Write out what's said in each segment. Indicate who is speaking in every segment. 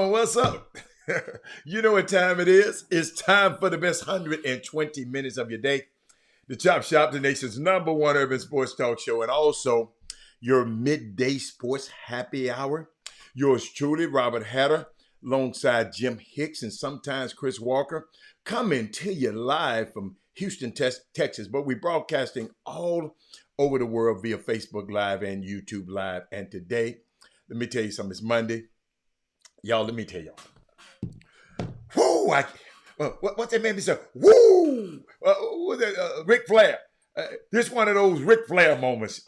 Speaker 1: on, what's up? You know what time it is? It's time for the best 120 minutes of your day. The Chop Shop, the nation's #1 urban sports talk show, and also your midday sports happy hour. Yours truly, Robert Hatter, alongside Jim Hicks and sometimes Chris Walker, coming to you live from Houston, Texas. But we're broadcasting all over the world via Facebook Live and YouTube Live. And today, let me tell you something. It's Monday. Y'all, let me tell y'all. Whoo! What's that man say? Woo! Ric Flair. This one of those Ric Flair moments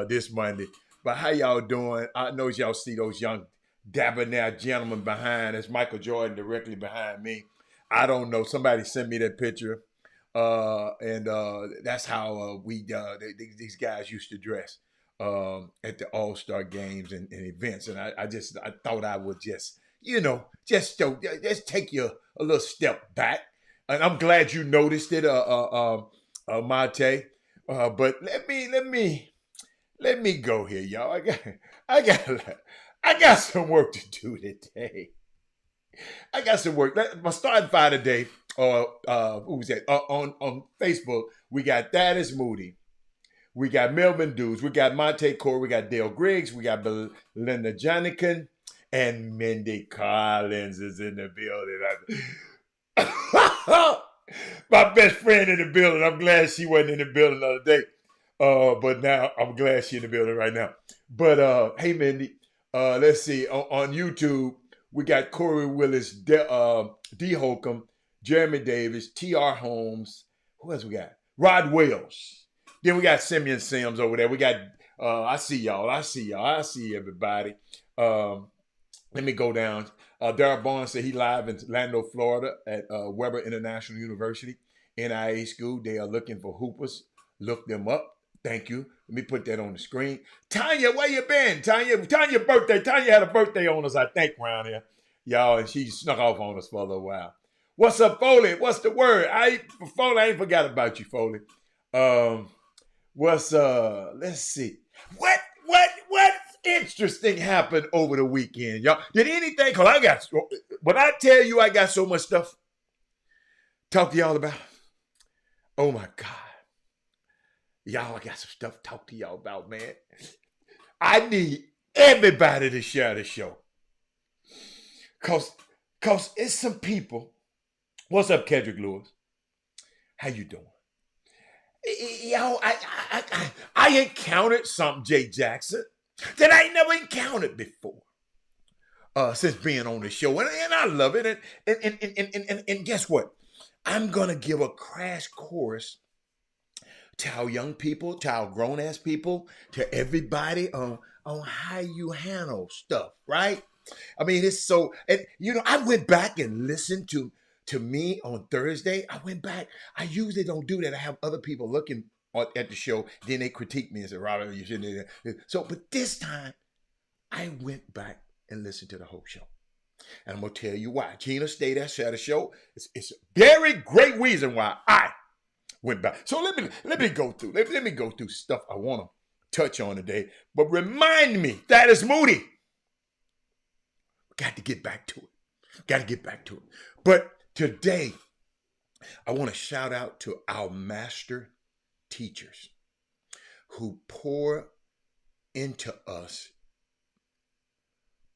Speaker 1: this Monday. But how y'all doing? I know y'all see those young debonair gentlemen behind. That's Michael Jordan directly behind me. I don't know. Somebody sent me that picture. And that's how these guys used to dress at the All-Star games and events. And I thought I would just take you a little step back. And I'm glad you noticed it, Mate. But let me go here, y'all. I got some work to do today. I got some work. My starting five today, who was that? On Facebook, we got Thaddeus Moody. We got Melvin Dews. We got Monte Core. We got Dale Griggs. We got Belinda Janikin. And Mindy Collins is in the building. My best friend in the building. I'm glad she wasn't in the building the other day. But now I'm glad she's in the building right now. But hey, Mindy, let's see. On YouTube, we got Corey Willis, D. Holcomb, Jeremy Davis, T.R. Holmes. Who else we got? Rod Wells. Then we got Simeon Sims over there. We got, I see y'all. I see everybody. Let me go down. Darrell Barnes said he live in Orlando, Florida at Weber International University, NIA school. They are looking for hoopers. Look them up. Thank you. Let me put that on the screen. Tanya, where you been? Tanya birthday. Tanya had a birthday on us, I think, around here. Y'all, and she snuck off on us for a little while. What's up, Foley? What's the word? Foley, I ain't forgot about you, Foley. Let's see. What interesting happened over the weekend, y'all? Did anything, when I tell you I got so much stuff talk to y'all about, oh my God. Y'all, I got some stuff to talk to y'all about, man. I need everybody to share the show. Cause it's some people. What's up, Kendrick Lewis? How you doing? Yo, I encountered something, Jay Jackson, that I ain't never encountered before. Since being on the show. And I love it. And guess what? I'm gonna give a crash course to our young people, to our grown-ass people, to everybody on how you handle stuff, right? I mean, it's so, and I went back and listened to me on Thursday. I went back. I usually don't do that. I have other people looking at the show. Then they critique me and say, Robert, you shouldn't. So, but this time, I went back and listened to the whole show. And I'm going to tell you why. Gina, stay there, share the show. It's a very great reason why I went back. So let me go through. Let me go through stuff I want to touch on today. But remind me, that is Moody. Got to get back to it. But today, I want to shout out to our master teachers who pour into us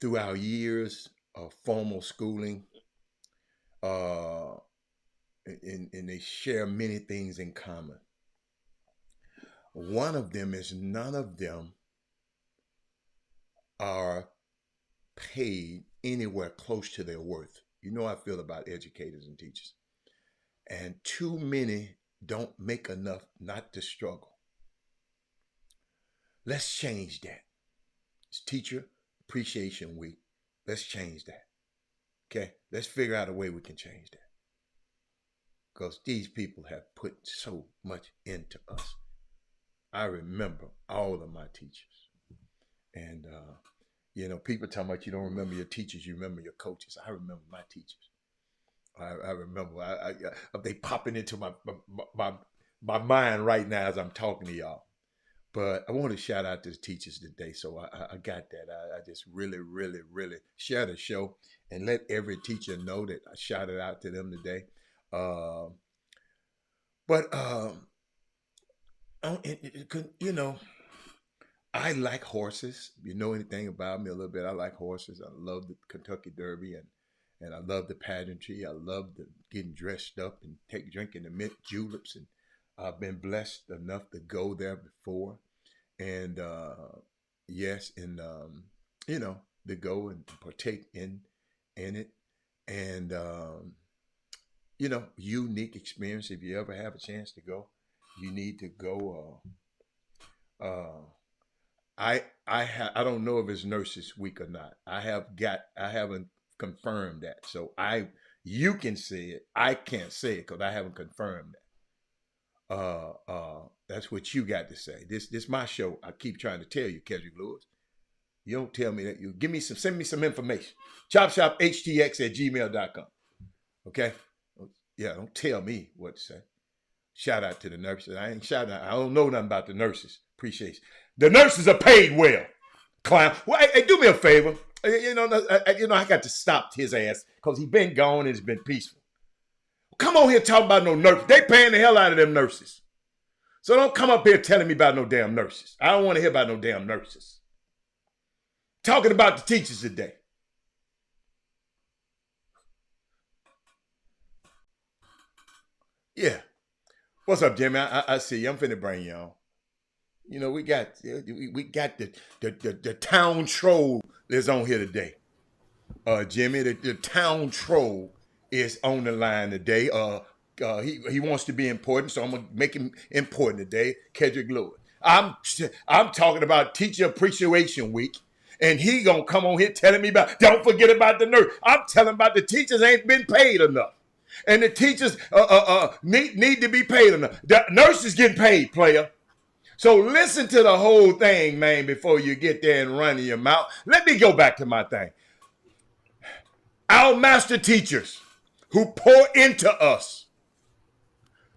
Speaker 1: through our years of formal schooling, and they share many things in common. One of them is none of them are paid anywhere close to their worth. You know how I feel about educators and teachers. And too many don't make enough not to struggle. Let's change that. It's Teacher Appreciation Week. Let's change that. Okay? Let's figure out a way we can change that. Because these people have put so much into us. I remember all of my teachers. And, people talking about you don't remember your teachers, you remember your coaches. I remember my teachers. I remember. They popping into my mind right now as I'm talking to y'all. But I want to shout out to the teachers today. So I got that. I just really, really, really share the show and let every teacher know that I shouted out to them today. Uh, but, you know, I like horses. If you know anything about me a little bit, I like horses. I love the Kentucky Derby and I love the pageantry. I love the getting dressed up and drinking the mint juleps. And I've been blessed enough to go there before. And yes, and you know, to go and partake in it. And you know, unique experience. If you ever have a chance to go, you need to go. I don't know if it's Nurses Week or not. I haven't confirmed that. So you can say it. I can't say it because I haven't confirmed that. That's what you got to say. This my show. I keep trying to tell you, Kendrick Lewis. You don't tell me that. You send me some information. Chop Shop Htx at gmail.com. Okay? Yeah, don't tell me what to say. Shout out to the nurses. I ain't shouting out. I don't know nothing about the nurses. Appreciate you. The nurses are paid well. Clown. Well, hey, do me a favor. You know, I got to stop his ass because he been gone and it's been peaceful. Come on here talking about no nurses. They paying the hell out of them nurses. So don't come up here telling me about no damn nurses. I don't want to hear about no damn nurses. Talking about the teachers today. Yeah. What's up, Jimmy? I see you. I'm finna bring you on. You know, we got the town troll that's on here today. Jimmy, the town troll is on the line today. He wants to be important, so I'm gonna make him important today. Kendrick Lewis. I'm talking about Teacher Appreciation Week, and he gonna come on here telling me about. Don't forget about the nurse. I'm telling about the teachers ain't been paid enough, and the teachers need to be paid enough. The nurses getting paid, player. So listen to the whole thing, man, before you get there and run your mouth. Let me go back to my thing. Our master teachers who pour into us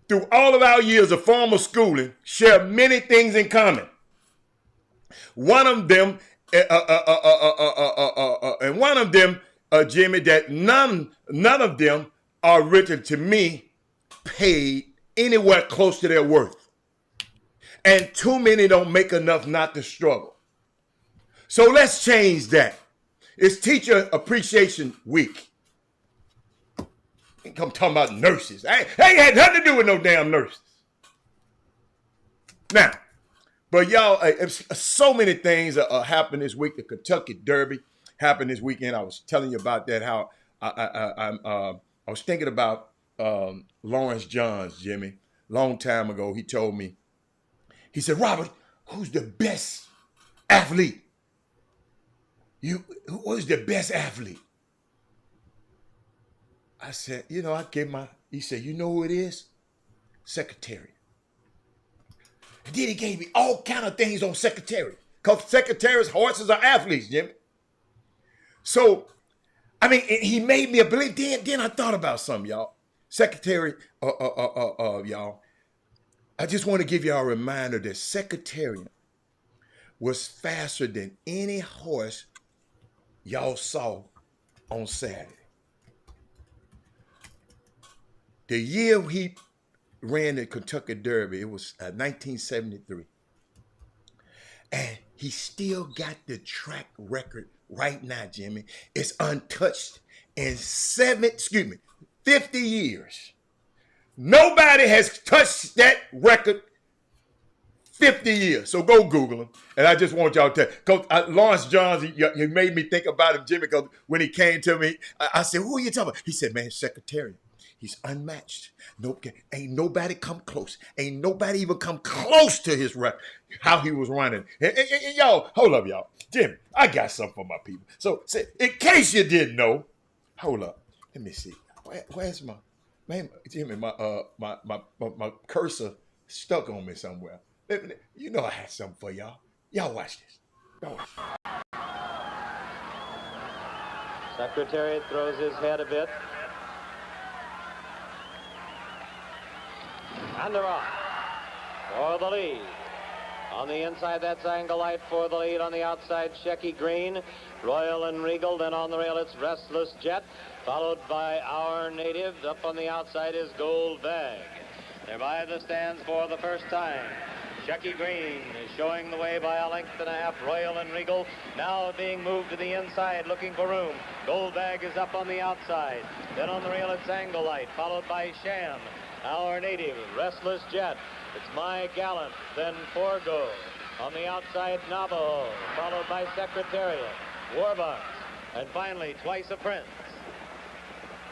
Speaker 1: through all of our years of formal schooling share many things in common. One of them, Jimmy, that none of them are written to me paid anywhere close to their worth. And too many don't make enough not to struggle. So let's change that. It's Teacher Appreciation Week. I'm talking about nurses. I ain't had nothing to do with no damn nurses. Now, but y'all, so many things happened this week. The Kentucky Derby happened this weekend. I was telling you about that. How I was thinking about Lawrence Johns, Jimmy. Long time ago, he told me. He said, Robert, who's the best athlete? Who's the best athlete? I said, he said, you know who it is? Secretariat. And then he gave me all kind of things on Secretariat. Because Secretariat's horses are athletes, Jimmy. So, I mean, he made me believe. Then I thought about something, y'all. Secretariat, y'all. I just want to give y'all a reminder that Secretariat was faster than any horse y'all saw on Saturday. The year he ran the Kentucky Derby, it was 1973. And he still got the track record right now, Jimmy. It's untouched in 50 years. Nobody has touched that record 50 years. So go Google him. And I just want y'all to tell. Because Lawrence Johns, he made me think about him, Jimmy, because when he came to me, I said, who are you talking about? He said, man, Secretariat. He's unmatched. Ain't nobody come close. Ain't nobody even come close to his record, how he was running. And y'all, hold up, y'all. Jimmy, I got something for my people. So, in case you didn't know, hold up. Let me see. Where's my... Man, Jimmy, my cursor stuck on me somewhere. You know I had something for y'all. Y'all watch this. Y'all watch this.
Speaker 2: Secretariat throws his head a bit. And they're off for the lead. On the inside, that's Anglite for the lead. On the outside, Shecky Green, Royal and Regal. Then on the rail, it's Restless Jet, followed by Our Native. Up on the outside is Gold Bag. They're by the stands for the first time. Shecky Green is showing the way by a length and a half. Royal and Regal now being moved to the inside, looking for room. Gold Bag is up on the outside. Then on the rail, it's Anglite, followed by Sham, Our Native, Restless Jet. It's My Gallant, then Forgo. On the outside, Navajo, followed by Secretariat, Warbucks, and finally, Twice a Prince.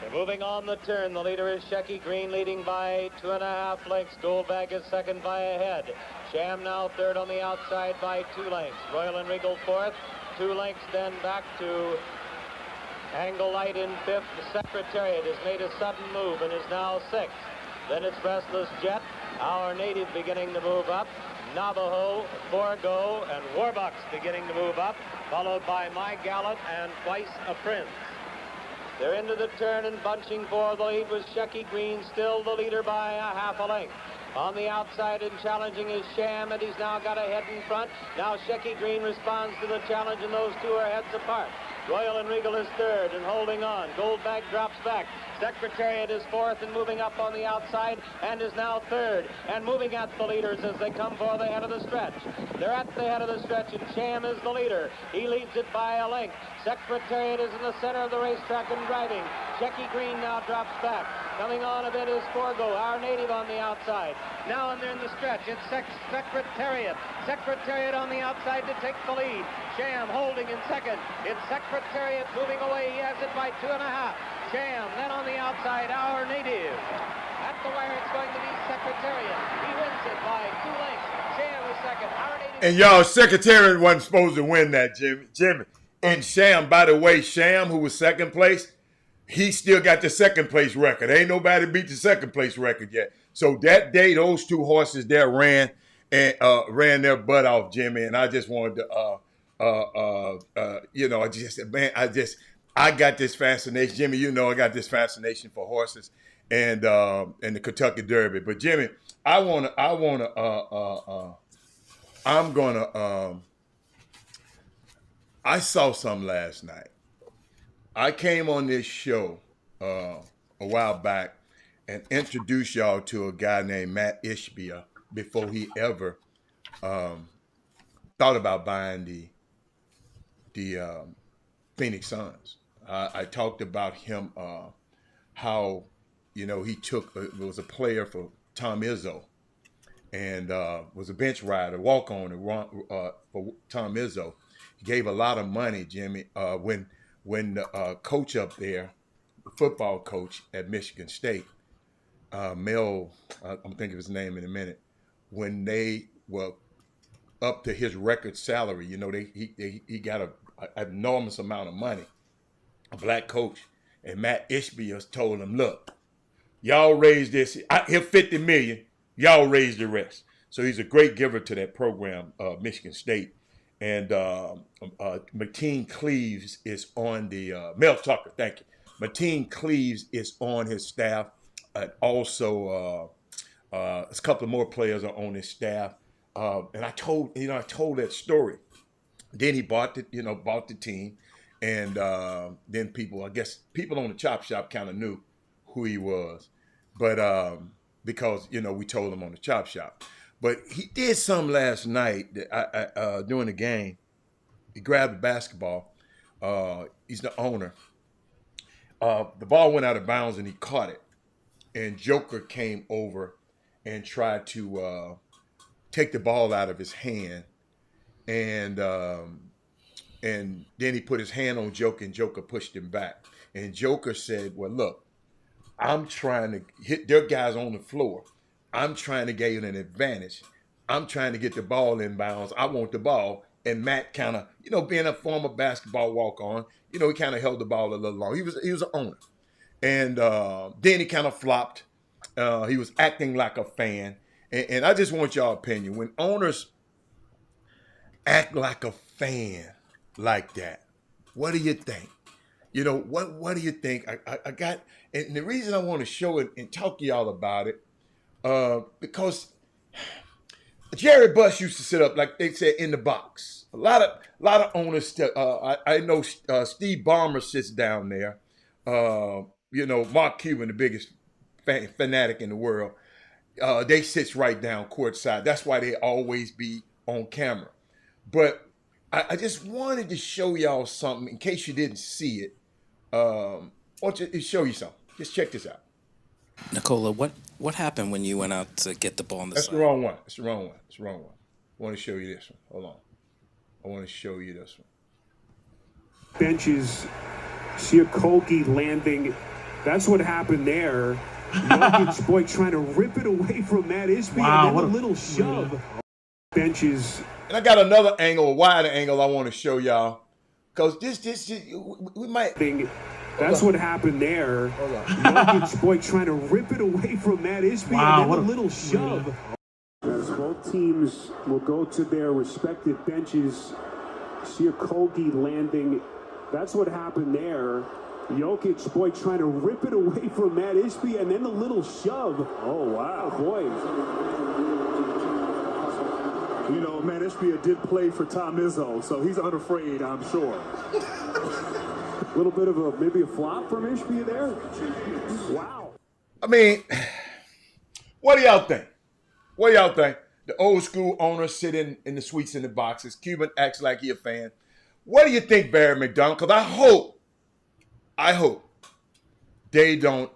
Speaker 2: They're moving on the turn. The leader is Shecky Green, leading by 2.5 lengths. Goldbag is second by a head. Sham now third on the outside by 2 lengths. Royal and Regal fourth. 2 lengths then back to Anglite in fifth. The Secretariat has made a sudden move and is now sixth. Then it's Restless Jet, Our Native beginning to move up. Navajo, Forgo, and Warbucks beginning to move up, followed by My Gallant and Twice a Prince. They're into the turn and bunching for the lead with Shecky Green, still the leader by a half a length. On the outside and challenging is Sham, and he's now got a head in front. Now Shecky Green responds to the challenge, and those two are heads apart. Royal and Regal is third and holding on. Goldbag drops back. Secretariat is fourth and moving up on the outside and is now third and moving at the leaders as they come for the head of the stretch. They're at the head of the stretch and Sham is the leader. He leads it by a length. Secretariat is in the center of the racetrack and driving. Shecky Green now drops back. Coming on a bit is Forgo, Our Native on the outside. Now and they're in the stretch. It's Secretariat. Secretariat on the outside to take the lead. Sham holding in second. It's Secretariat moving away. He has it by 2.5. Sham, then on the outside, Our Native. At the wire, it's going to be Secretariat. He wins it by 2 lengths. Sham is second. Our Native.
Speaker 1: And y'all, Secretariat wasn't supposed to win that, Jimmy. And Sham, by the way, Sham, who was second place, he still got the second place record. Ain't nobody beat the second place record yet. So that day, those 2 horses there ran their butt off, Jimmy. And I just wanted to, I got this fascination, Jimmy. You know, I got this fascination for horses and the Kentucky Derby. But Jimmy, I saw something last night. I came on this show a while back and introduced y'all to a guy named Matt Ishbia before he ever thought about buying the Phoenix Suns. I talked about him, how, he was a player for Tom Izzo and was a bench rider, walk-on for Tom Izzo. He gave a lot of money, Jimmy, when the coach up there, the football coach at Michigan State, Mel, I'm thinking of his name in a minute, when they were up to his record salary, he got an enormous amount of money, a black coach, and Matt Ishbia told him, look, y'all raise this, here's $50 million, y'all raise the rest. So he's a great giver to that program, Michigan State. And Mateen Cleaves is on the, Mel Tucker, thank you. Mateen Cleaves is on his staff. Also, a couple of more players are on his staff. And I told that story. Then he bought the team. And then people on the Chop Shop kind of knew who he was. But because, we told him on the Chop Shop. But he did something last night that during the game. He grabbed the basketball. He's the owner. The ball went out of bounds and he caught it. And Joker came over and tried to take the ball out of his hand. And then he put his hand on Joker and Joker pushed him back. And Joker said, well, look, I'm trying to hit their guys on the floor. I'm trying to gain an advantage. I'm trying to get the ball in bounds. I want the ball. And Matt kind of, being a former basketball walk-on, he kind of held the ball a little long. He was an owner. And then he kind of flopped. He was acting like a fan. And I just want y'all opinion. When owners act like a fan like that, what do you think? What do you think? I got, and the reason I want to show it and talk to y'all about it, because Jerry Buss used to sit up, like they said, in the box. A lot of owners. I know Steve Ballmer sits down there. Mark Cuban, the biggest fanatic in the world. They sits right down courtside. That's why they always be on camera. But I just wanted to show y'all something in case you didn't see it. I want to show you something. Just check this out.
Speaker 3: Nicola, what happened when you went out to get the ball on the
Speaker 1: That's
Speaker 3: side?
Speaker 1: the wrong one. That's the wrong one. That's the wrong one. I want to show you this one. Hold on. I want to show you this one.
Speaker 4: Benches, Siakogi landing. That's what happened there. Jokic, boy, trying to rip it away from Matt Ishbia.
Speaker 5: Wow,
Speaker 4: and then
Speaker 5: what
Speaker 4: a
Speaker 5: a
Speaker 4: little shove. Benches.
Speaker 1: And I got another angle, a wider angle I want to show y'all. Because this we might...
Speaker 4: That's what happened there. Jokic, boy, trying to rip it away from Matt Ishbia.
Speaker 5: Wow,
Speaker 4: and
Speaker 5: what
Speaker 4: then
Speaker 5: a
Speaker 4: a little shove. As both teams will go to their respective benches. Siakogi landing. That's what happened there. Jokic, boy, trying to rip it away from Matt Ishbia, and then a little shove. Oh, wow, boy.
Speaker 6: You know, Matt Ishbia did play for Tom Izzo, so he's unafraid, I'm sure.
Speaker 4: A little bit of maybe a flop from Ishbia there. Wow.
Speaker 1: I mean, what do y'all think? What do y'all think? The old school owners sit in the suites in the boxes. Cuban acts like he a fan. What do you think, Barry McDonald? Because I hope they don't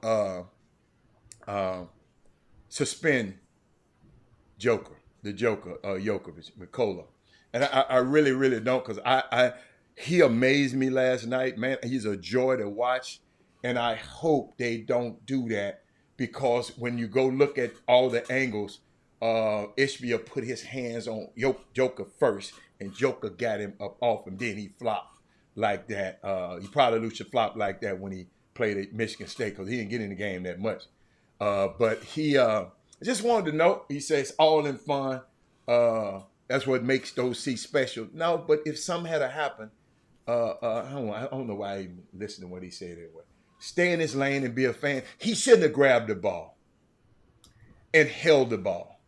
Speaker 1: suspend the Joker, Jokovic, Nikola. And I really, really don't, because he amazed me last night, man. He's a joy to watch. And I hope they don't do that, because when you go look at all the angles, Ishbia put his hands on Joker first, and Joker got him up off him. Then he flopped like that. He probably should flop like that when he played at Michigan State, because he didn't get in the game that much. But he just wanted to know. He says all in fun. That's what makes those seats special. No, but if something had to happen, I don't know why I even listened to what he said anyway. Stay in his lane and be a fan. He shouldn't have grabbed the ball and held the ball.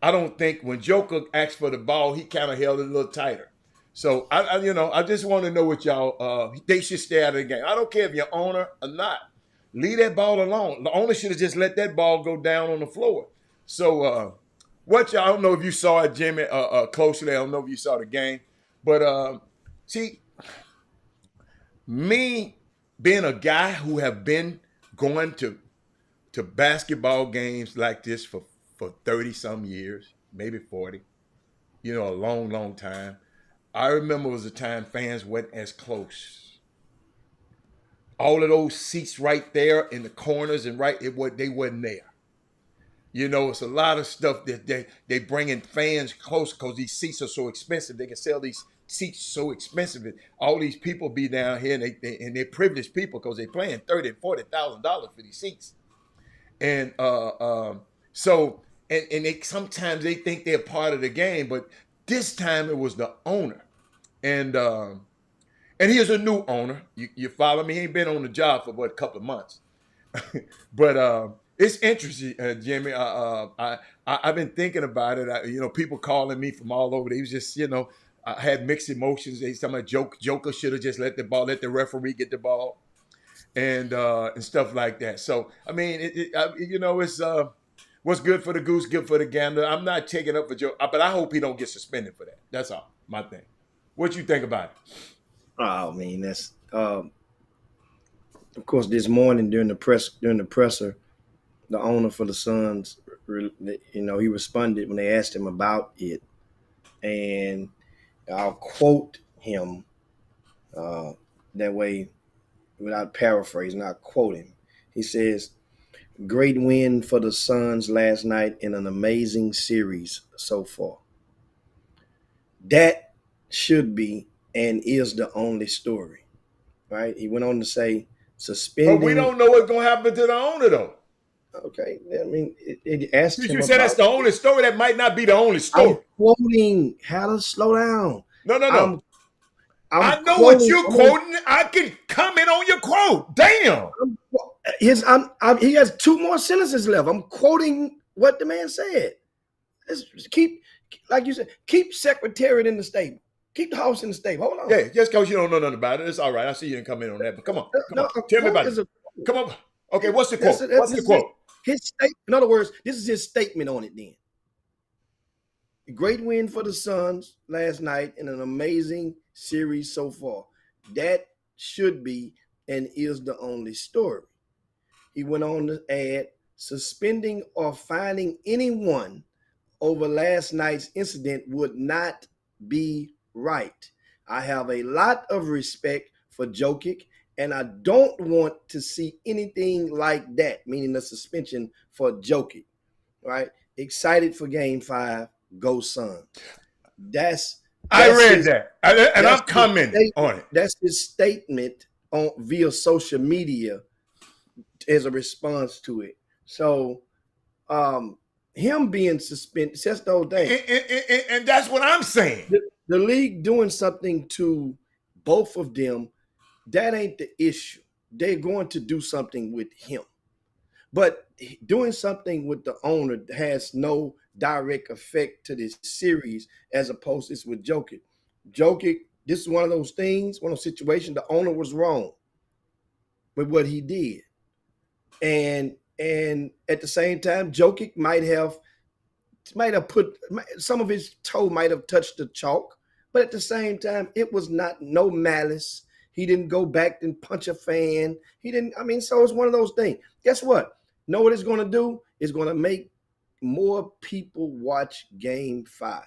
Speaker 1: I don't think when Joker asked for the ball, he kind of held it a little tighter. So I just want to know what y'all. They should stay out of the game. I don't care if you're owner or not. Leave that ball alone. The owner should have just let that ball go down on the floor. So I don't know if you saw it, Jimmy, closely. I don't know if you saw the game, but see, me being a guy who have been going to basketball games like this for 30-some years, maybe 40, a long, long time. I remember it was a time fans weren't as close. All of those seats right there in the corners and they wasn't there. It's a lot of stuff that they bring in fans close because these seats are so expensive. They can sell these seats so expensive. All these people be down here, and they're privileged people because they're paying $30,000 and $40,000 for these seats. And so they sometimes they think they're part of the game, but this time it was the owner, and he's a new owner. You follow me? He ain't been on the job for a couple of months, but it's interesting, Jimmy. I've been thinking about it. People calling me from all over. They was just I had mixed emotions. They talking about Joker should have just let the referee get the ball, and stuff like that. So I mean, it's what's good for the goose, good for the gander. I'm not taking up for Joe, but I hope he don't get suspended for that. That's all. My thing. What you think about it?
Speaker 7: Oh, man, that's of course this morning during the presser, the owner for the Suns, he responded when they asked him about it, and I'll quote him that way without paraphrasing. I'll quote him. He says, "Great win for the Suns last night in an amazing series so far. That should be and is the only story," right? He went on to say, suspending.
Speaker 1: But we don't know what's going to happen to the owner, though.
Speaker 7: Okay. I mean, it asked him.
Speaker 1: You said that's the only story. That might not be the only story.
Speaker 7: I'm quoting. How to slow down.
Speaker 1: No. I know what you're quoting. I can comment on your quote. Damn.
Speaker 7: He has 2 more sentences left. I'm quoting what the man said. Let's keep, like you said, keep Secretariat in the stable. Keep the house in the stable. Hold on.
Speaker 1: Yeah, just because you don't know nothing about it, it's all right. I see you didn't come in on that, but come on.
Speaker 7: No, a
Speaker 1: Tell me
Speaker 7: quote
Speaker 1: about
Speaker 7: is
Speaker 1: it.
Speaker 7: a quote.
Speaker 1: Come on. Okay, what's the
Speaker 7: That's
Speaker 1: quote?
Speaker 7: a,
Speaker 1: What's the quote?
Speaker 7: his state. In other words, this is his statement on it. Then, great win for the Suns last night in an amazing series so far. That should be and is the only story. He went on to add, suspending or fining anyone over last night's incident would not be right. I have a lot of respect for Jokic, and I don't want to see anything like that, meaning the suspension for Jokic, right? Excited for game 5, go Suns.
Speaker 1: I read that, and I'm commenting on it.
Speaker 7: That's his statement on via social media as a response to it. So him being suspended says the whole thing.
Speaker 1: And that's what I'm saying.
Speaker 7: The league doing something to both of them, that ain't the issue. They're going to do something with him. But doing something with the owner has no direct effect to this series as opposed to this with Jokic. Jokic, this is one of those things, one of those situations, the owner was wrong with what he did. And at the same time, Jokic might have put some of his toe might have touched the chalk, but at the same time, it was no malice. He didn't go back and punch a fan. He didn't. I mean, so it's one of those things. Guess what? Know what it's going to do? It's going to make more people watch Game 5.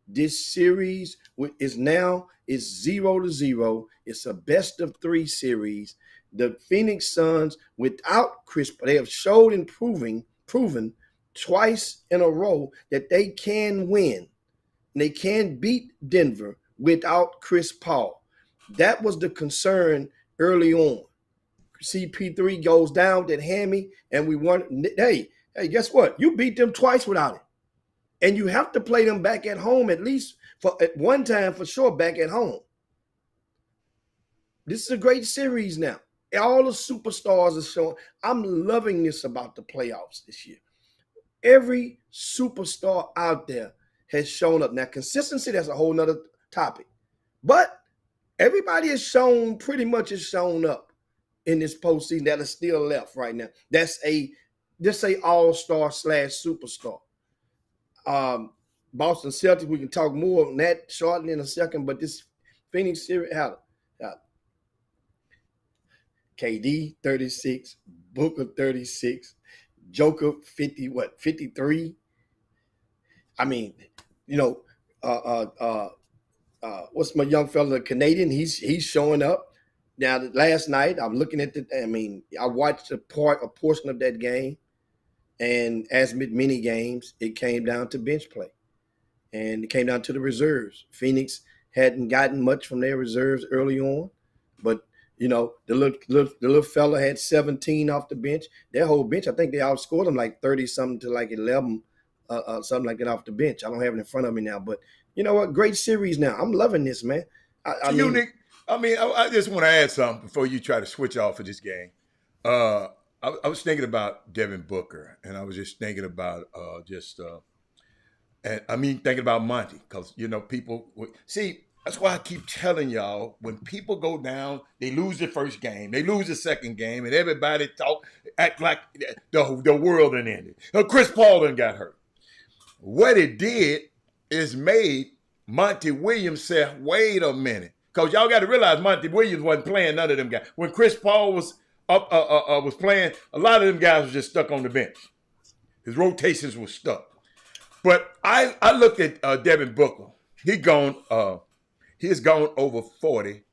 Speaker 7: This series is 0-0. It's a best of 3 series. The Phoenix Suns, without Chris, they have showed and proven twice in a row that they can win. And they can beat Denver without Chris Paul. That was the concern early on. CP3 goes down, that hammy, and we won. Hey, guess what? You beat them twice without it. And you have to play them back at home, at least at one time for sure, back at home. This is a great series now. All the superstars are showing. I'm loving this about the playoffs this year. Every superstar out there has shown up. Now, consistency, that's a whole nother topic. But everybody pretty much has shown up in this postseason that is still left right now. That's a all-star / superstar. Boston Celtics, we can talk more on that shortly in a second, but this Phoenix series had KD 36, Booker 36, Joker 53. I mean, what's my young fella, the Canadian? He's showing up. Now, last night, I'm looking at I watched a portion of that game, and as with many games, it came down to bench play, and it came down to the reserves. Phoenix hadn't gotten much from their reserves early on, but the little fella had 17 off the bench. Their whole bench, I think they outscored them like 30 something to like 11, something like that off the bench. I don't have it in front of me now, but you know what? Great series now. I'm loving this, man. I
Speaker 1: just want to add something before you try to switch off of this game. I was thinking about Devin Booker, and I was just thinking about thinking about Monty, because people see. That's why I keep telling y'all, when people go down, they lose the first game, they lose the second game, and everybody act like the world done ended. Chris Paul done got hurt. What it did is made Monty Williams say, wait a minute. Because y'all got to realize Monty Williams wasn't playing none of them guys. When Chris Paul was playing, a lot of them guys were just stuck on the bench. His rotations were stuck. But I looked at Devin Booker. He has gone over 40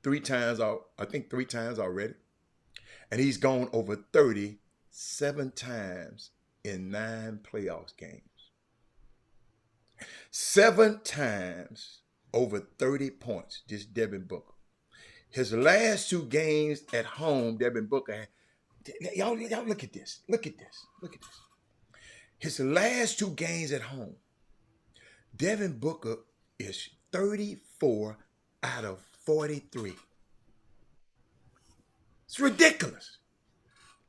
Speaker 1: 3 times already. And he's gone over 30 7 times in 9 playoffs games. 7 times over 30 points, just Devin Booker. His last 2 games at home, Devin Booker had, y'all look at this. Look at this. His last 2 games at home, Devin Booker is 34 out of 43. It's ridiculous.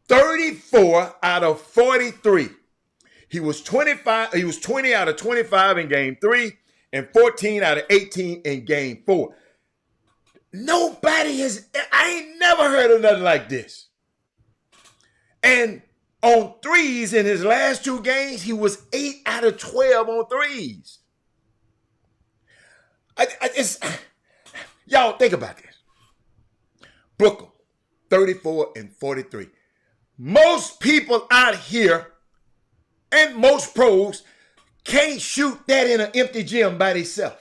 Speaker 1: 34 out of 43. He was 25. He was 20 out of 25 in game 3 and 14 out of 18 in game 4. Nobody has. I ain't never heard of nothing like this. And on threes in his last 2 games, he was 8 out of 12 on threes. Y'all think about this. Booker, 34 and 43. Most people out here and most pros can't shoot that in an empty gym by themselves.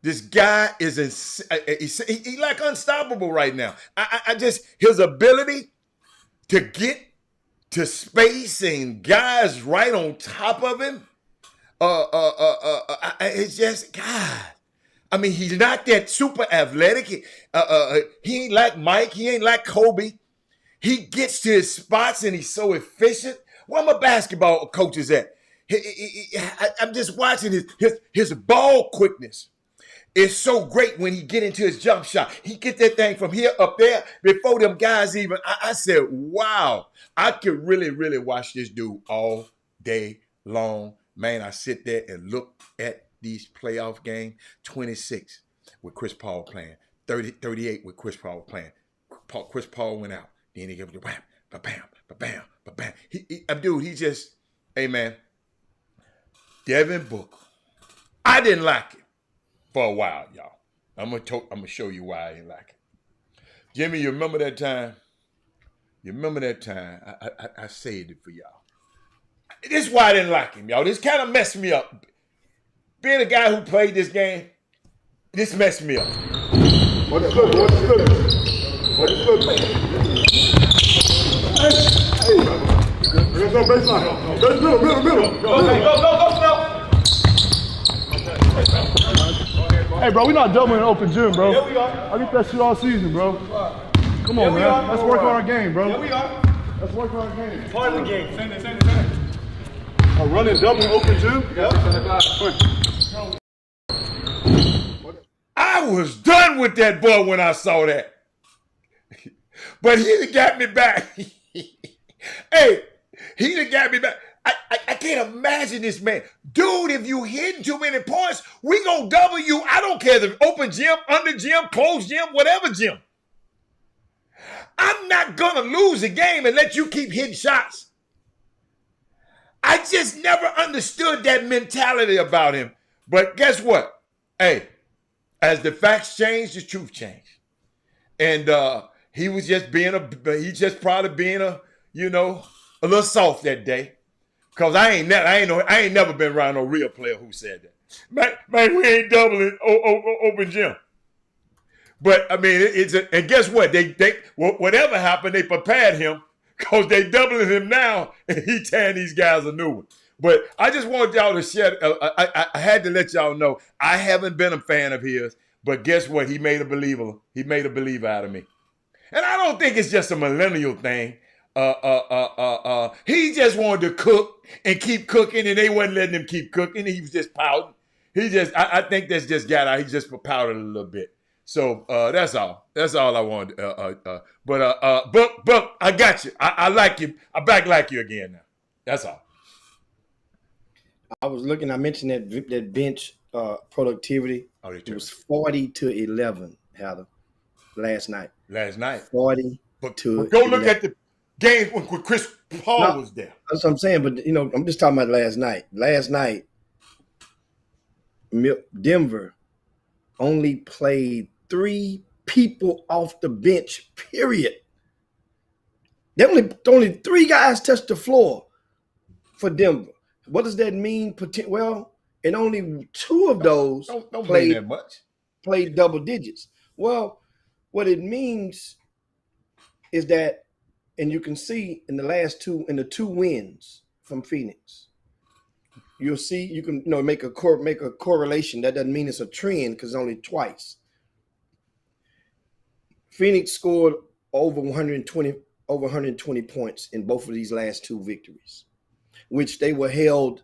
Speaker 1: This guy is he like unstoppable right now. I just his ability to get to space and guys right on top of him. It's just God. I mean, he's not that super athletic. He ain't like Mike. He ain't like Kobe. He gets to his spots and he's so efficient. Where my basketball coaches at? I'm just watching his ball quickness. It's so great when he get into his jump shot. He get that thing from here up there before them guys even. I said, wow, I could really, really watch this dude all day long. Man, I sit there and look at these playoff games. 26 with Chris Paul playing. 38 with Chris Paul playing. Chris Paul went out. Then he gave it bam, ba-bam, ba-bam, ba-bam. He just, hey, man, Devin Booker. I didn't like it for a while, y'all. I'm gonna show you why I didn't like it. Jimmy, you remember that time? I saved it for y'all. This is why I didn't like him, y'all. This kind of messed me up. Being a guy who played this game, this messed me up.
Speaker 6: What's good? Hey, let's go baseline. Middle. Go. Hey, bro, we're not doubling an open gym, bro. Yeah, we are. I get that shit all season, bro. Come on, man. Let's work on our game, bro.
Speaker 2: Yeah, we are.
Speaker 6: Let's work on our game.
Speaker 2: Part of the game. Send it.
Speaker 6: A running double open gym?
Speaker 2: Yep.
Speaker 1: I was done with that boy when I saw that. But he got me back. Hey, he got me back. I can't imagine this man. Dude, if you hitting too many points, we gonna double you. I don't care if open gym, under gym, closed gym, whatever gym. I'm not gonna lose a game and let you keep hitting shots. I just never understood that mentality about him. But guess what? Hey, as the facts change, the truth changed. And he was just probably being a little soft that day. Cause I ain't never been around no real player who said that. Man, we ain't doubling open gym. But I mean, and guess what? They whatever happened, they prepared him because they doubling him now, and he tearing these guys a new one. But I just wanted y'all to share. I had to let y'all know I haven't been a fan of his, but guess what? He made a believer. He made a believer out of me, and I don't think it's just a millennial thing. He just wanted to cook and keep cooking, and they wasn't letting him keep cooking. He was just pouting. I think that's just got out. He just pouted a little bit. So that's all. That's all I wanted. Book, I got you. I like you. I back like you again now. That's all.
Speaker 7: I was looking. I mentioned that bench productivity. It was 40-11, Heather, last night. 40 to
Speaker 1: go look at the game when Chris Paul was there.
Speaker 7: That's what I'm saying. But I'm just talking about last night. Last night, Denver only played 3 people off the bench, period. Only 3 guys touched the floor for Denver. What does that mean? Well, and only 2 of those
Speaker 1: don't played that much.
Speaker 7: Played double digits. Well, what it means is that, and you can see in the 2 wins from Phoenix, you'll see you can make a correlation. That doesn't mean it's a trend because only twice. Phoenix scored over 120 points in both of these last 2 victories, which they were held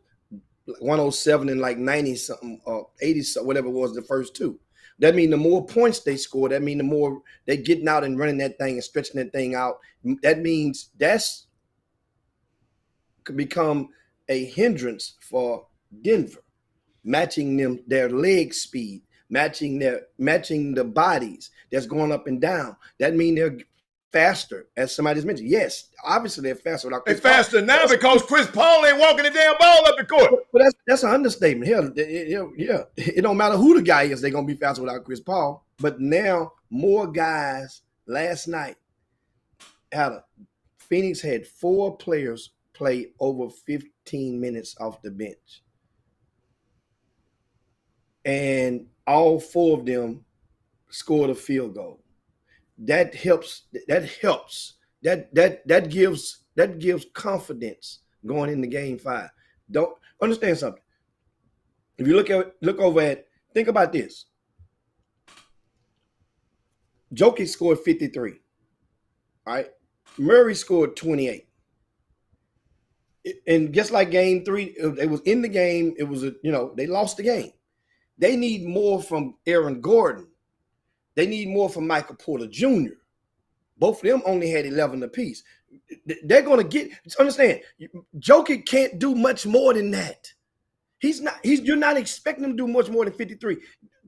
Speaker 7: 107 and like 90 something or 80 something, whatever it was the first 2. That means the more points they score, that means the more they getting out and running that thing and stretching that thing out. That means that's become a hindrance for Denver, matching them their leg speed, matching the bodies that's going up and down. That means they're faster, as somebody's mentioned. Yes, obviously they're faster.
Speaker 1: They're faster now because Chris Paul ain't walking the damn ball up the court.
Speaker 7: But that's an understatement. Hell, yeah, it don't matter who the guy is, they're gonna be faster without Chris Paul. But now more guys. Last night, Phoenix had 4 players play over 15 minutes off the bench, and all 4 of them scored a field goal. That helps. That gives confidence going into Game 5. Don't understand something. If you think about this. Jokic scored 53. All right. Murray scored 28. And just like Game 3, it was in the game. It was they lost the game. They need more from Aaron Gordon. They need more from Michael Porter Jr. Both of them only had 11 apiece. They're going to understand, Jokic can't do much more than that. You're not expecting him to do much more than 53.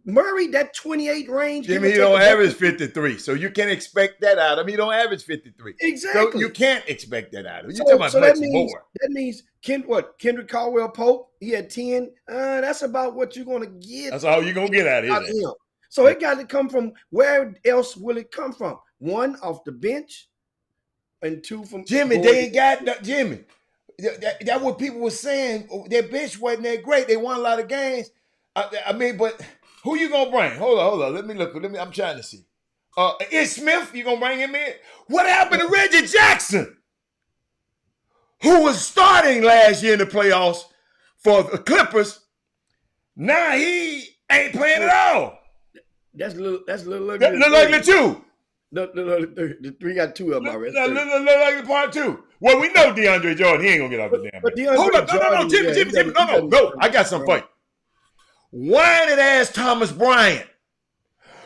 Speaker 7: Murray, that 28 range.
Speaker 1: Jimmy, he don't average 53, so you can't expect that out of him. He don't average 53.
Speaker 7: Exactly.
Speaker 1: So you can't expect that out of him. You're talking about much more.
Speaker 7: That means Kendrick Caldwell Pope, he had 10. That's about what you're going to get.
Speaker 1: That's all you're going to get out of him.
Speaker 7: So it got to come from, where else will it come from? 1 off the bench and 2 from
Speaker 1: Jimmy. They ain't got Jimmy. That's what people were saying. Their bench wasn't that great. They won a lot of games. But who you gonna bring? Hold on. Let me look. I'm trying to see. Is Smith? You gonna bring him in? What happened to Reggie Jackson, who was starting last year in the playoffs for the Clippers? Now he ain't playing at all.
Speaker 7: That's a little ugly.
Speaker 1: That look ugly too.
Speaker 7: The 3 got 2 of them already.
Speaker 1: Look like part 2. Well, we know DeAndre Jordan. He ain't gonna get off the damn.
Speaker 7: But
Speaker 1: Hold up, no, Jimmy. No. I got something for you. Whining ass Thomas Bryant,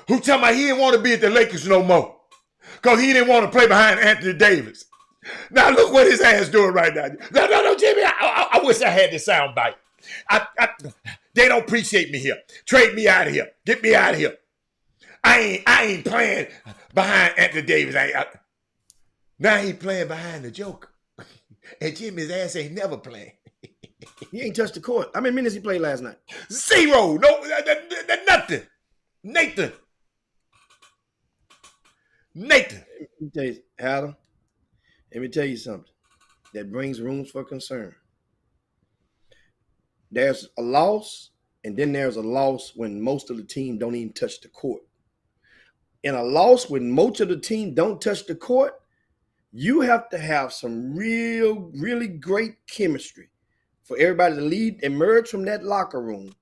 Speaker 1: who talking about he didn't want to be at the Lakers no more because he didn't want to play behind Anthony Davis. Now look what his ass doing right now. No, Jimmy. I wish I had this sound bite. They don't appreciate me here. Trade me out of here. Get me out of here. I ain't playing behind Anthony Davis. Now he playing behind the Joker. And Jimmy's ass ain't never playing.
Speaker 7: He ain't touched the court. How many minutes he played last night?
Speaker 1: 0. No, nothing. Nathan.
Speaker 7: Let me tell you, Adam, let me tell you something that brings rooms for concern. There's a loss, and then there's a loss when most of the team don't even touch the court. In a loss when most of the team don't touch the court, you have to have some really great chemistry for everybody to emerge from that locker room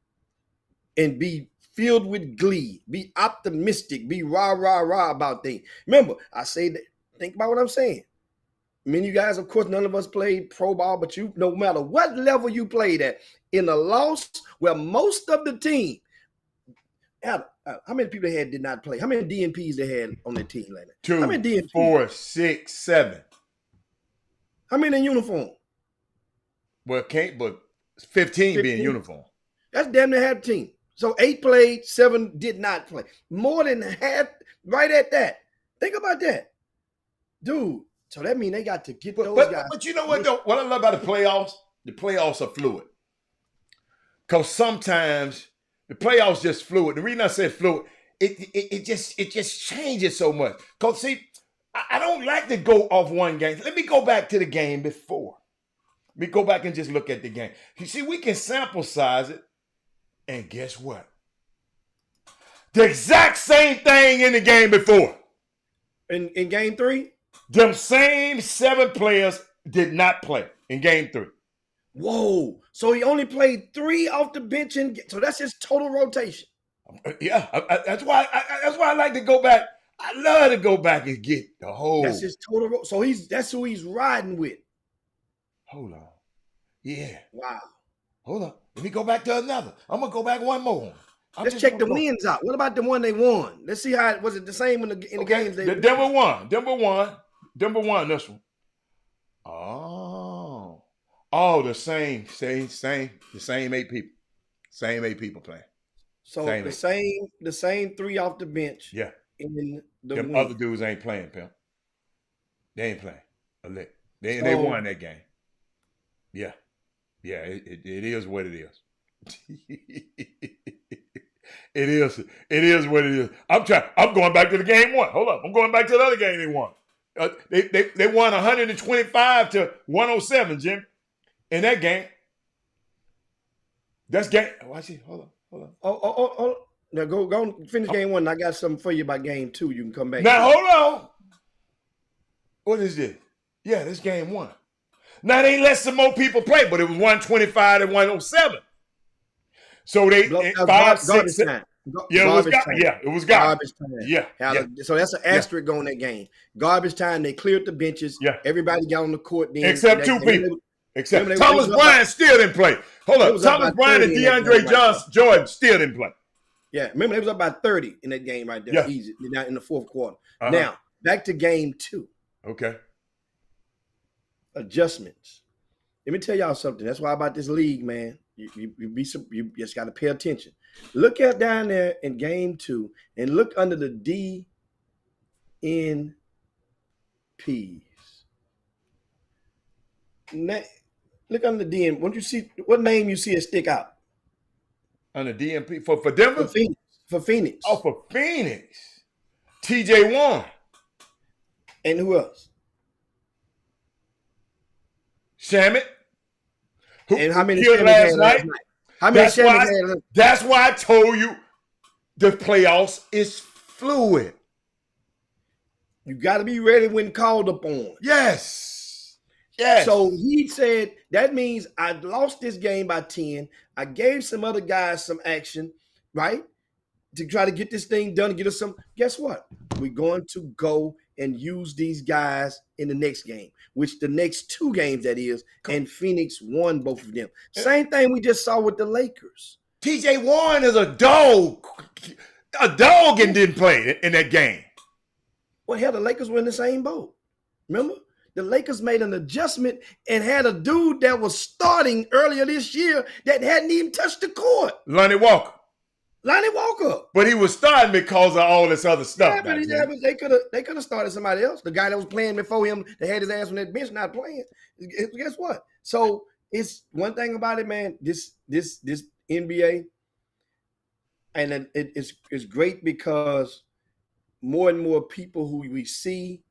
Speaker 7: and be filled with glee, be optimistic, be rah about things. Remember, I say that, think about what I'm saying. I mean, you guys, of course, none of us played pro ball, but no matter what level you played at, in a loss where most of the team, how many people they had did not play? How many DNPs they had on their team like that?
Speaker 1: 2,
Speaker 7: how many DNPs?
Speaker 1: 4, 6, 7.
Speaker 7: How many in uniform?
Speaker 1: Well, but 15 be in uniform.
Speaker 7: That's damn near half the team. So 8 played, 7 did not play. More than half, right at that. Think about that. Dude, so that means they got to get those guys.
Speaker 1: But you know what, though? What I love about the playoffs are fluid. Because sometimes the playoffs just fluid. The reason I said fluid, it just changes so much. Because, see, I don't like to go off one game. Let me go back to the game before. Let me go back and just look at the game. You see, we can sample size it, and guess what? The exact same thing in the game before.
Speaker 7: In game 3?
Speaker 1: Them same 7 players did not play in game 3.
Speaker 7: Whoa. So he only played 3 off the bench, so that's his total rotation.
Speaker 1: Yeah, that's why I like to go back. I love to go back and get the whole.
Speaker 7: That's his total. So that's who he's riding with.
Speaker 1: Hold on. Yeah.
Speaker 7: Wow.
Speaker 1: Hold on. Let me go back to another. I'm gonna go back one more.
Speaker 7: Let's check the wins out. What about the one they won? Let's see how was it the same in the games they won?
Speaker 1: Denver won this one. All the same 8 people. Same 8 people playing.
Speaker 7: So
Speaker 1: Same
Speaker 7: the same 3 off the bench.
Speaker 1: Yeah.
Speaker 7: In the
Speaker 1: Them
Speaker 7: win.
Speaker 1: other dudes ain't playing, pimp. They ain't playing a lick. They won that game. Yeah. Yeah, it is what it is. It is what it is. I'm going back to the game 1. Hold up. I'm going back to the other game they won. They won 125 to 107, Jim. In that game. That's game. Watch it. Hold on.
Speaker 7: Oh. Now go finish game 1. And I got something for you about game 2. You can come back.
Speaker 1: Now hold on. What is this? Yeah, this game 1. Now they let some more people play, but it was 125 to 107. So they 5, 6, 7. Yeah, it was garbage time. Yeah.
Speaker 7: So that's an asterisk on that game. Garbage time. They cleared the benches.
Speaker 1: Yeah.
Speaker 7: Everybody got on the court. Then
Speaker 1: except 2 people. Except Thomas Bryant still didn't play. Hold up. Thomas Bryant and DeAndre Jordan still didn't play.
Speaker 7: Yeah. Remember, they was up by 30 in that game right there.
Speaker 1: Yeah.
Speaker 7: Easy. Now in the 4th quarter. Now, back to game 2.
Speaker 1: Okay.
Speaker 7: Adjustments. Let me tell y'all something. That's why about this league, man. You just got to pay attention. Look at down there in game 2 and look under the DNPs. Look under the DN. What you see? What name you see it stick out?
Speaker 1: Under DNP for Denver?
Speaker 7: For Phoenix.
Speaker 1: Oh, for Phoenix. TJ Warren.
Speaker 7: And who else?
Speaker 1: Shamit.
Speaker 7: And how many
Speaker 1: killed last night?
Speaker 7: How many Shamit had?
Speaker 1: That's why I told you the playoffs is fluid.
Speaker 7: You got to be ready when called upon.
Speaker 1: Yes.
Speaker 7: So he said, that means I lost this game by 10. I gave some other guys some action, right? To try to get this thing done and get us some. Guess what? We're going to go and use these guys in the next game, which the next 2 games that is, and Phoenix won both of them. Same thing we just saw with the Lakers.
Speaker 1: TJ Warren is a dog and didn't play in that game.
Speaker 7: Well, hell, the Lakers were in the same boat. Remember? The Lakers made an adjustment and had a dude that was starting earlier this year that hadn't even touched the court.
Speaker 1: Lonnie Walker.
Speaker 7: But
Speaker 1: he was starting because of all this other stuff.
Speaker 7: But they could have started somebody else. The guy that was playing before him, that had his ass on that bench not playing. Guess what? So it's one thing about it, man. This NBA, and it's great because more and more people who we see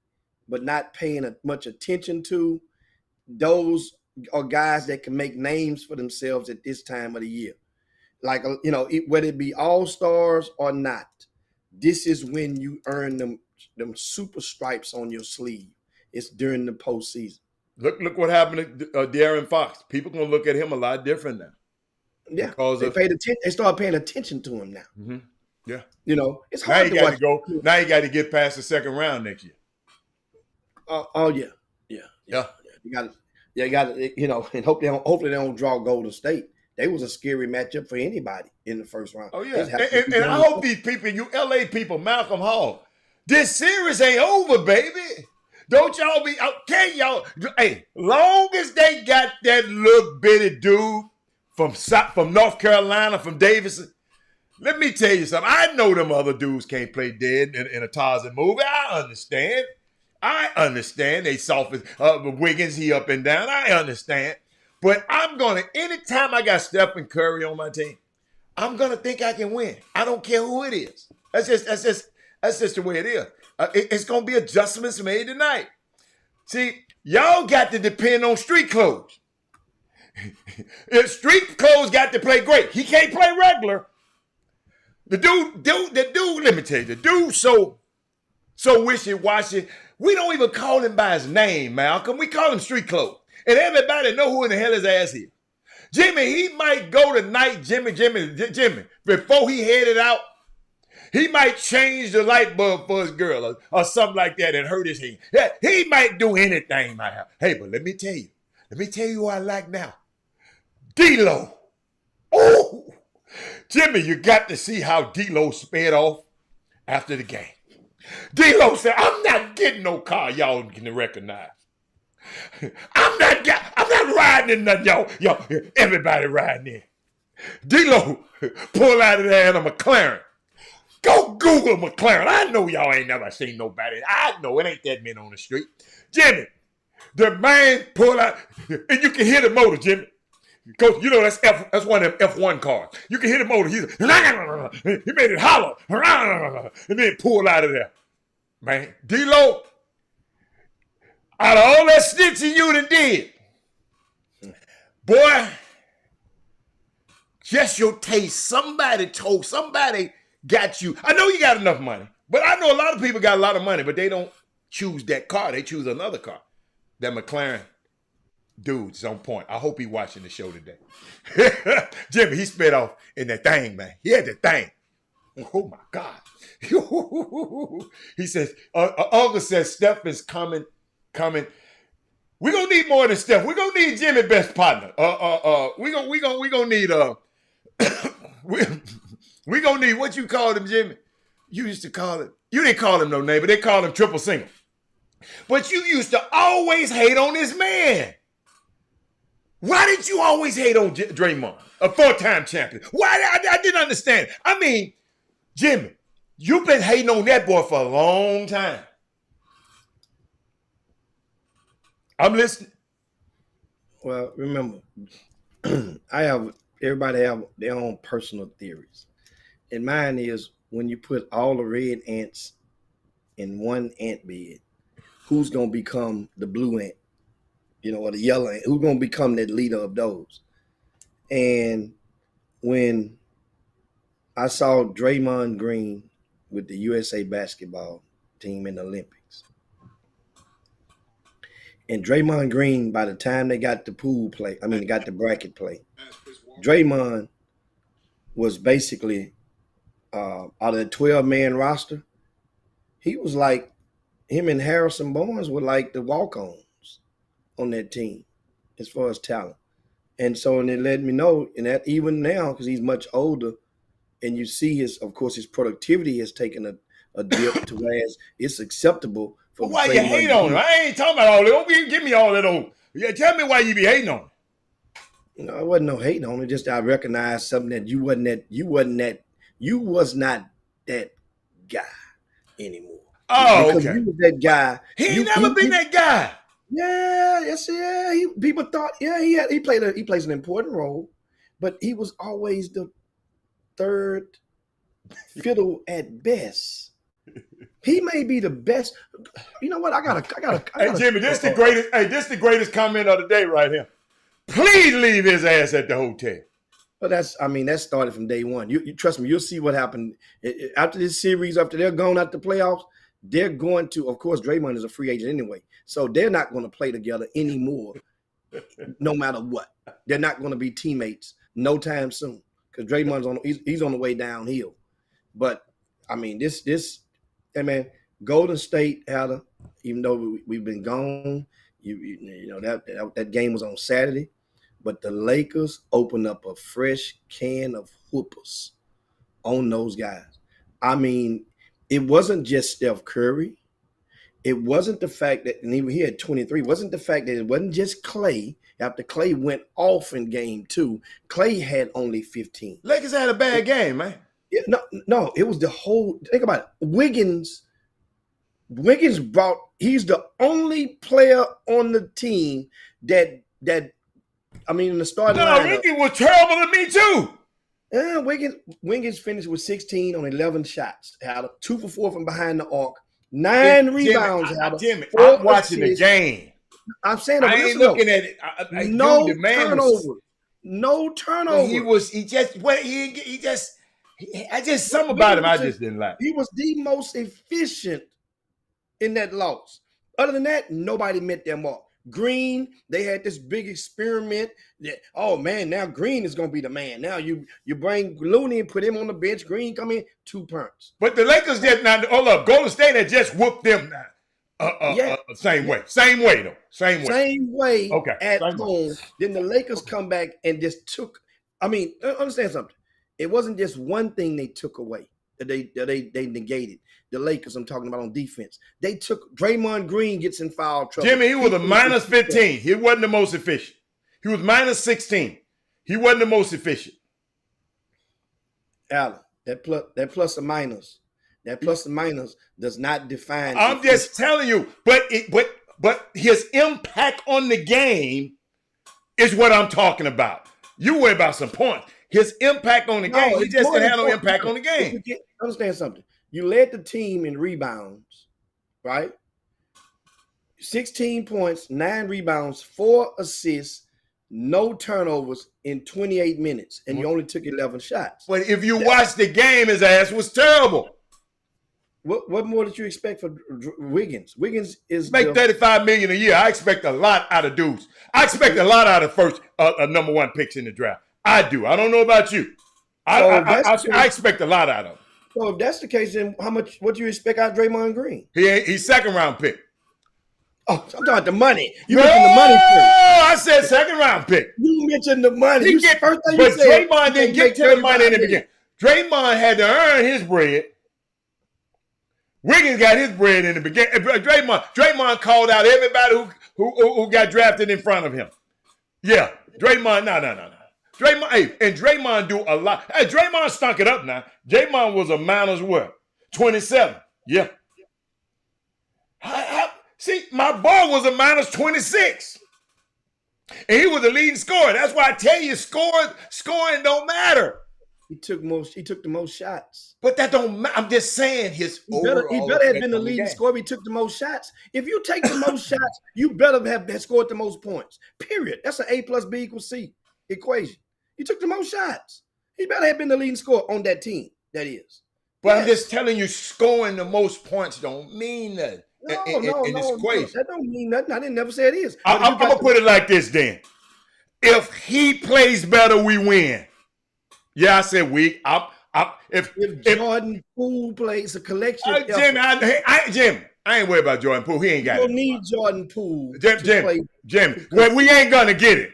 Speaker 7: but not paying much attention to, those are guys that can make names for themselves at this time of the year. Like, whether it be all-stars or not, this is when you earn them super stripes on your sleeve. It's during the postseason.
Speaker 1: Look what happened to De'Aaron Fox. People going to look at him a lot different now.
Speaker 7: Yeah, they started paying attention to him now.
Speaker 1: Mm-hmm. Yeah.
Speaker 7: It's hard to watch.
Speaker 1: Now you got to get past the second round next year.
Speaker 7: Yeah. You got to, and hopefully they don't draw Golden State. They was a scary matchup for anybody in the first round.
Speaker 1: Oh, yeah. And I hope these people, you LA people, Malcolm Hall, this series ain't over, baby. Don't y'all be out. Can't y'all? Hey, long as they got that little bitty dude from North Carolina, from Davidson, let me tell you something. I know them other dudes can't play dead in a Tarzan movie. I understand. They soft as Wiggins, he up and down. I understand. But anytime I got Stephen Curry on my team, I'm gonna think I can win. I don't care who it is. That's just the way it is. It's gonna be adjustments made tonight. See, y'all got to depend on street clothes. If street clothes got to play great, he can't play regular. The dude, let me tell you, the dude so wishy-washy. We don't even call him by his name, Malcolm. We call him street clothes. And everybody know who in the hell his ass is. Jimmy, he might go tonight, Jimmy, before he headed out, he might change the light bulb for his girl or something like that and hurt his hand. Yeah, he might do anything. Hey, but let me tell you who I like now. D-Lo. Oh, Jimmy, you got to see how D-Lo sped off after the game. D-Lo said, I'm not getting no car y'all can recognize. I'm not not riding in nothing, yo. Everybody riding in. D-Lo pull out of there in a McLaren. Go Google McLaren. I know y'all ain't never seen nobody. I know it ain't that many on the street. Jimmy, the man pull out, and you can hear the motor, Jimmy. Because you know that's one of them F1 cars. You can hear the motor. He made it holler. And then pull out of there. Man, D-Lo, out of all that snitching you done did, boy, just your taste. Somebody got you. I know you got enough money, but I know a lot of people got a lot of money, but they don't choose that car. They choose another car. That McLaren dude's on point. I hope he's watching the show today. Jimmy, he sped off in that thing, man. He had that thing. Oh, my God. He says, Uncle says Steph is coming. We're going to need more than Steph. We're going to need Jimmy best partner. We're going to need, we're going to need, what you called him, Jimmy? You used to call him, you didn't call him no name, but they called him triple single. But you used to always hate on this man. Why did you always hate on Draymond, a 4-time champion? Why? I didn't understand. I mean, Jimmy, you've been hating on that boy for a long time. I'm listening.
Speaker 7: Well, remember, everybody have their own personal theories. And mine is when you put all the red ants in one ant bed, who's going to become the blue ant? Or the yellow ant? Who's going to become that leader of those? And when I saw Draymond Green with the USA basketball team in the Olympics, and Draymond Green, by the time they got the got the bracket play, Draymond was basically out of the 12-man roster. He was like, him and Harrison Barnes were like the walk-ons on that team as far as talent. And so, it let me know, and that even now, because he's much older, and you see his productivity has taken a dip to whereas it's acceptable.
Speaker 1: For why you hate on him? I ain't talking about all that. Don't give me all that old. Yeah, tell me why you be hating on him.
Speaker 7: It wasn't no hating on him. Just I recognized something that you was not that guy anymore.
Speaker 1: Oh,
Speaker 7: because
Speaker 1: okay.
Speaker 7: You was that guy.
Speaker 1: He ain't never been that guy.
Speaker 7: Yeah, yes, yeah. People thought, he plays an important role, but he was always the third fiddle at best. He may be the best. You know what? I gotta.
Speaker 1: Hey, Jimmy, this the greatest. Hey, this the greatest comment of the day right here. Please leave his ass at the hotel.
Speaker 7: But that started from day one. You trust me. You'll see what happened after this series. After they're going out the playoffs, they're going to. Of course, Draymond is a free agent anyway, so they're not going to play together anymore. No matter what, they're not going to be teammates no time soon because Draymond's he's on the way downhill. But Golden State had even though we've been gone, that game was on Saturday, but the Lakers opened up a fresh can of whoopers on those guys. It wasn't just Steph Curry. It wasn't the fact that he had 23. It wasn't the fact that it wasn't just Clay. After Clay went off in game 2, Clay had only 15.
Speaker 1: Lakers had a bad game, man.
Speaker 7: Yeah, no, it was the whole. Think about it. Wiggins brought. He's the only player on the team that in the starting lineup.
Speaker 1: Wiggins was terrible to me too.
Speaker 7: Yeah, Wiggins finished with 16 on 11 shots. Had 2 for 4 from behind the arc, 9 rebounds.
Speaker 1: Jimmy, I'm watching the game.
Speaker 7: I'm saying
Speaker 1: I ain't looking at it.
Speaker 7: No turnover. No turnover.
Speaker 1: Something about him I just didn't like.
Speaker 7: He was the most efficient in that loss. Other than that, nobody met their mark. Green, they had this big experiment that, oh man, now Green is going to be the man. Now you bring Looney and put him on the bench. Green come in, 2 punts.
Speaker 1: But the Lakers did not. Hold up, Golden State had just whooped them now. Same way. Okay.
Speaker 7: At home. Then the Lakers come back and just took. Understand something. It wasn't just one thing they took away that they negated. The Lakers, I'm talking about on defense. They took Draymond Green gets in foul trouble.
Speaker 1: Jimmy, he was a minus 15. He wasn't the most efficient. He was minus 16. He wasn't the most efficient.
Speaker 7: Allen, that plus or minus does not define.
Speaker 1: I'm just telling you, but his impact on the game is what I'm talking about. You worry about some points. His impact on the game, he just didn't have no impact on the game.
Speaker 7: Understand something. You led the team in rebounds, right? 16 points, 9 rebounds, 4 assists, no turnovers in 28 minutes, and you only took 11 shots.
Speaker 1: But if you watch the game, his ass was terrible.
Speaker 7: What more did you expect for Wiggins? Wiggins is
Speaker 1: make $35 million a year. I expect a lot out of dudes. I expect a lot out of first number 1 picks in the draft. I do. I don't know about you. I expect a lot out of him.
Speaker 7: So if that's the case, then what do you expect out of Draymond Green?
Speaker 1: He's second round pick.
Speaker 7: Oh, I'm talking about the money. You mentioned the money first.
Speaker 1: I said second round pick.
Speaker 7: You mentioned the money.
Speaker 1: But Draymond didn't get to the money in the beginning. Draymond had to earn his bread. Wiggins got his bread in the beginning. Draymond called out everybody who got drafted in front of him. Yeah, Draymond, no. Draymond do a lot. Hey, Draymond stunk it up now. Draymond was a minus what? 27. Yeah. See, my boy was a minus 26. And he was the leading scorer. That's why I tell you, scoring don't matter.
Speaker 7: He took the most shots.
Speaker 1: But that don't matter. I'm just saying he better
Speaker 7: have been the leading scorer. He took the most shots. If you take the most shots, you better have scored the most points. Period. That's an A plus B equals C equation. He took the most shots. He better have been the leading scorer on that team. That is.
Speaker 1: But I'm just telling you, scoring the most points don't mean nothing. In this equation.
Speaker 7: That don't mean nothing. I didn't never say it is.
Speaker 1: I'm going to put it like this then. If he plays better, we win. Yeah, I said we. If
Speaker 7: Jordan Poole plays a collection of
Speaker 1: Jimmy, I ain't worried about Jordan Poole. He ain't got it.
Speaker 7: You don't need Jordan Poole.
Speaker 1: Jimmy, well, we ain't going to get it.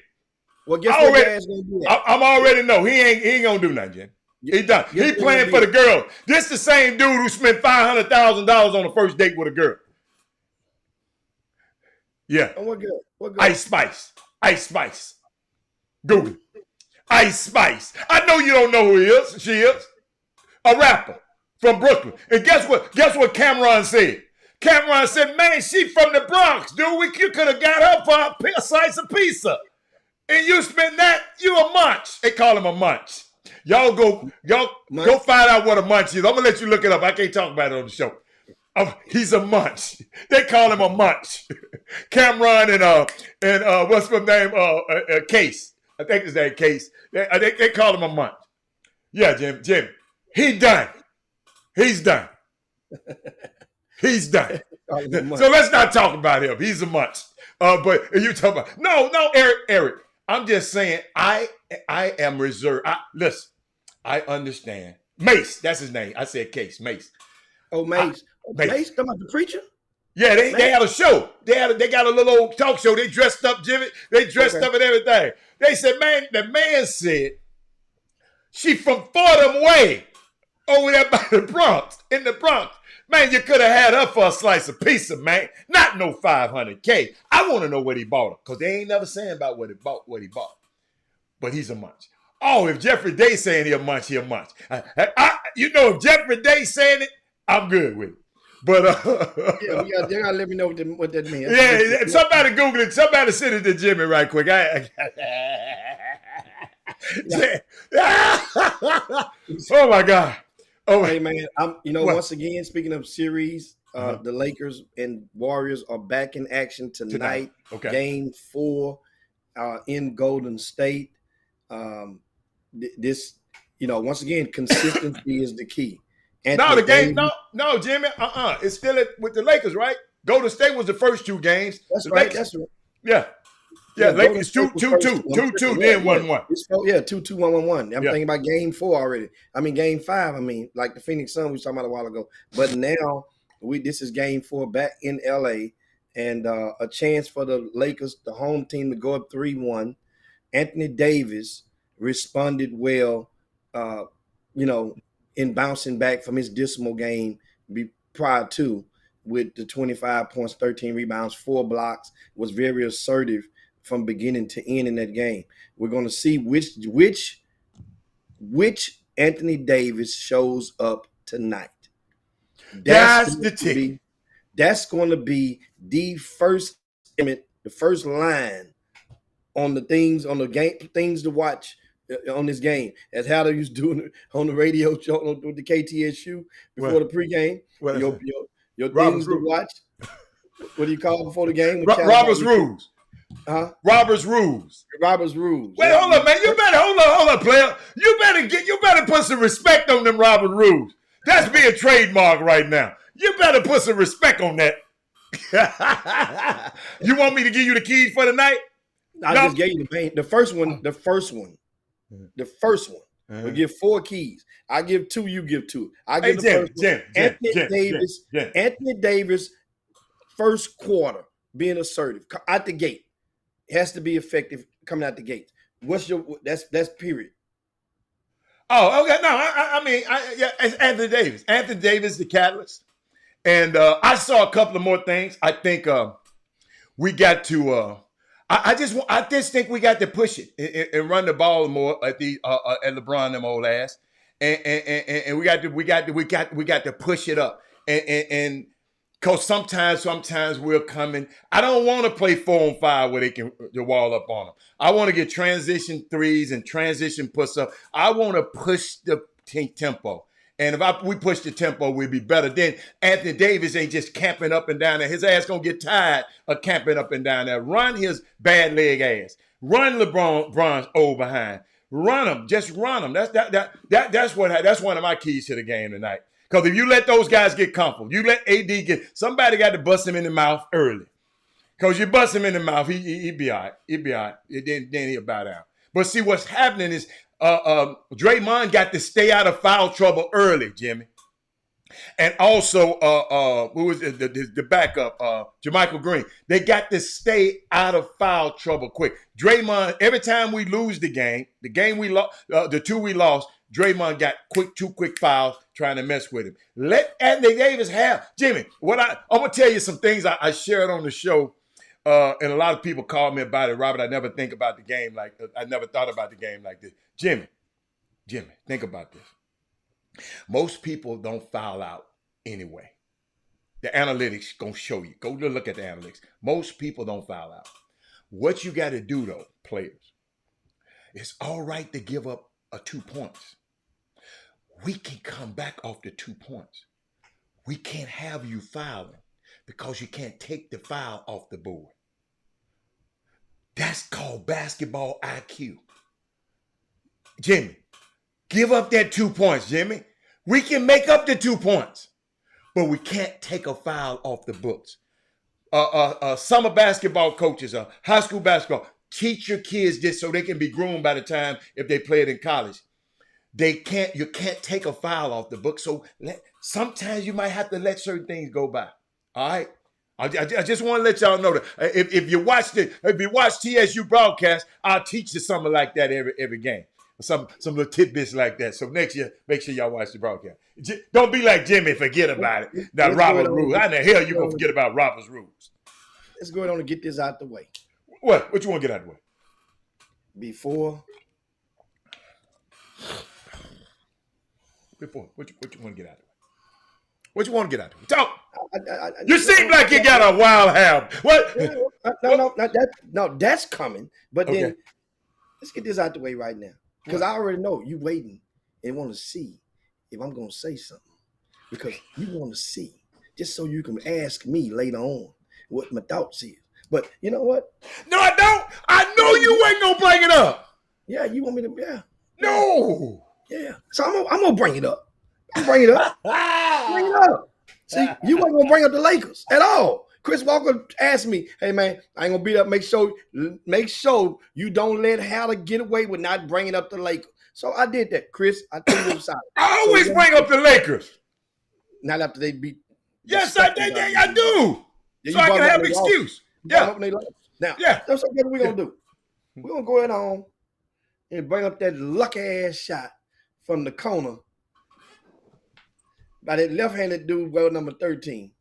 Speaker 7: Well, guess what your ass going to do that?
Speaker 1: I'm already know. He ain't going to do nothing, Jim. He done. He playing for the girl. This the same dude who spent $500,000 on the first date with a girl. Yeah.
Speaker 7: Oh, what girl?
Speaker 1: Ice Spice. Google. Ice Spice. I know you don't know who she is. A rapper from Brooklyn. And guess what Cameron said? Cameron said, man, she from the Bronx, dude. You could have got her for a slice of pizza. And you spend that, you a munch. They call him a munch. Y'all go find out what a munch is. I'm going to let you look it up. I can't talk about it on the show. He's a munch. They call him a munch. Cameron and what's his name? Case. I think his name Case. They call him a munch. Yeah, Jim. He's done. So let's not talk about him. He's a munch. But you talking about no, Eric. I'm just saying I am reserved. Listen, I understand. Mace, that's his name. I said Case. Mace.
Speaker 7: Oh, Mace. Mace, talking about the preacher?
Speaker 1: Yeah, they had a show. They got a little old talk show. They dressed up, Jimmy. They dressed up and everything. They said, man, the man said, she from Fordham Way over there by the Bronx, in the Bronx. Man, you could have had her for a slice of pizza, man. Not no $500K. I want to know what he bought her, because they ain't never saying about what he bought. But he's a munch. Oh, if Jeffrey Day saying he a munch, he a munch. If Jeffrey Day saying it, I'm good with it. But
Speaker 7: you gotta let me know what that means.
Speaker 1: Yeah, somebody Google it. Somebody send it to Jimmy right quick. Oh my God. Oh,
Speaker 7: hey man, once again, speaking of series, the Lakers and Warriors are back in action tonight.
Speaker 1: Okay.
Speaker 7: Game 4 in Golden State. Once again, consistency is the key.
Speaker 1: No, Jimmy. It's still with the Lakers, right? Golden State was the first 2 games.
Speaker 7: That's right. That's right.
Speaker 1: Yeah. Lakers 2-2, then 1-1.
Speaker 7: 2-2, 1-1. I'm thinking about game 4 already. Game 5. Like the Phoenix Suns we were talking about a while ago. But now this is game 4 back in LA, and a chance for the Lakers, the home team, to go up 3-1. Anthony Davis responded well, in bouncing back from his dismal game prior to, with the 25 points, 13 rebounds, 4 blocks, was very assertive from beginning to end in that game. We're going to see which Anthony Davis shows up tonight.
Speaker 1: That's the ticket.
Speaker 7: That's going to be the first line on the things on the game, things to watch on this game. As Hatter used doing it on the radio show with the KTSU before the pregame. Your things to watch. What do you call it before the game?
Speaker 1: Robert's rules.
Speaker 7: Huh?
Speaker 1: Robert's rules.
Speaker 7: Robert's rules.
Speaker 1: Wait, hold up, man. You better hold up, player. You better put some respect on them Robert rules. That's being trademarked right now. You better put some respect on that. You want me to give you the keys for the night?
Speaker 7: I just gave you the first one. The first one. We give 4 keys. I give 2. You give 2. I give the first one. Anthony Davis, first quarter being assertive out the gate. It has to be effective coming out the gate. What's your that's period.
Speaker 1: Oh, okay. No, I mean, it's Anthony Davis. Anthony Davis, the catalyst. And I saw a couple of more things. I think we got to. I just think we got to push it and run the ball more at LeBron them old ass, and we got to push it up and because sometimes we're coming. I don't want to play 4-on-5 where they can the wall up on them. I want to get transition threes and transition push up. I want to push the tempo. And if we push the tempo, we'll be better. Then Anthony Davis ain't just camping up and down there. His ass gonna get tired of camping up and down there. Run his bad leg ass. Run LeBron's old behind. Run him. Just run him. That's one of my keys to the game tonight. Because if you let those guys get comfortable, you let AD somebody got to bust him in the mouth early. Because you bust him in the mouth, he be all right. He'll be all right. Then he'll bow down. But see, what's happening is Draymond got to stay out of foul trouble early, Jimmy. And also, who was the backup, JaMychal Green. They got to stay out of foul trouble quick. Draymond, every time we lose the game we lost, the 2 we lost, Draymond got 2 quick fouls trying to mess with him. Let Anthony Davis have. Jimmy, I'm going to tell you some things I shared on the show, and a lot of people call me about it. Robert, I never think about the game like I never thought about the game like this. Jimmy, think about this. Most people don't foul out anyway. The analytics going to show you. Go look at the analytics. Most people don't foul out. What you got to do, though, players, it's all right to give up 2 points. We can come back off the 2 points. We can't have you fouling because you can't take the foul off the board. That's called basketball IQ. Jimmy, give up that 2 points, Jimmy. We can make up the 2 points, but we can't take a foul off the books. Summer basketball coaches, high school basketball, teach your kids this so they can be groomed by the time if they play it in college. You can't take a foul off the book. So sometimes you might have to let certain things go by. All right. I just want to let y'all know that if you watch TSU broadcast, I'll teach you something like that every game. Some little tidbits like that. So next year, make sure y'all watch the broadcast. Don't be like Jimmy, forget about it. Now Robert's rules. How in the hell you gonna forget about Robert's rules?
Speaker 7: Let's go on and get this out the way.
Speaker 1: What you want to get out of the way?
Speaker 7: Before
Speaker 1: what you want to get out of the way? What you want to get out of the way? Talk. You seem like you got a wild hair. What?
Speaker 7: No, that's coming. But then let's get this out the way right now. Because I already know you waiting and want to see if I'm going to say something. Because you want to see, just so you can ask me later on what my thoughts is. But you know what?
Speaker 1: No, I don't. I know you ain't going to bring it up.
Speaker 7: Yeah, you want me to? Yeah.
Speaker 1: No.
Speaker 7: Yeah. So I'm going to bring it up. Bring it up. Bring it up. See, you weren't going to bring up the Lakers at all. Chris Walker asked me, hey, man, I ain't going to beat up. Make sure you don't let Hatter get away with not bringing up the Lakers. So I did that, Chris. I told you aside.
Speaker 1: I always bring up the Lakers.
Speaker 7: Not after they beat.
Speaker 1: Yes, I do.
Speaker 7: Yeah,
Speaker 1: so I can have an excuse. Yeah.
Speaker 7: Now, that's what we're going to do. We're going to go ahead on and bring up that lucky-ass shot from the corner by that left-handed dude, well, number 13.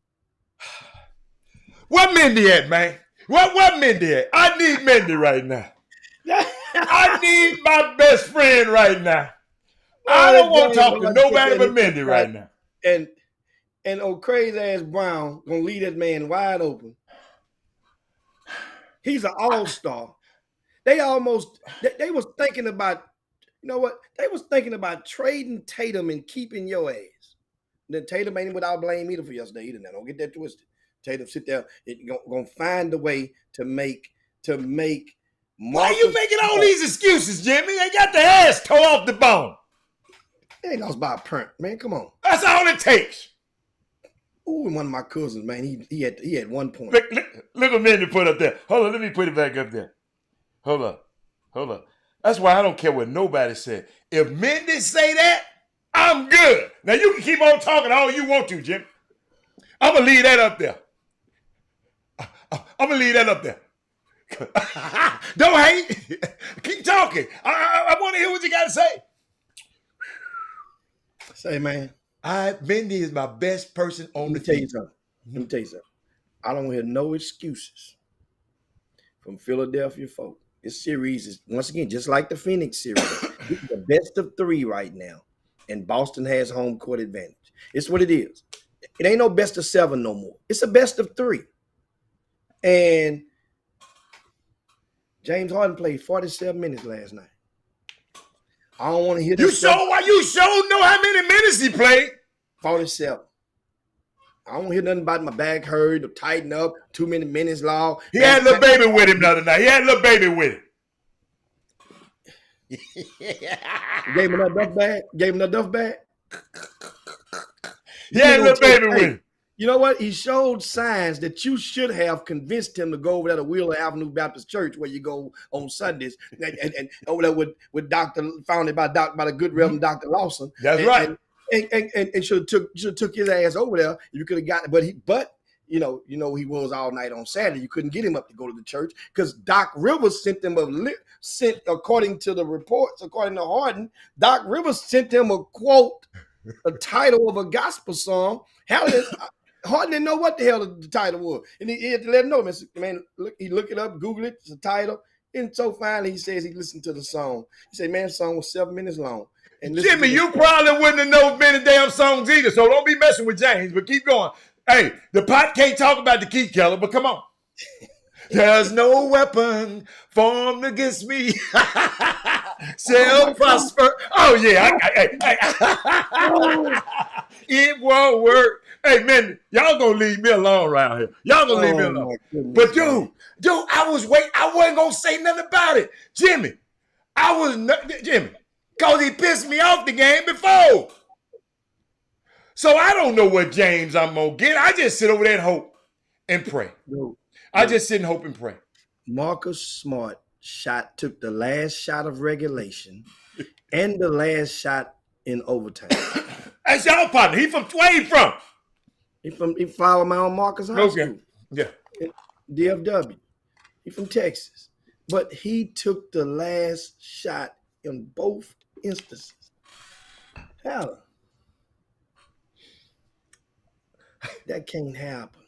Speaker 1: What Mindy at, man? What Mendy at? I need Mendy right now. I need my best friend right now. I don't want to talk to nobody but Mendy right now.
Speaker 7: And old crazy ass Brown gonna leave that man wide open. He's an all-star. They was thinking about, you know what? They was thinking about trading Tatum and keeping your ass. Then Tatum ain't without blame either for yesterday either. Now, don't get that twisted. Tatum sit there, gonna find a way to make.
Speaker 1: Why are you making all these excuses, Jimmy? They got the ass tore off the bone.
Speaker 7: They ain't lost by a print, man. Come on.
Speaker 1: That's all it takes.
Speaker 7: Ooh, and one of my cousins, man, he had 1 point.
Speaker 1: Look at Mendy put up there. Hold on, let me put it back up there. Hold up. That's why I don't care what nobody said. If Mendy say that, I'm good. Now you can keep on talking all you want to, Jim. I'm gonna leave that up there. Don't hate. Keep talking. I want to hear what you got to say.
Speaker 7: Say, man.
Speaker 1: Mendy is my best person on the team.
Speaker 7: Let me tell you something. I don't hear no excuses from Philadelphia folk. This series is, once again, just like the Phoenix series. This is the best of 3 right now, and Boston has home court advantage. It's what it is. It ain't no best of 7 no more. It's a best of 3. And James Harden played 47 minutes last night. I don't want to hear this.
Speaker 1: You sure know how many minutes he played?
Speaker 7: 47. I don't hear nothing about my back hurt or tighten up, too many minutes long.
Speaker 1: He had a little baby with him the other night. Gave
Speaker 7: him another duff bag?
Speaker 1: He had a little baby with him.
Speaker 7: You know what? He showed signs that you should have convinced him to go over there to Wheeler Avenue Baptist Church, where you go on Sundays, and over there with Dr. founded by the good Reverend Dr. Lawson.
Speaker 1: That's right.
Speaker 7: And should have took his ass over there. You could have got, but you know he was all night on Saturday. You couldn't get him up to go to the church because Doc Rivers sent according to the reports, according to Harden, Doc Rivers sent him a quote, a title of a gospel song. Harden didn't know what the hell the title was, and he had to let him know. Man, he look it up, Google it, it's a title, and so finally he says he listened to the song. He said, "Man, the song was 7 minutes long." And
Speaker 1: Jimmy, you probably wouldn't have known many damn songs either, so don't be messing with James, but keep going. Hey, the pot can't talk about the Keith Keller, but come on. There's no weapon formed against me shall prosper. Oh, yeah. It won't work. Hey, man, y'all gonna leave me alone around here. Y'all gonna leave me alone. But dude, I was waiting. I wasn't gonna say nothing about it. Jimmy, because he pissed me off the game before. So I don't know what James I'm going to get. I just sit over there and hope and pray. I just sit and hope and pray.
Speaker 7: Marcus Smart took the last shot of regulation and the last shot in overtime.
Speaker 1: That's y'all partner. Where he from?
Speaker 7: He followed my own Marcus High School.
Speaker 1: Yeah.
Speaker 7: DFW. He from Texas. But he took the last shot in both instances. Hell, that can't happen.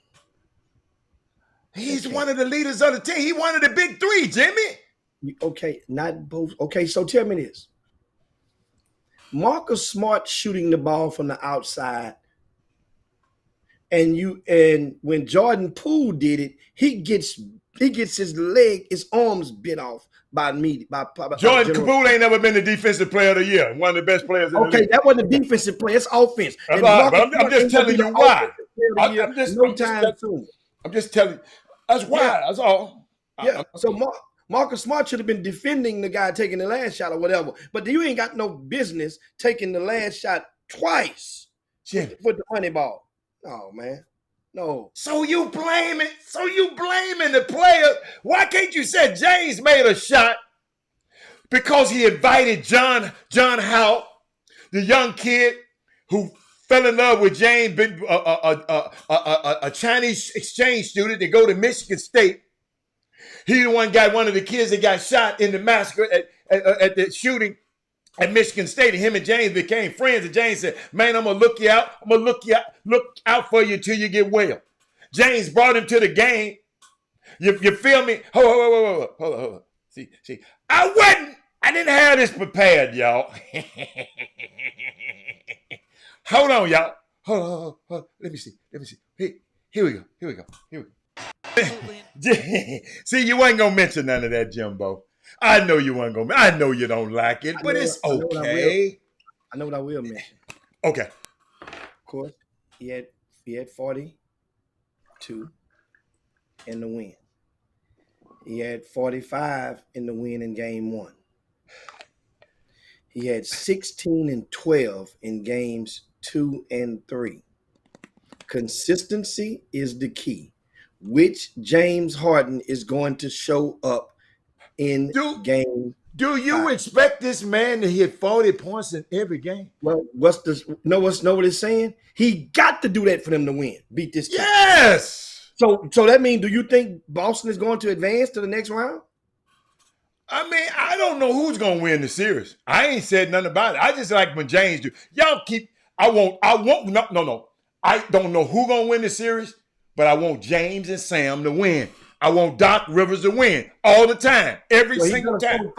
Speaker 1: He's one of the leaders of the team. He one of the big 3, Jimmy.
Speaker 7: Okay, not both. Okay, so tell me this. Marcus Smart shooting the ball from the outside, and when Jordan Poole did it, he gets his arms bit off by
Speaker 1: Jordan Poole ain't never been the defensive player of the year. One of the best players in the league.
Speaker 7: Okay, that wasn't a defensive play. It's offense.
Speaker 1: I'm just telling you why. I'm just telling you. That's why. Yeah. That's all.
Speaker 7: Yeah. So Marcus Smart should have been defending the guy taking the last shot or whatever. But you ain't got no business taking the last shot twice with the money ball. Oh, man. No. So you blaming
Speaker 1: the player. Why can't you say James made a shot because he invited John Howell, the young kid who fell in love with James, a Chinese exchange student to go to Michigan State. He the one of the kids that got shot in the massacre at the shooting at Michigan State. And him and James became friends. And James said, "Man, I'm gonna look you out. I'm gonna look out for you till you get well." James brought him to the game. You feel me? Hold on. See. I didn't have this prepared, y'all. Hold on, y'all. Hold on. Let me see. Here we go. See, you ain't gonna mention none of that, Jimbo. I know you ain't gonna. I know you don't like it, but it's okay.
Speaker 7: I know what I will mention.
Speaker 1: Okay.
Speaker 7: Of course, he had 42 in the win. He had 45 in the win in game 1. He had 16 and 12 in games 2 and 3. Consistency is the key. Which James Harden is going to show up in game?
Speaker 1: Do you expect this man to hit 40 points in every game?
Speaker 7: Well, what it's saying? He got to do that for them to win, beat this team.
Speaker 1: Yes.
Speaker 7: So that means, do you think Boston is going to advance to the next round?
Speaker 1: I mean, I don't know who's gonna win the series. I ain't said nothing about it. I just like when James do. Y'all keep. I won't. No. I don't know who gonna win the series, but I want James and Sam to win. I want Doc Rivers to win all the time, every single time.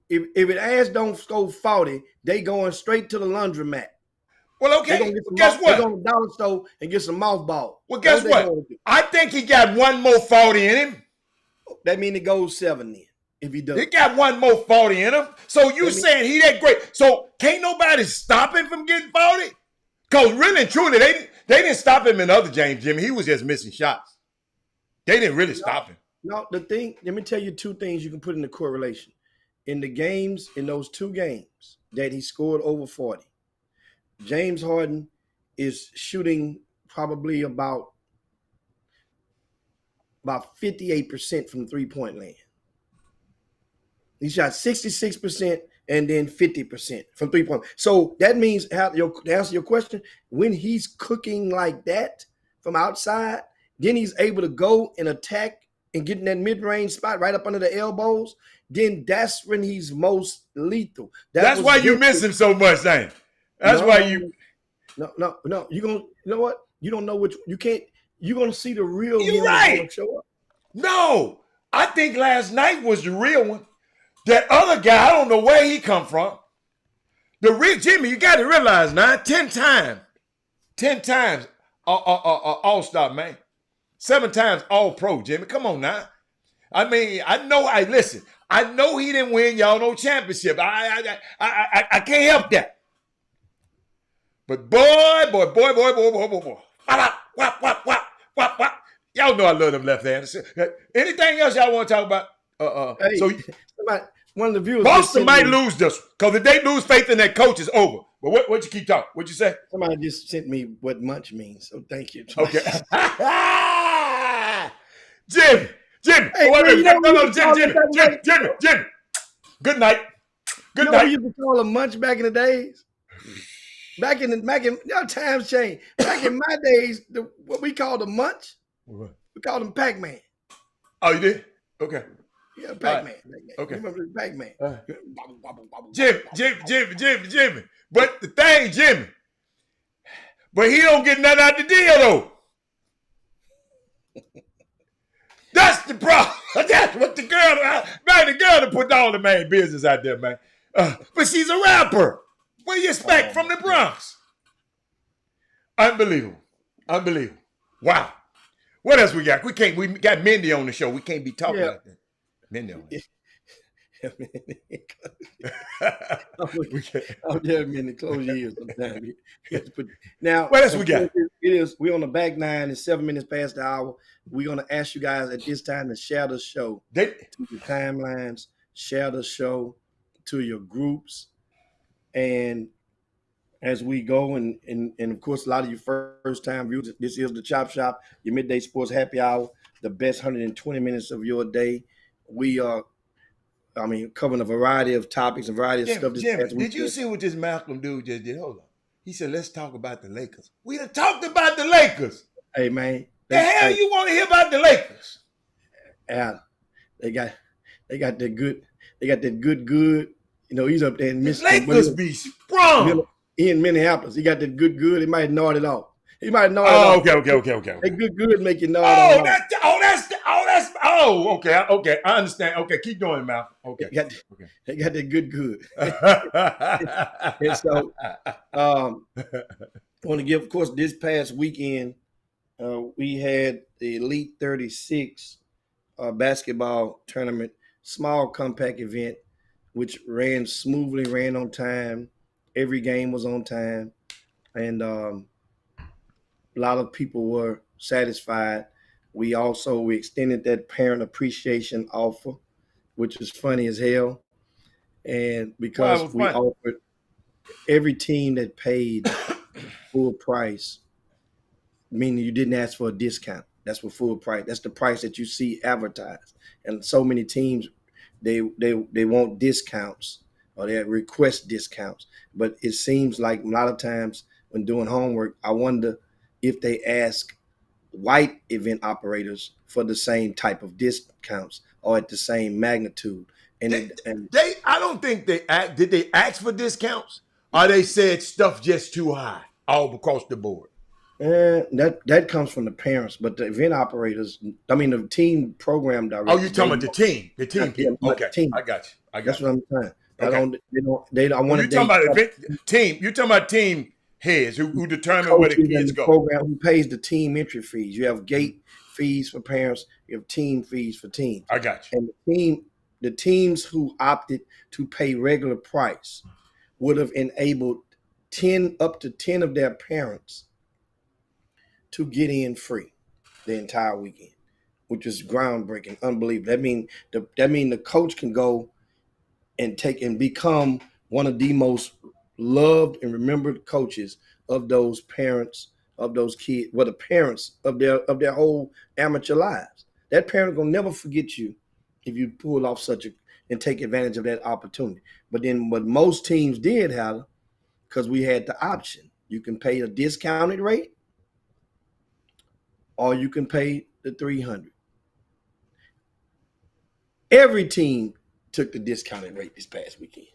Speaker 7: If it ass don't score 40, they going straight to the laundromat.
Speaker 1: Well, okay. Guess what?
Speaker 7: They're going to the dollar store and get some mothballs.
Speaker 1: Well, guess what? I think he got one more 40 in him.
Speaker 7: That means it goes 7 then. If he does,
Speaker 1: he got one more 40 in him. So you saying he that great? So can't nobody stop him from getting 40? Because really and truly, they didn't stop him in other games, Jimmy. He was just missing shots. They didn't really stop him.
Speaker 7: No, let me tell you 2 things you can put in the correlation. In those 2 games that he scored over 40, James Harden is shooting probably about 58% from 3-point land. He shot 66% and then 50% from 3-point. So that means, to answer your question, when he's cooking like that from outside, then he's able to go and attack and get in that mid-range spot right up under the elbows. Then that's when he's most lethal.
Speaker 1: That's why you miss him so much, Zane. That's why you.
Speaker 7: No. You know what? You don't know which. You can't. You're gonna see the real.
Speaker 1: You're right.
Speaker 7: Show up.
Speaker 1: No, I think last night was the real one. That other guy, I don't know where he come from. The real Jimmy, you got to realize now, 10 times, All-Star, man. 7 times All-Pro, Jimmy. Come on now. I mean, I know he didn't win y'all no championship. I can't help that. But boy. Wop. Y'all know I love them left-handers. Anything else y'all want to talk about?
Speaker 7: One of the viewers.
Speaker 1: Boston might lose this because if they lose faith in that coach, it's over. But what you keep talking? What you say?
Speaker 7: Somebody just sent me what munch means, so thank you.
Speaker 1: Okay. Jimmy. Jimmy. Good night. Good night.
Speaker 7: We used to call them munch back in the days. Back in y'all times changed. Back in my days, what we called a munch, we called them Pac-Man.
Speaker 1: Oh, you did? Okay.
Speaker 7: Yeah, Pac-Man.
Speaker 1: Right. Okay.
Speaker 7: Remember Pac-Man?
Speaker 1: Jimmy. But the thing, Jimmy, but he don't get nothing out the deal, though. That's the problem. That's what the girl to put all the main business out there, man. But she's a rapper. What do you expect from the Bronx? Unbelievable. Wow. What else we got? We got Mindy on the show. We can't be talking like that. Mindy on it.
Speaker 7: I'm there, Mindy. Close your ears sometimes. Now,
Speaker 1: what else we got?
Speaker 7: We're on the back 9. It's 7 minutes past the hour. We're going to ask you guys at this time to share the show to your timelines, share the show to your groups. And as we go, and of course, a lot of you first-time viewers, this is the Chop Shop, your midday sports happy hour, the best 120 minutes of your day. We are, covering a variety of topics, a variety of stuff.
Speaker 1: Jimmy, did you see what this Malcolm dude just did? Hold on. He said, let's talk about the Lakers. We done talked about the Lakers.
Speaker 7: Hey, man.
Speaker 1: The hell you want to hear about the Lakers?
Speaker 7: Yeah, they got that good. They got that good. You know, he's up there in Michigan.
Speaker 1: Lakers be sprung.
Speaker 7: He in Minneapolis. He got that good. He might nod it off. Okay.
Speaker 1: That
Speaker 7: good make you nod it off.
Speaker 1: That's Okay. I understand. Okay, keep going, Mal. Okay.
Speaker 7: They got that good. And so, I want to give, of course, this past weekend, we had the Elite 36 basketball tournament, small compact event, which ran smoothly, ran on time. Every game was on time. And a lot of people were satisfied. We extended that parent appreciation offer, which was funny as hell. And
Speaker 1: Well, it
Speaker 7: because
Speaker 1: was
Speaker 7: we
Speaker 1: fun.
Speaker 7: offered every team that paid full price, meaning you didn't ask for a discount. That's what full price. That's the price that you see advertised. And so many teams, they want discounts or they request discounts. But it seems like a lot of times when doing homework, I wonder if they ask white event operators for the same type of discounts or at the same magnitude.
Speaker 1: I don't think did they ask for discounts? Or they said stuff just too high all across the board?
Speaker 7: That comes from the parents, but the event operators, the team program directors.
Speaker 1: Oh, you're talking about the team people. Okay,
Speaker 7: team.
Speaker 1: I got you.
Speaker 7: That's what I'm saying.
Speaker 1: Okay.
Speaker 7: I want
Speaker 1: You're talking about team. You're talking about team heads who determine where the kids go.
Speaker 7: Program who pays the team entry fees. You have gate fees for parents. You have team fees for teams.
Speaker 1: I got you.
Speaker 7: And the teams who opted to pay regular price would have enabled up to 10 of their parents to get in free the entire weekend, which is groundbreaking, unbelievable. That mean the coach can go and become one of the most loved and remembered coaches of those parents, of those kids, the parents of their whole amateur lives. That parent gonna never forget you if you pull off and take advantage of that opportunity. But then what most teams did, Hal, because we had the option, you can pay a discounted rate or you can pay the $300. Every team took the discounted rate this past weekend.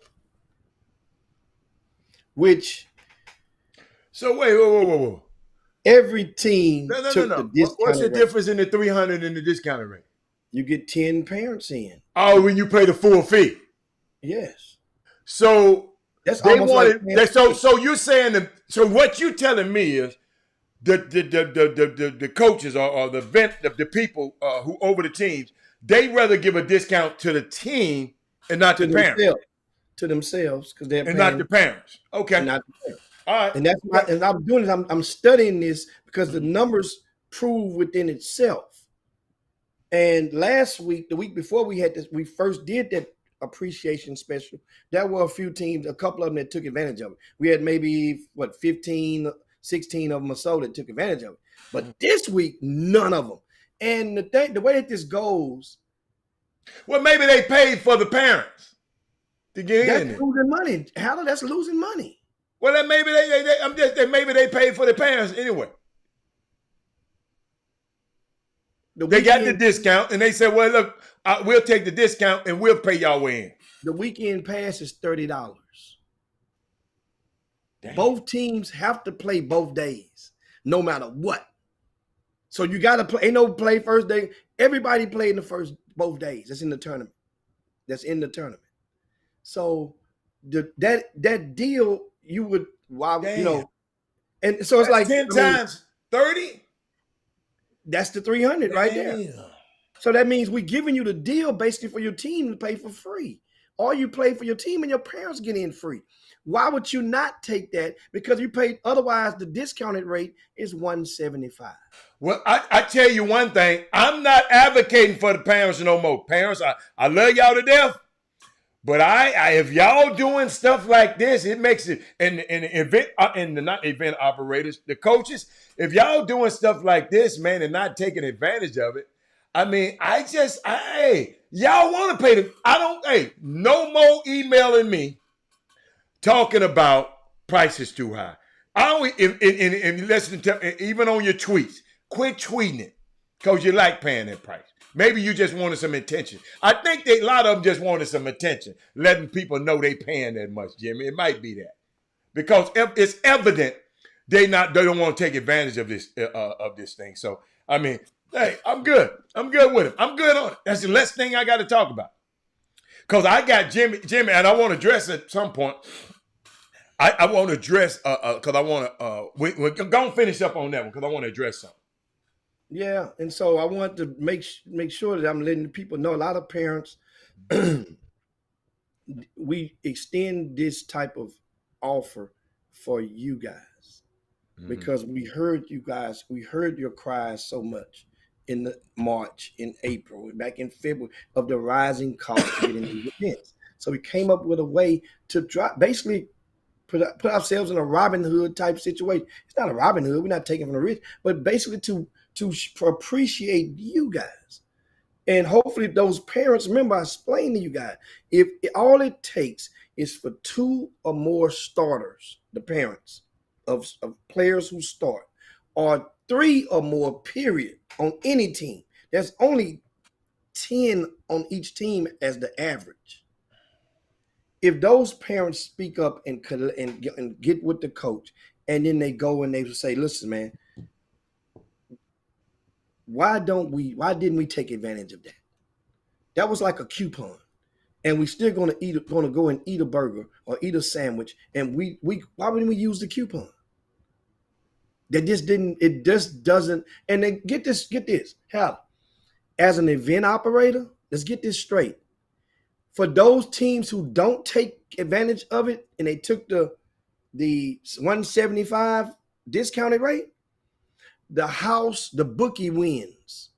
Speaker 1: So wait, whoa.
Speaker 7: Every team took the discounted rate.
Speaker 1: What's the difference in the $300 and the discounted rate?
Speaker 7: You get 10 parents in.
Speaker 1: Oh, when you pay the full fee.
Speaker 7: Yes.
Speaker 1: So
Speaker 7: that's
Speaker 1: they
Speaker 7: almost
Speaker 1: wanted.
Speaker 7: like
Speaker 1: So you're saying that? So what you telling me is the coaches or the people who over the teams, they rather give a discount to the team and not to the parents.
Speaker 7: To themselves, because they're
Speaker 1: and not the parents. Okay.
Speaker 7: Not the parents.
Speaker 1: All right.
Speaker 7: And that's why, and I'm doing this. I'm studying this because the numbers prove within itself. And last week, the week before we first did that appreciation special, there were a few teams, a couple of them that took advantage of it. We had maybe 15, 16 of them or so that took advantage of it. But this week, none of them. And the way that this goes,
Speaker 1: well, maybe they paid for the parents to get in.
Speaker 7: That's losing money. How that's losing money?
Speaker 1: Well, then maybe maybe they paid for the parents anyway. They got the discount, and they said, "Well, look, we'll take the discount, and we'll pay y'all in."
Speaker 7: The weekend pass is $30. Both teams have to play both days, no matter what. So you got to play. Ain't no play first day. Everybody played in both days. That's in the tournament. So that deal, you would, and so it's like
Speaker 1: 10 times 30.
Speaker 7: That's the 300 right there. So that means we're giving you the deal basically for your team to pay for free. Or you play for your team and your parents get in free. Why would you not take that? Because you paid, otherwise the discounted rate is $175.
Speaker 1: Well, I tell you one thing, I'm not advocating for the parents no more. Parents, I love y'all to death. But if y'all doing stuff like this, it makes it, and not event operators, the coaches, if y'all doing stuff like this, man, and not taking advantage of it, I mean, y'all want to pay no more emailing me talking about prices too high. If listen to, even on your tweets, quit tweeting it because you like paying that price. Maybe you just wanted some attention. I think a lot of them just wanted some attention, letting people know they paying that much, Jimmy. It might be that. Because it's evident they don't want to take advantage of this thing. So, I mean, Hey, I'm good. I'm good with him. I'm good on it. That's the last thing I got to talk about. Because I got Jimmy, and I want to address at some point. I want to address, because I want to, we're going to finish up on that one because I want to address something.
Speaker 7: Yeah, and so I want to make sure that I'm letting the people know. A lot of parents, we extend this type of offer for you guys because we heard you guys. We heard your cries so much in the March, in April, back in February of the rising cost to get into the events. So we came up with a way to basically put ourselves in a Robin Hood type situation. It's not a Robin Hood. We're not taking from the rich, but basically to appreciate you guys. And hopefully those parents, remember I explained to you guys, if all it takes is for 2 or more starters, the parents of players who start, or 3 or more, period, on any team. There's only 10 on each team as the average. If those parents speak up and get with the coach, and then they go and they say, listen, man, why didn't we take advantage of that? That was like a coupon. And we still gonna go and eat a burger or eat a sandwich. And why wouldn't we use the coupon? It just doesn't, and then get this. Hell, as an event operator, let's get this straight. For those teams who don't take advantage of it and they took the 175 discounted rate, the bookie wins.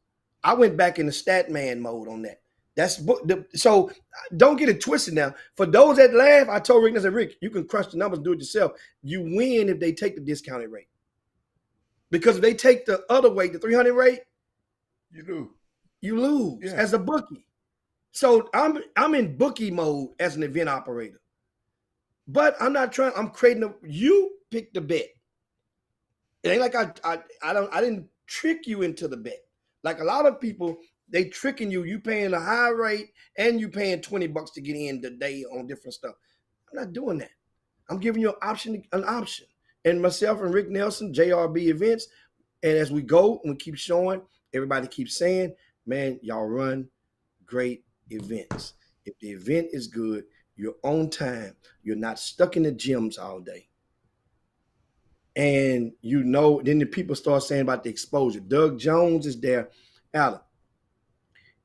Speaker 7: I went back in the stat man mode on that. So don't get it twisted now. For those that laugh, I told Rick, I said, Rick, you can crush the numbers, do it yourself. You win if they take the discounted rate. Because if they take the other way, the 300 rate, you lose as a bookie. So I'm in bookie mode as an event operator. But I'm creating you pick the bet. It ain't like I didn't trick you into the bet. Like a lot of people, they tricking you paying a high rate and you paying $20 to get in today on different stuff. I'm not doing that. I'm giving you an option. And myself and Rick Nelson, JRB Events, and as we go and we keep showing, everybody keeps saying, man, y'all run great events. If the event is good, you're on time. You're not stuck in the gyms all day. And then the people start saying about the exposure. Doug Jones is there. Alan,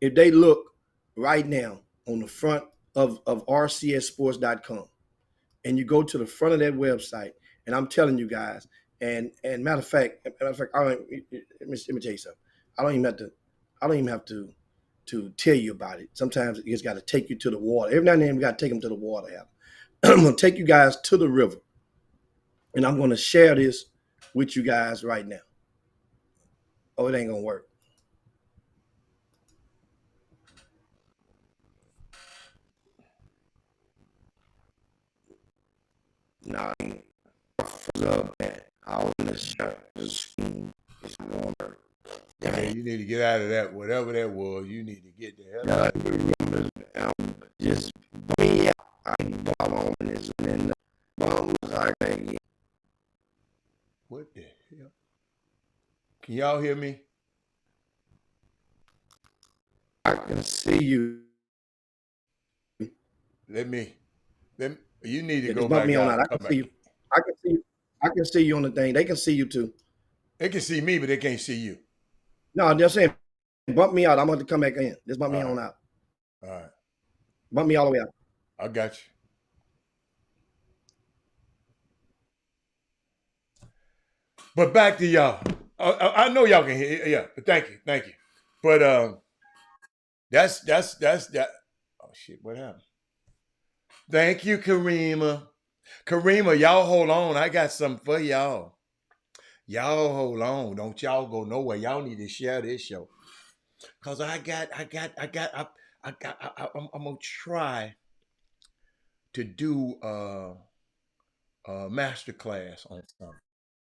Speaker 7: if they look right now on the front of rcssports.com and you go to the front of that website, and I'm telling you guys, and matter of fact, let me tell you something. I don't even have to tell you about it. Sometimes it's got to take you to the water. Every now and then we got to take them to the water. I'm going to take you guys to the river, and I'm going to share this with you guys right now. Oh, it ain't going to work. No, all in the shirt is warmer.
Speaker 1: Yeah, you need to get out of that. Whatever that was, you need to get the hell out.
Speaker 7: Just me out. I ball on this and then the bomb was like that.
Speaker 1: What the hell? Can y'all hear me?
Speaker 7: I can see you.
Speaker 1: Let me. You need to
Speaker 7: Yeah,
Speaker 1: go back
Speaker 7: me
Speaker 1: out.
Speaker 7: on that. I can see you. I can see you on the thing. They can see you too.
Speaker 1: They can see me, but they can't see you.
Speaker 7: No, they're saying bump me out. I'm going to come back in. Just bump me on out.
Speaker 1: All right.
Speaker 7: Bump me all the way out.
Speaker 1: I got you. But back to y'all. I know y'all can hear. Yeah, but thank you. But that's that. Oh shit! What happened? Thank you, Karima. Karima, y'all hold on. I got something for y'all. Y'all hold on. Don't y'all go nowhere. Y'all need to share this show. Cause I'm gonna try to do a master class on something.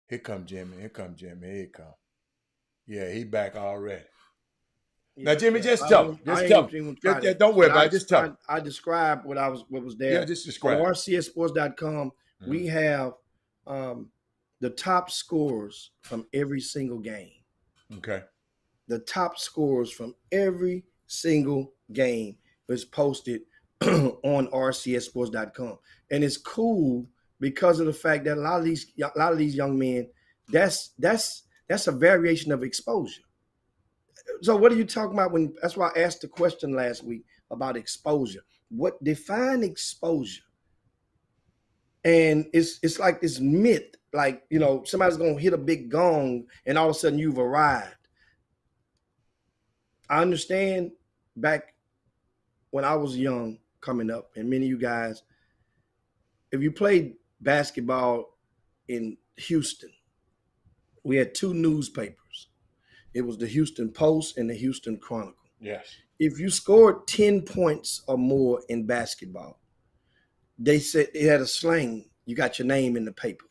Speaker 1: Here come Jimmy. Here come. Yeah, he back already. Now, Jimmy, just tell him. Don't worry about it. Just tell him.
Speaker 7: I described what was there.
Speaker 1: Yeah, just describe.
Speaker 7: On rcssports.com, we have the top scores from every single game.
Speaker 1: Okay.
Speaker 7: the top scores from every single game was posted on rcsports.com. And it's cool because of the fact that a lot of these young men, that's a variation of exposure. So what are you talking about when that's why I asked the question last week about exposure. What define exposure? And it's like this myth, like, you know, somebody's gonna hit a big gong and all of a sudden you've arrived. I understand back when I was young coming up, and many of you guys, if you played basketball in Houston, we had two newspapers. It was the Houston Post and the Houston Chronicle.
Speaker 1: Yes.
Speaker 7: If you scored 10 points or more in basketball, they said it had a slang, you got your name in the paper.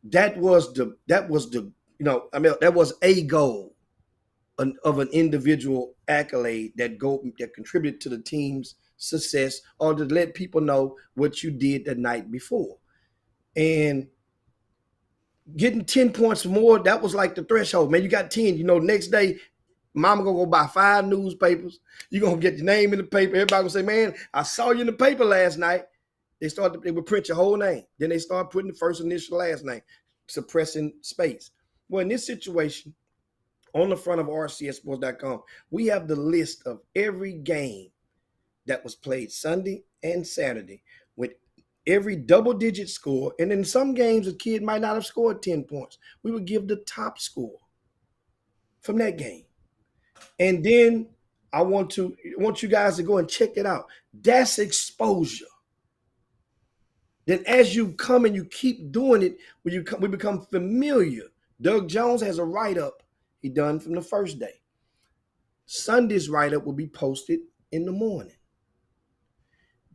Speaker 7: That was the that was a goal of an individual accolade that contributed to the team's success, or to let people know what you did the night before. And getting 10 points or more, that was like the threshold. Man, you got 10, next day, mama gonna go buy 5 newspapers. You're gonna get your name in the paper. Everybody gonna say, man, I saw you in the paper last night. They would print your whole name. Then they start putting the first initial, last name, suppressing space. Well, in this situation, on the front of rcsports.com, we have the list of every game that was played Sunday and Saturday with every double-digit score. And in some games, a kid might not have scored 10 points. We would give the top score from that game. And then I want you guys to go and check it out. That's exposure. Then as you come and you keep doing it, we become familiar. Doug Jones has a write-up he done from the first day. Sunday's write-up will be posted in the morning.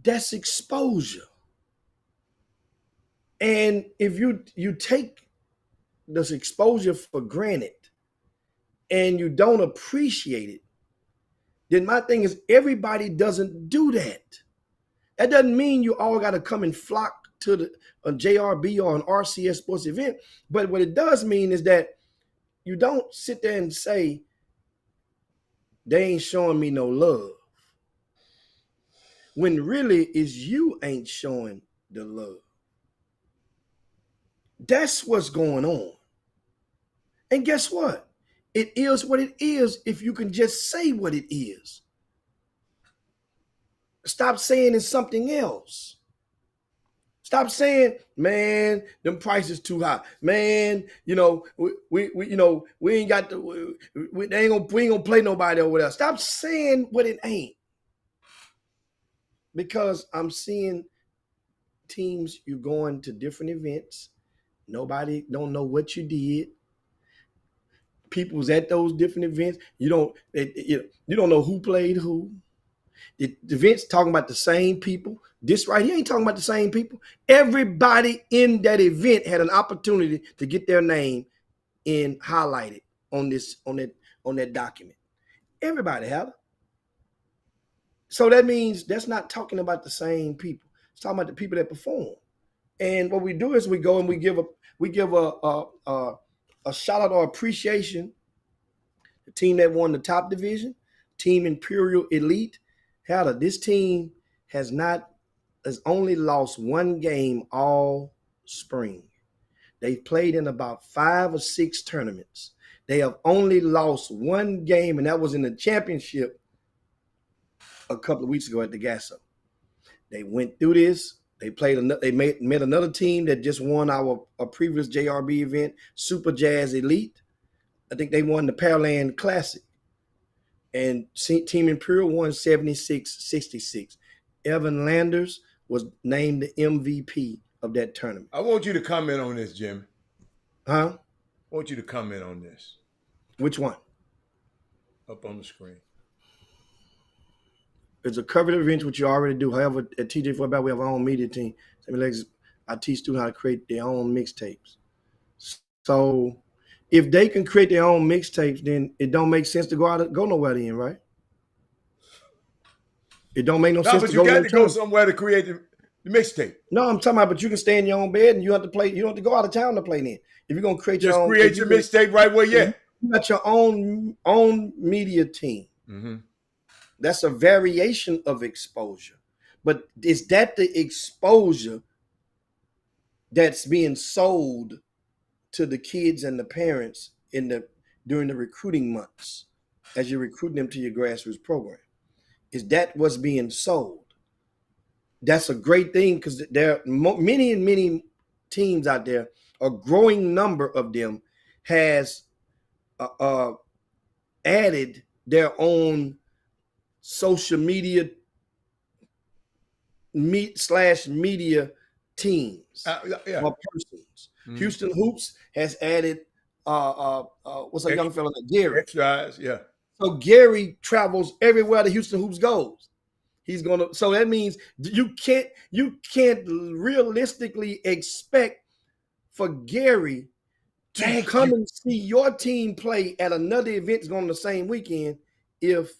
Speaker 7: That's exposure. And if you take this exposure for granted and you don't appreciate it, then my thing is everybody doesn't do that. That doesn't mean you all got to come and flock to a JRB or an RCS sports event. But what it does mean is that you don't sit there and say, they ain't showing me no love. When really is you ain't showing the love. That's what's going on. And guess what? It is what it is if you can just say what it is. Stop saying it's something else. Stop saying, man, them prices too high. Man, we ain't got the we ain't gonna play nobody over there. Stop saying what it ain't. Because I'm seeing teams, you going to different events. Nobody don't know what you did. People's at those different events. You don't know who played who. The event's talking about the same people. This right here ain't talking about the same people. Everybody in that event had an opportunity to get their name in highlighted on that document. Everybody had it. So that means that's not talking about the same people. It's talking about the people that perform. And what we do is we go and we give a shout out or appreciation. The team that won the top division, Team Imperial Elite. This team has only lost one game all spring. They've played in about 5 or 6 tournaments. They have only lost one game, and that was in the championship a couple of weeks ago at the Gasso. They went through this. They met another team that just won a previous JRB event, Super Jazz Elite. I think they won the Pearland Classic. And Team Imperial won 76-66. Evan Landers was named the MVP of that tournament.
Speaker 1: I want you to comment on this, Jim.
Speaker 7: Huh?
Speaker 1: I want you to comment on this.
Speaker 7: Which one?
Speaker 1: Up on the screen.
Speaker 7: It's a covered event, which you already do. However, at TJ Football, we have our own media team. I teach students how to create their own mixtapes. So if they can create their own mixtapes, then it don't make sense to go nowhere then, right? It don't make no sense to go.
Speaker 1: But you got to go somewhere to create the mixtape.
Speaker 7: No, I'm talking about, but you can stay in your own bed and you don't have to go out of town to play then. If you're gonna create your own,
Speaker 1: create your mixtape right where you're at.
Speaker 7: You got your own media team.
Speaker 1: Mm-hmm.
Speaker 7: That's a variation of exposure. But is that the exposure that's being sold to the kids and the parents during the recruiting months as you're recruiting them to your grassroots program? Is that what's being sold? That's a great thing because there are many teams out there. A growing number of them has added their own social media media teams
Speaker 1: Yeah.
Speaker 7: or persons.
Speaker 1: Mhm.
Speaker 7: Houston Hoops has added what's a young fella like Gary.
Speaker 1: Extras, yeah.
Speaker 7: So Gary travels everywhere the Houston Hoops goes. He's gonna. So that means you can't realistically expect for Gary to come and see your team play at another event going the same weekend if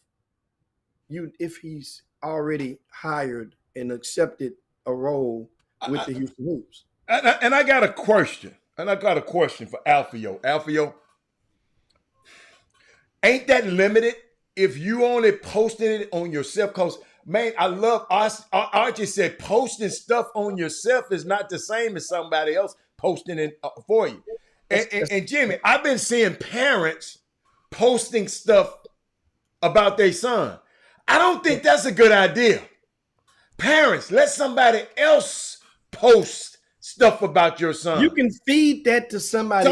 Speaker 7: he's already hired and accepted a role with the Houston Hoops.
Speaker 1: And I got a question. And I got a question for Alfio. Alfio, ain't that limited if you only posted it on yourself? Because, man, I love Archie said posting stuff on yourself is not the same as somebody else posting it for you. And Jimmy, I've been seeing parents posting stuff about their son. I don't think that's a good idea. Parents, let somebody else post stuff about your son.
Speaker 7: You can feed that to somebody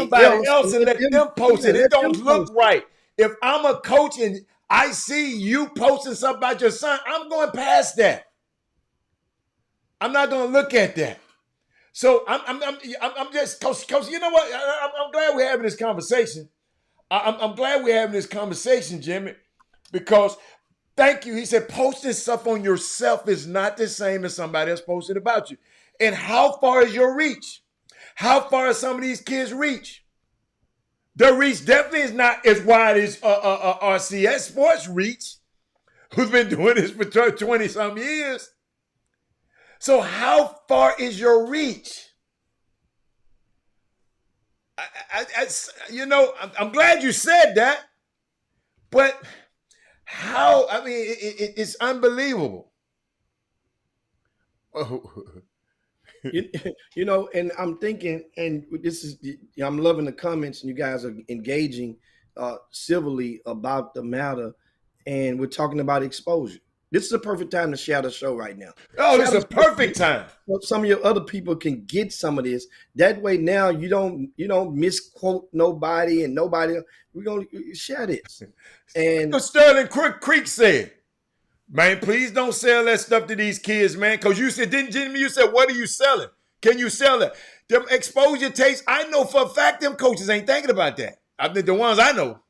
Speaker 1: else and let them post it. It don't look right. If I'm a coach and I see you posting something about your son, I'm going past that. I'm not going to look at that. So I'm just, Coach, you know what? I'm glad we're having this conversation. I'm glad we're having this conversation, Jimmy, because thank you. He said posting stuff on yourself is not the same as somebody else posting about you. And how far is your reach? How far is some of these kids' reach? Their reach definitely is not as wide as RCS Sports reach, who's been doing this for 20-some years. So how far is your reach? I'm glad you said that, but how? I mean, it's unbelievable.
Speaker 7: And I'm thinking, and this is, I'm loving the comments, and you guys are engaging civilly about the matter, and we're talking about exposure. This is a perfect time to share the show right now.
Speaker 1: Oh, this is a perfect time.
Speaker 7: Some of your other people can get some of this. That way, now you don't misquote nobody and nobody. We're gonna share this. And
Speaker 1: Sterling Creek said, "Man, please don't sell that stuff to these kids, man." Because you said, didn't Jimmy? You said, "What are you selling? Can you sell it?" Them exposure tapes. I know for a fact them coaches ain't thinking about that. I think the ones I know.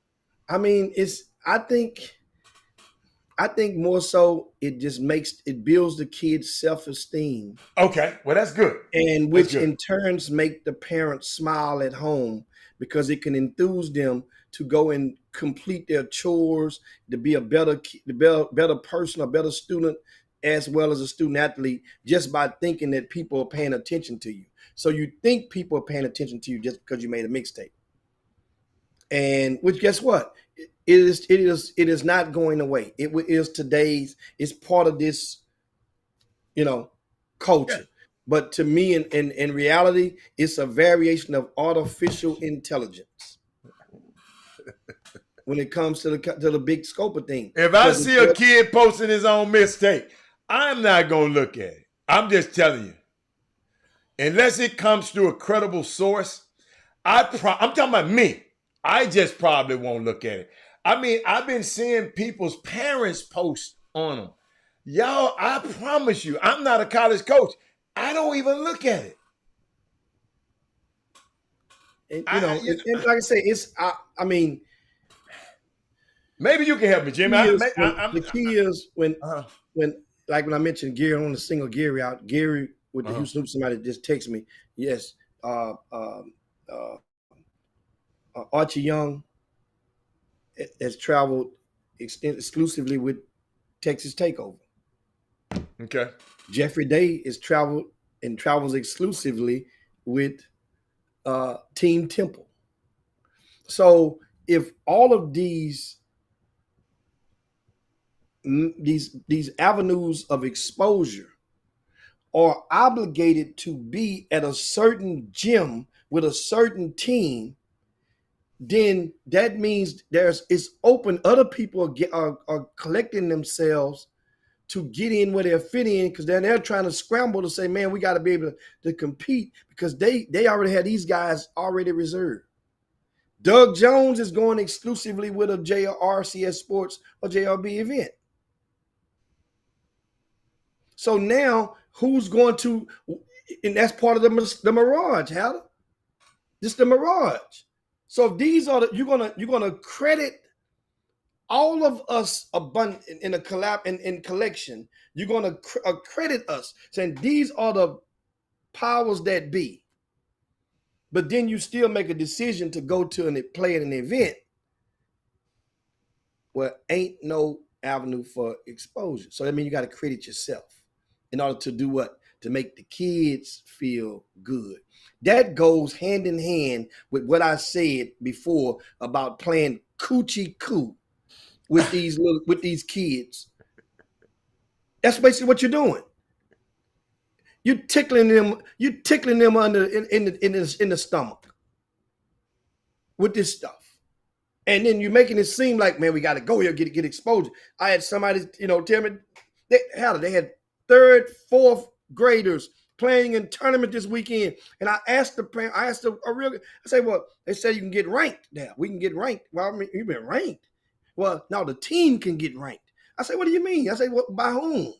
Speaker 7: I mean, I think more so it just builds the kid's self-esteem.
Speaker 1: Okay, well that's good.
Speaker 7: And which in turns make the parents smile at home because it can enthuse them to go and complete their chores, to be a better person, a better student, as well as a student athlete, just by thinking that people are paying attention to you. So you think people are paying attention to you just because you made a mixtape. And which, guess what? It is not going away. It is today's. It's part of this, culture. Yeah. But to me, in reality, it's a variation of artificial intelligence when it comes to the big scope of things.
Speaker 1: If I see a kid posting his own mistake, I'm not gonna look at it. I'm just telling you, unless it comes through a credible source, I'm talking about me. I just probably won't look at it. I mean, I've been seeing people's parents post on them. Y'all, I promise you, I'm not a college coach. I don't even look at it.
Speaker 7: And, and like I say, I mean,
Speaker 1: maybe you can help me, Jimmy.
Speaker 7: The key is when I mentioned Gary, I want to single Gary out. Gary with the Houston Hoops, somebody just texted me. Yes, Archie Young has traveled exclusively with Texas Takeover.
Speaker 1: Okay.
Speaker 7: Jeffrey Day travels exclusively with Team Temple. So if all of these avenues of exposure are obligated to be at a certain gym with a certain team, then that means it's open. Other people are collecting themselves to get in where they're fitting in, because then they're trying to scramble to say, man, we got to be able to compete, because they already had these guys already reserved. Doug Jones is going exclusively with a JRCS Sports or JRB event. So now who's going to, and that's part of the Mirage, Hal. This is the Mirage. So these are you're gonna credit all of us in a collab in collection. You're gonna credit us, saying these are the powers that be. But then you still make a decision to go to and play at an event where ain't no avenue for exposure. So that means you got to credit yourself in order to do what? To make the kids feel good. That goes hand in hand with what I said before about playing coochie coo with these kids. That's basically what you're doing. You're tickling them under in the stomach with this stuff. And then you're making it seem like, man, we got to go here, get exposure. I had somebody, tell me, they had third, fourth graders playing in tournament this weekend. And I asked the parent, I say, well, they said you can get ranked now. We can get ranked. Well, I mean, you've been ranked. Well, now the team can get ranked. I say, what do you mean? I say, well, by whom?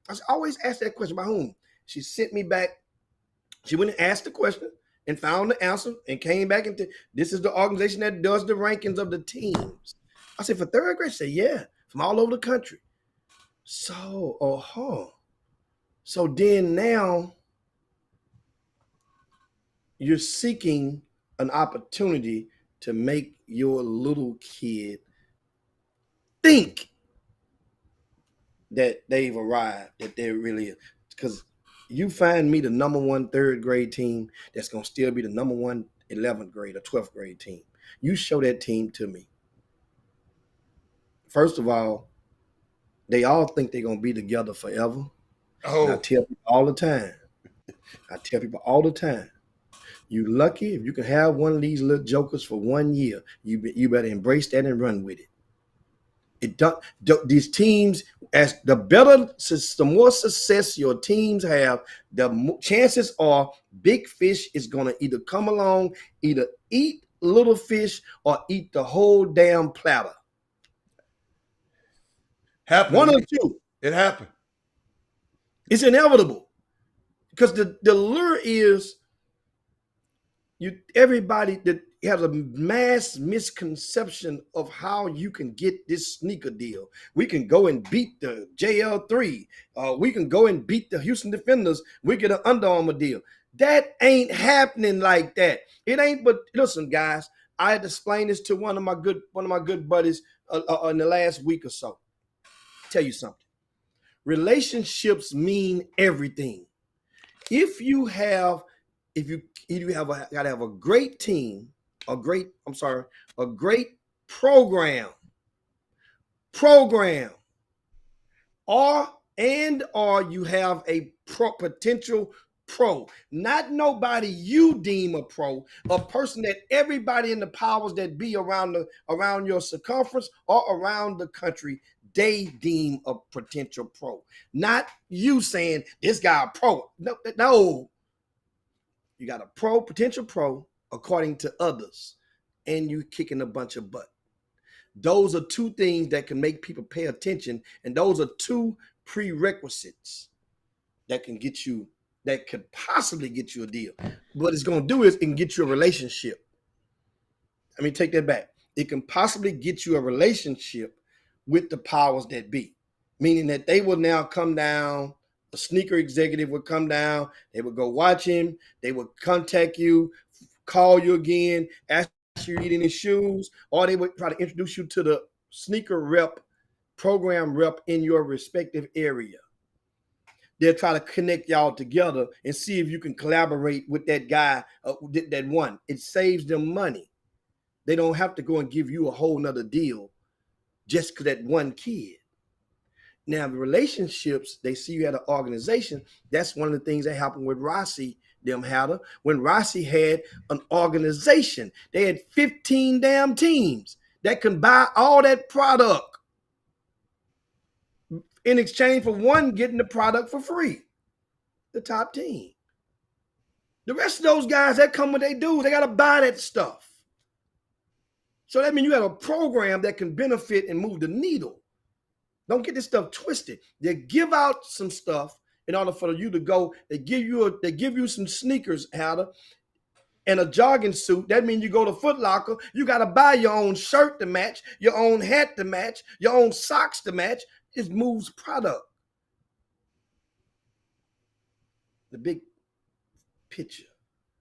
Speaker 7: I always ask that question, by whom? She sent me back. She went and asked the question and found the answer and came back and this is the organization that does the rankings of the teams. I said, for third grade? She said, yeah, from all over the country. So, So then now you're seeking an opportunity to make your little kid think that they've arrived, that they're really, because you find me the number one third grade team that's going to still be the number one 11th grade or 12th grade team. You show that team to me. First of all, they all think they're going to be together forever. Oh. And I tell people all the time, you lucky if you can have one of these little jokers for 1 year. You better embrace that and run with it. These teams, as the more success your teams have, the chances are big fish is going to either come along, either eat little fish or eat the whole damn platter.
Speaker 1: Happened.
Speaker 7: One of the two.
Speaker 1: It happened.
Speaker 7: It's inevitable, because the lure is everybody that has a mass misconception of how you can get this sneaker deal. We can go and beat the JL3. We can go and beat the Houston Defenders. We get an Under Armour deal. That ain't happening like that. It ain't. But listen, guys, I had to explain this to one of my good buddies in the last week or so. Tell you something. Relationships mean everything. If you gotta have a great team, a great program, or you have a potential pro, not nobody you deem a pro, a person that everybody in the powers that be around your circumference or around the country, they deem a potential pro. Not you saying this guy a pro. No. You got a potential pro, according to others, and you kicking a bunch of butt. Those are two things that can make people pay attention, and those are two prerequisites that could possibly get you a deal. What it's going to do is it can get you a relationship. Let me take that back. It can possibly get you a relationship with the powers that be, meaning that they will now come down. A sneaker executive would come down. They would go watch him. They would contact you, call you again, ask you to eat any shoes, or they would try to introduce you to the sneaker rep, program rep in your respective area. They'll try to connect y'all together and see if you can collaborate with that guy, that one. It saves them money. They don't have to go and give you a whole nother deal just because that one kid. Now, the relationships, they see you at an organization. That's one of the things that happened with Rossi, when Rossi had an organization. They had 15 damn teams that can buy all that product in exchange for one getting the product for free, the top team. The rest of those guys that come when they do, they got to buy that stuff. So that means you have a program that can benefit and move the needle. Don't get this stuff twisted. They give out some stuff in order for you to go. They give you some sneakers, Hatter, and a jogging suit. That means you go to Foot Locker. You got to buy your own shirt to match, your own hat to match, your own socks to match. It moves product. The big picture.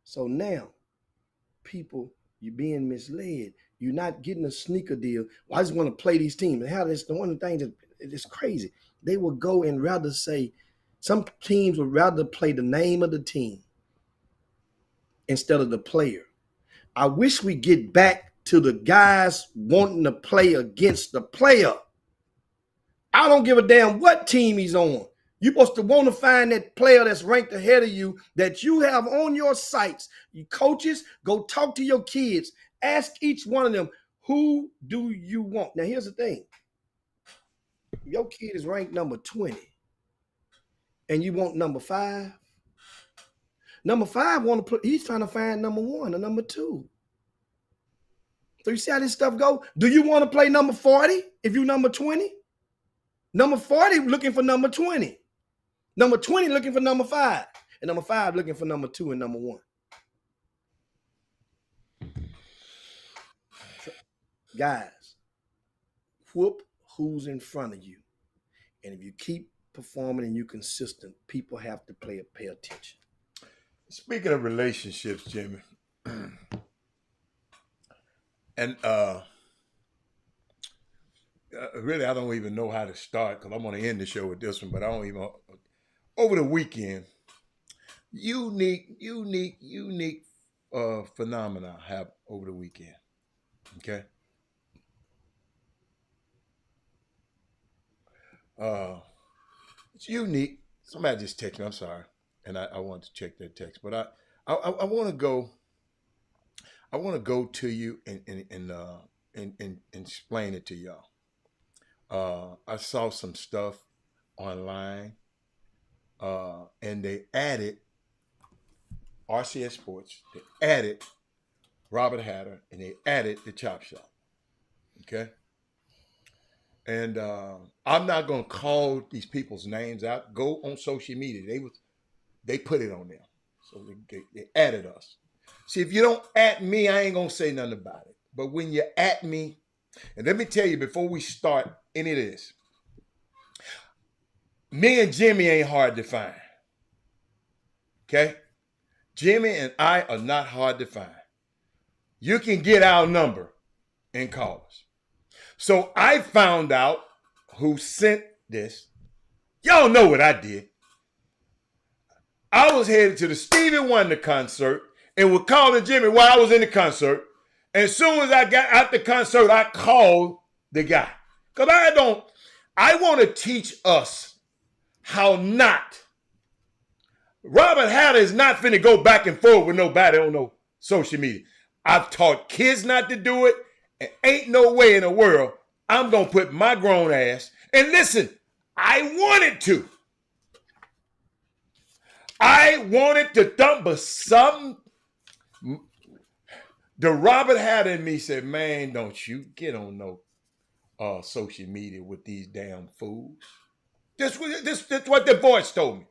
Speaker 7: So now, people, you're being misled. You're not getting a sneaker deal. Well, I just want to play these teams. And how this, the one of the things that it's crazy. They will go and rather say, some teams would rather play the name of the team instead of the player. I wish we get back to the guys wanting to play against the player. I don't give a damn what team he's on. You're supposed to want to find that player that's ranked ahead of you that you have on your sites. You coaches, go talk to your kids. Ask each one of them, who do you want? Now, here's the thing. Your kid is ranked number 20 and you want number 5. Number 5 he's trying to find number 1 or number 2. So you see how this stuff go? Do you want to play number 40 if you number 20? Number 40 looking for number 20. Number 20 looking for number 5. And number 5 looking for number 2 and number 1. Guys, whoop who's in front of you. And if you keep performing and you're consistent, people have to pay attention.
Speaker 1: Speaking of relationships, Jimmy, and really, I don't even know how to start because I'm going to end the show with this one, but I don't even. Over the weekend, unique phenomena happened over the weekend. Okay. It's unique. Somebody just texted me. I'm sorry, and I wanted to check that text, but I want to go. I want to go to you and explain it to y'all. I saw some stuff online, and they added RCS Sports. They added Robert Hatter, and they added the Chop Shop. Okay. And I'm not going to call these people's names out. Go on social media. They put it on there. So they added us. See, if you don't at me, I ain't going to say nothing about it. But when you at me, and let me tell you before we start any of this, me and Jimmy ain't hard to find. Okay? Jimmy and I are not hard to find. You can get our number and call us. So I found out who sent this. Y'all know what I did. I was headed to the Stevie Wonder concert and was calling Jimmy while I was in the concert. And as soon as I got out the concert, I called the guy. Because I want to teach us how not. Robert Hatter is not finna go back and forth with nobody on no social media. I've taught kids not to do it. And ain't no way in the world I'm going to put my grown ass. And listen, I wanted to. I wanted to thump, but the Robert Hatter in me said, man, don't you get on no social media with these damn fools. This what the voice told me.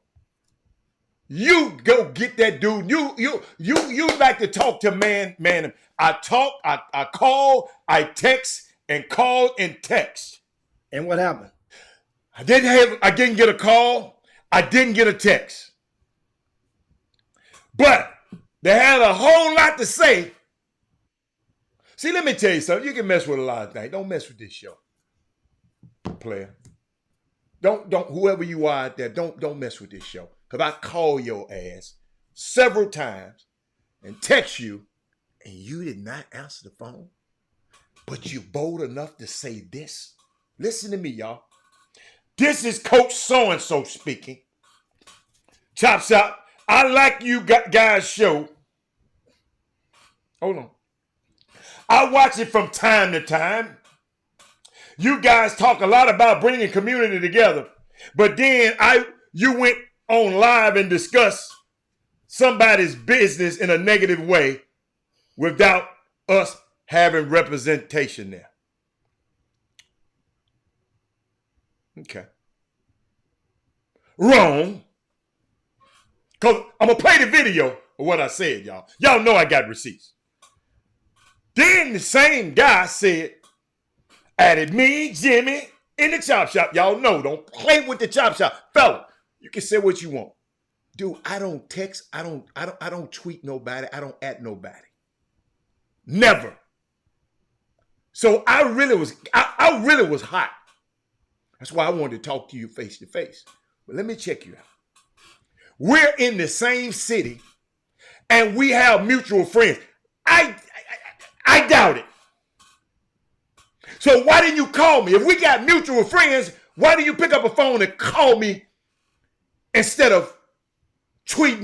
Speaker 1: You go get that dude. You like to talk to man. I talk, I call, I text, and call and text.
Speaker 7: And what happened?
Speaker 1: I didn't get a call. I didn't get a text. But they had a whole lot to say. See, let me tell you something. You can mess with a lot of things. Don't mess with this show, player. Don't whoever you are out there, don't mess with this show. Because I call your ass several times and text you, and you did not answer the phone. But you bold enough to say this? Listen to me, y'all. This is Coach So-and-so speaking. Chop Shop, I like you guys' show. Hold on. I watch it from time to time. You guys talk a lot about bringing community together. But then you went on live and discussed somebody's business in a negative way without us having representation there. Okay. Wrong. Because I'm going to play the video of what I said, y'all. Y'all know I got receipts. Then the same guy said, added me, Jimmy, in the Chop Shop. Y'all know, don't play with the Chop Shop. Fella, you can say what you want. Dude, I don't text. I don't tweet nobody. I don't at nobody. Never. So I really was hot. That's why I wanted to talk to you face to face. But let me check you out. We're in the same city and we have mutual friends. I doubt it. So why didn't you call me? If we got mutual friends, why do you pick up a phone and call me instead of tweeting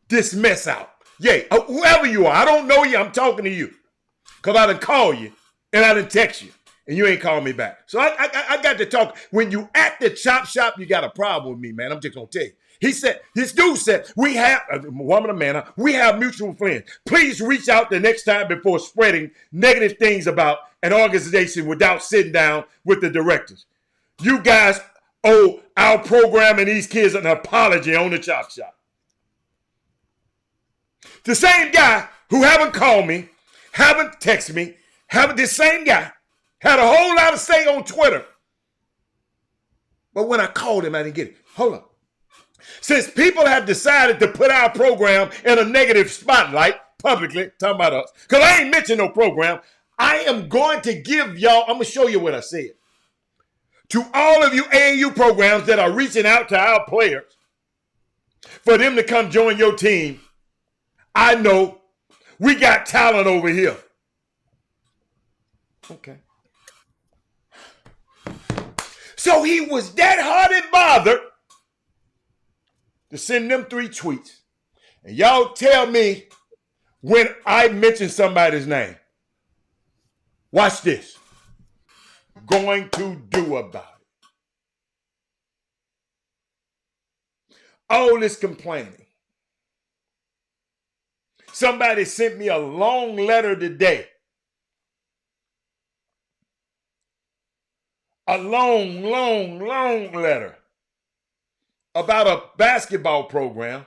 Speaker 1: this mess out? Yeah, whoever you are, I don't know you, I'm talking to you. Because I done call you and I done text you and you ain't called me back. So I got to talk. When you at the Chop Shop, you got a problem with me, man. I'm just going to tell you. This dude said, we have, woman or man, we have mutual friends. Please reach out the next time before spreading negative things about an organization without sitting down with the directors. You guys owe our program and these kids an apology on the Chop Shop. The same guy who haven't called me, haven't texted me, this same guy had a whole lot to say on Twitter. But when I called him, I didn't get it. Hold on. Since people have decided to put our program in a negative spotlight publicly, talking about us, because I ain't mentioned no program, I am going to give y'all, I'm going to show you what I said. To all of you AAU programs that are reaching out to our players for them to come join your team, I know we got talent over here. Okay. So he was that hard and bothered to send them 3 tweets. And y'all tell me when I mention somebody's name. Watch this. Going to do about it. All this complaining. Somebody sent me a long letter today. A long letter about a basketball program.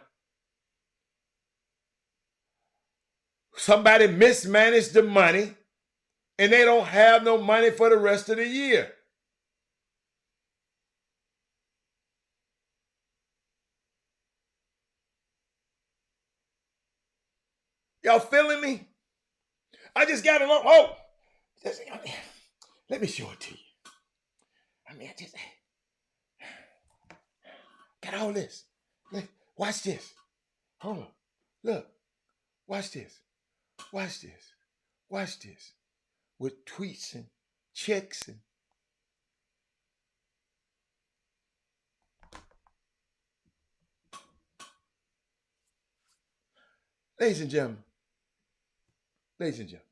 Speaker 1: Somebody mismanaged the money and they don't have no money for the rest of the year. Y'all feeling me? I just got along. Oh, let me show it to you. I mean, I just got all this. Watch this. Hold on. Look. Watch this. Watch this. Watch this. With tweets and checks and ladies and gentlemen. Ladies and gentlemen.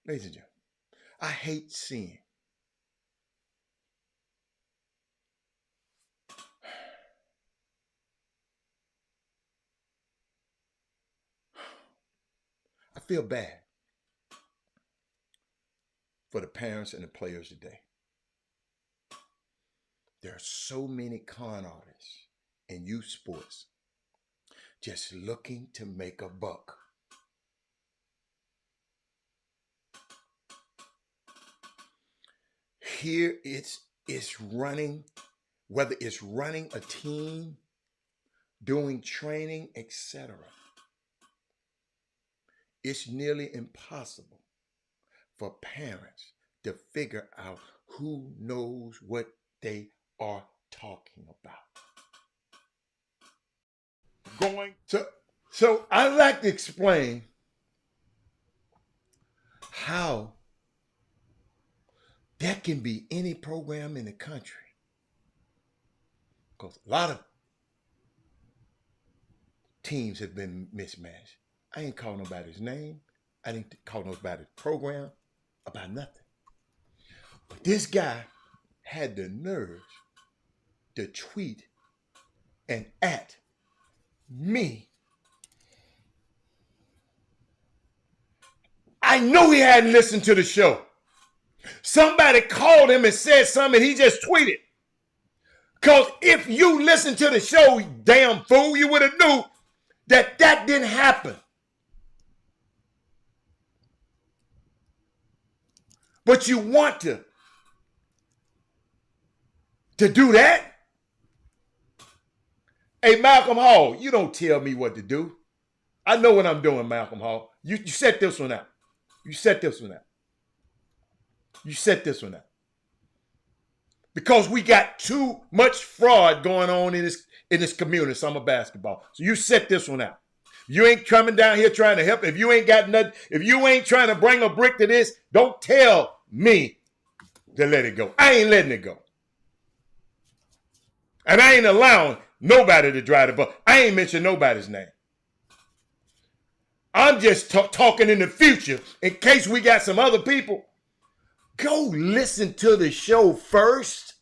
Speaker 1: Ladies and gentlemen. I hate seeing I feel bad for the parents and the players today. There are so many con artists in youth sports just looking to make a buck. Here it's running, whether it's running a team, doing training, etc. It's nearly impossible for parents to figure out who knows what they are talking about. So I'd like to explain how that can be any program in the country. Because a lot of teams have been mismatched. I ain't call nobody's name. I didn't call nobody's program about nothing. But this guy had the nerve to tweet and at me. I know he hadn't listened to the show. Somebody called him and said something, and he just tweeted. Because if you listened to the show, you damn fool, you would have knew that that didn't happen. But you want to do that? Hey, Malcolm Hall, you don't tell me what to do. I know what I'm doing, Malcolm Hall. You set this one out. You set this one out. You set this one out. Because we got too much fraud going on in this community, summer basketball. So you set this one out. You ain't coming down here trying to help. If you ain't got nothing, if you ain't trying to bring a brick to this, don't tell me to let it go. I ain't letting it go. And I ain't allowing nobody to drive the bus. I ain't mentioned nobody's name. I'm just talking in the future in case we got some other people. Go listen to the show first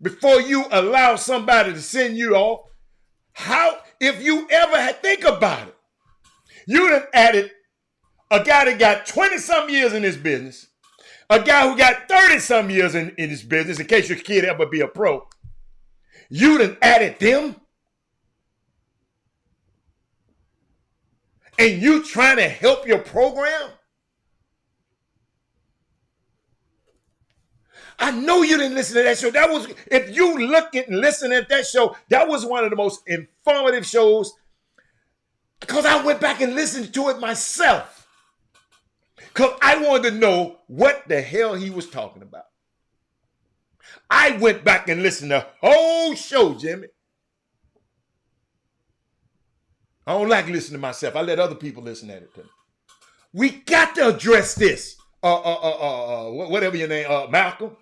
Speaker 1: before you allow somebody to send you off. How, if you ever think about it, you'd have added a guy that got 20-some years in this business, a guy who got 30-some years in this business, in case your kid ever be a pro. You'd have added them. And you trying to help your program? I know you didn't listen to that show. That was, if you look at and listen at that show, that was one of the most informative shows because I went back and listened to it myself because I wanted to know what the hell he was talking about. I went back and listened to the whole show, Jimmy. I don't like listening to myself. I let other people listen at it too. We got to address this. Whatever your name, Malcolm.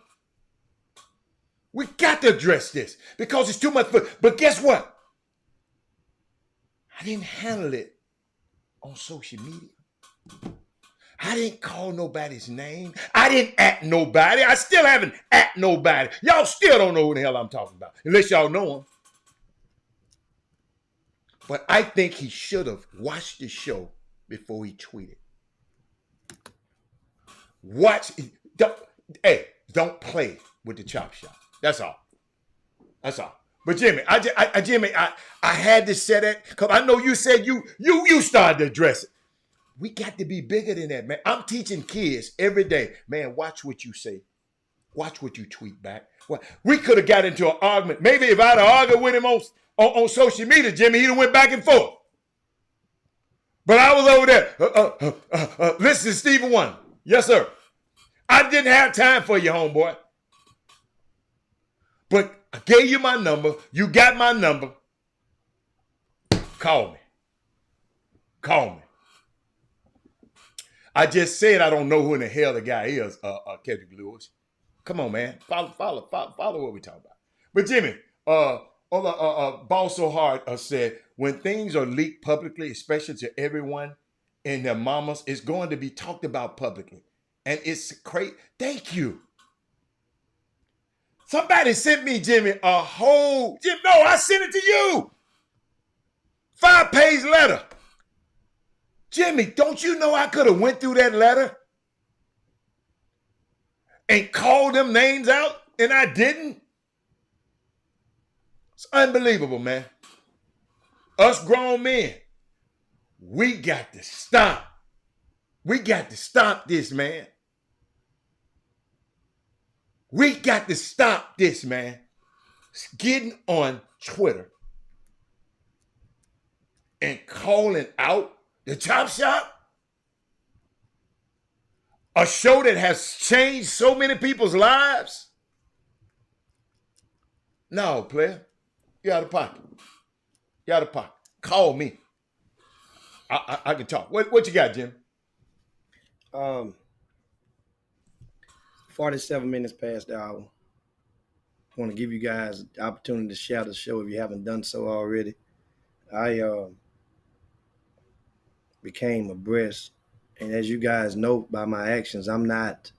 Speaker 1: We got to address this because it's too much. But guess what? I didn't handle it on social media. I didn't call nobody's name. I didn't at nobody. I still haven't at nobody. Y'all still don't know who the hell I'm talking about, unless y'all know him. But I think he should have watched the show before he tweeted. Don't play with the chop shop. That's all. That's all. But Jimmy, I had to say that because I know you said you started to address it. We got to be bigger than that, man. I'm teaching kids every day, man. Watch what you say. Watch what you tweet back. Well, we could have got into an argument. Maybe if I'd have argued with him on social media, Jimmy, he'd have went back and forth. But I was over there. Listen, Stephen Wonder. Yes, sir. I didn't have time for you, homeboy. But I gave you my number. You got my number. Call me. Call me. I just said I don't know who in the hell the guy is, Kendrick Lewis. Come on, man. Follow what we talking about. But Jimmy, Ball So Hard said, when things are leaked publicly, especially to everyone and their mamas, it's going to be talked about publicly. And it's great. Thank you. Somebody sent me, Jimmy, I sent it to you. 5-page letter. Jimmy, don't you know I could have went through that letter and called them names out and I didn't? It's unbelievable, man. Us grown men, we got to stop. We got to stop this, man. We got to stop this, man. Getting on Twitter and calling out the Chop Shop, a show that has changed so many people's lives. No, player. You're out of pocket. You're out of pocket. Call me. I can talk. What you got, Jim?
Speaker 7: Um, 47 minutes past the hour. I want to give you guys the opportunity to share the show if you haven't done so already. I became abreast, and as you guys know by my actions, I'm not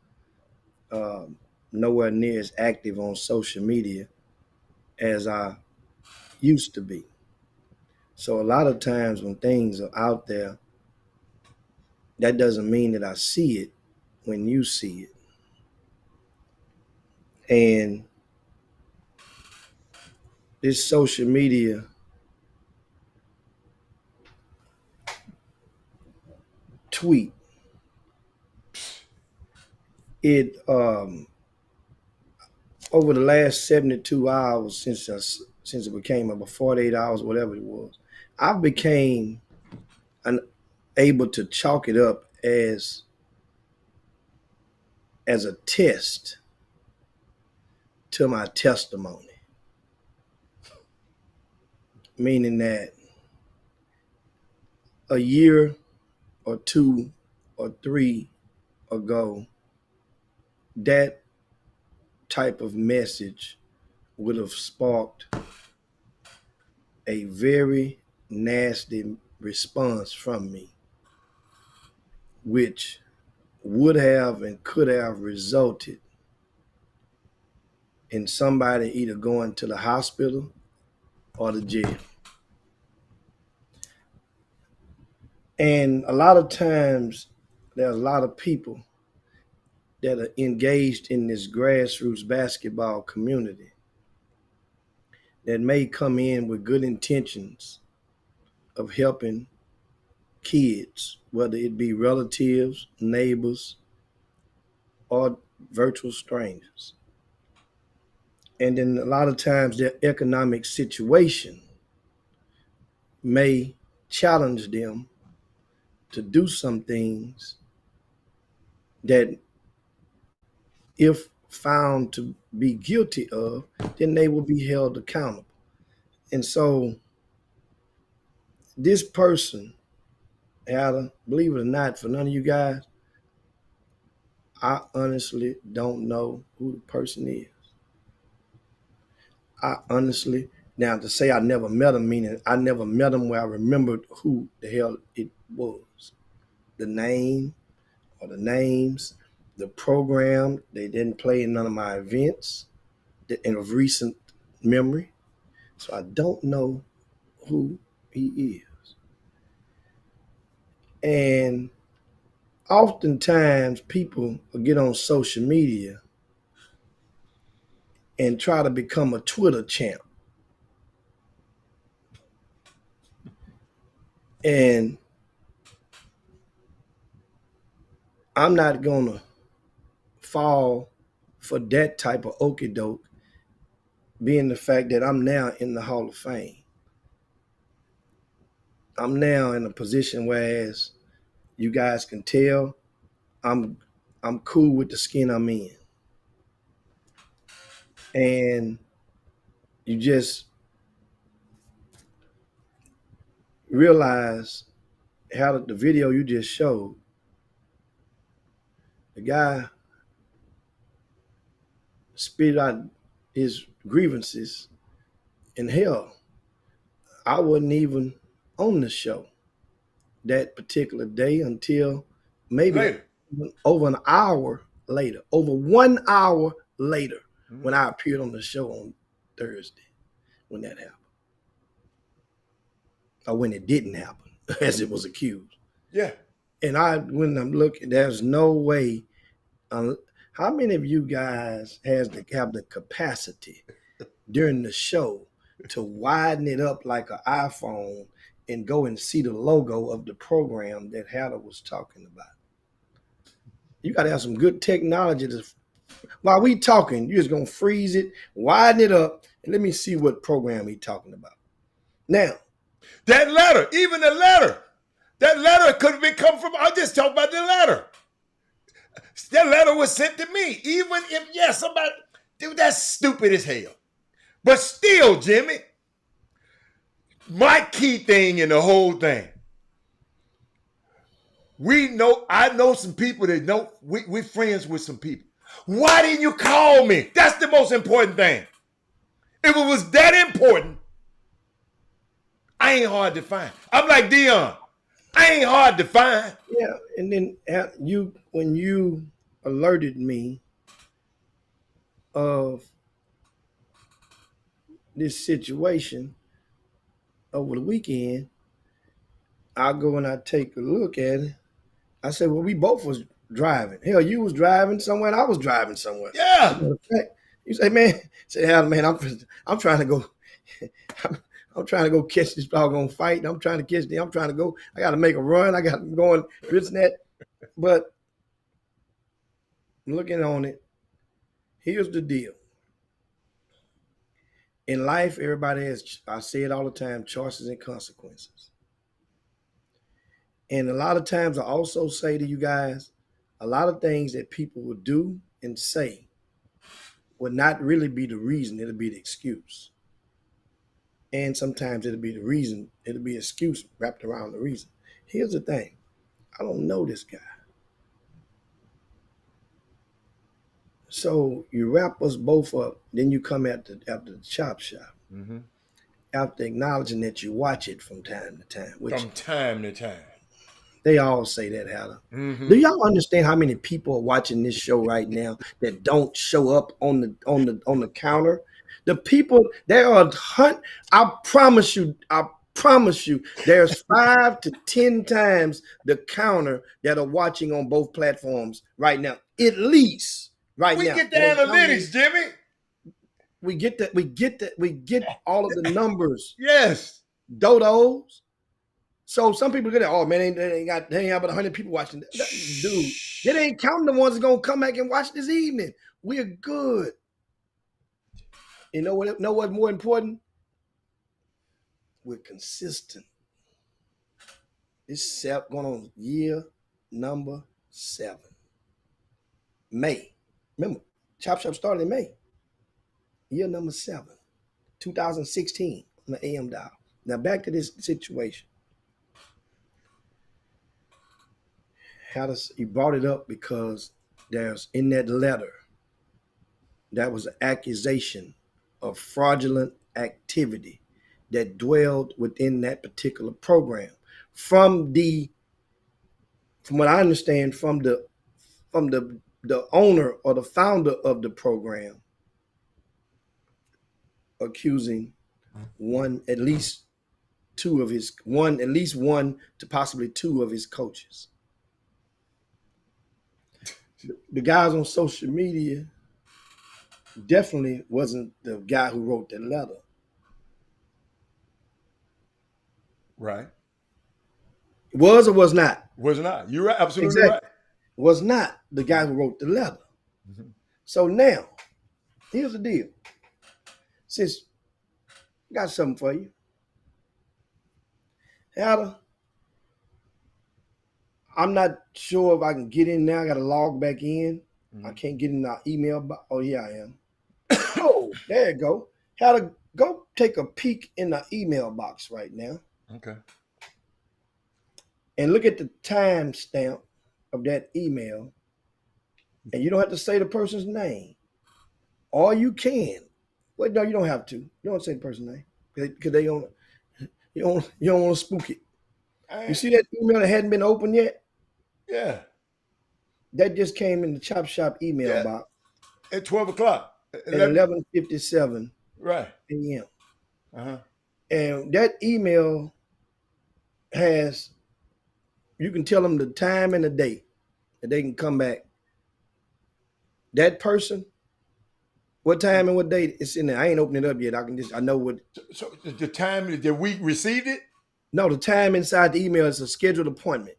Speaker 7: um, nowhere near as active on social media as I used to be. So a lot of times when things are out there, that doesn't mean that I see it when you see it. And this social media tweet, it over the last 72 hours since it became about 48 hours, whatever it was, I became able to chalk it up as a test to my testimony, meaning that a year or two or three ago, that type of message would have sparked a very nasty response from me, which would have and could have resulted in somebody either going to the hospital or the jail. And a lot of times, there's a lot of people that are engaged in this grassroots basketball community that may come in with good intentions of helping kids, whether it be relatives, neighbors, or virtual strangers. And then a lot of times their economic situation may challenge them to do some things that, if found to be guilty of, then they will be held accountable. And so this person, Adam, believe it or not, for none of you guys, I honestly don't know who the person is. I honestly, now to say I never met him, meaning I never met him where I remembered who the hell it was. The name or the names, the program, they didn't play in none of my events in of recent memory. So I don't know who he is. And oftentimes people will get on social media and try to become a Twitter champ. And I'm not going to fall for that type of okie doke, being the fact that I'm now in the Hall of Fame. I'm now in a position whereas you guys can tell I'm cool with the skin I'm in. And you just realize how the video you just showed, the guy spit out his grievances, in hell, I wasn't even on the show that particular day until maybe
Speaker 1: Later.
Speaker 7: over an hour later, over 1 hour later, when I appeared on the show on Thursday, when that happened. Or when it didn't happen, as it was accused.
Speaker 1: Yeah.
Speaker 7: And when I'm looking, there's no way. How many of you guys have the capacity during the show to widen it up like an iPhone and go and see the logo of the program that Hatter was talking about? You got to have some good technology while we talking, you're just going to freeze it, widen it up, and let me see what program he's talking about. Now,
Speaker 1: that letter, even the letter, that letter could have been come from, I just talked about the letter. That letter was sent to me. Even if, yeah, somebody, dude, that's stupid as hell. But still, Jimmy, my key thing in the whole thing, I know some people that know, we're friends with some people. Why didn't you call me? That's the most important thing. If it was that important, I ain't hard to find. I'm like Dion. I ain't hard to find.
Speaker 7: Yeah, and then when you alerted me of this situation over the weekend, I go and I take a look at it. I said, well, we both was driving. Hell, you was driving somewhere and I was driving somewhere.
Speaker 1: Yeah.
Speaker 7: You say, man, man, I'm trying to go. I'm trying to go catch this doggone fight. I'm trying to catch them. I'm trying to go. I got to make a run. I got to go on this and that. But looking on it, here's the deal. In life, everybody has, I say it all the time, choices and consequences. And a lot of times I also say to you guys, a lot of things that people will do and say will not really be the reason, it'll be the excuse. And sometimes it'll be the reason, it'll be an excuse wrapped around the reason. Here's the thing. I don't know this guy. So you wrap us both up, then you come after the chop shop.
Speaker 1: Mm-hmm.
Speaker 7: After acknowledging that you watch it from time to time.
Speaker 1: From time to time.
Speaker 7: They all say that, Hatter.
Speaker 1: Mm-hmm.
Speaker 7: Do y'all understand how many people are watching this show right now that don't show up on the counter? The people, there are I promise you, there's 5 to 10 times the counter that are watching on both platforms right now. At least right now.
Speaker 1: We get the analytics, Jimmy.
Speaker 7: We get that. We get all of the numbers.
Speaker 1: Yes.
Speaker 7: Dodos. So some people get it. Oh man, they ain't got but 100 people watching. Dude, they ain't counting the ones that's gonna come back and watch this evening. We're good. You know what? Know what's more important? We're consistent. This going on year number 7. May. Remember, Chop Shop started in May. Year number 7, 2016 on the AM dial. Now back to this situation. He brought it up because there's in that letter, that was an accusation of fraudulent activity that dwelled within that particular program. From what I understand, from the owner or the founder of the program, accusing at least one to possibly 2 of his coaches. The guys on social media definitely wasn't the guy who wrote that letter.
Speaker 1: Right.
Speaker 7: Was or was not?
Speaker 1: Was not. You're right. Absolutely
Speaker 7: exactly.
Speaker 1: Right.
Speaker 7: Was not the guy who wrote the letter. Mm-hmm. So now, here's the deal. Since I got something for you. Hatter, I'm not sure if I can get in now. I got to log back in. Mm-hmm. I can't get in our email. Oh, yeah, I am. Oh, there you go. Hatter, go take a peek in the email box right now.
Speaker 1: Okay.
Speaker 7: And look at the time stamp of that email. And you don't have to say the person's name. Or you can. Well, no, you don't have to. You don't say the person's name. Because you don't want to spook it. You see that email that hadn't been opened yet?
Speaker 1: Yeah.
Speaker 7: That just came in the Chop Shop email box.
Speaker 1: At 12 o'clock.
Speaker 7: At 11:57
Speaker 1: right.
Speaker 7: a.m.
Speaker 1: Uh-huh.
Speaker 7: And that email has, you can tell them the time and the date that they can come back. That person, what time and what date it's in there. I ain't opened it up yet. I know what.
Speaker 1: So the time that we received it?
Speaker 7: No, the time inside the email is a scheduled appointment.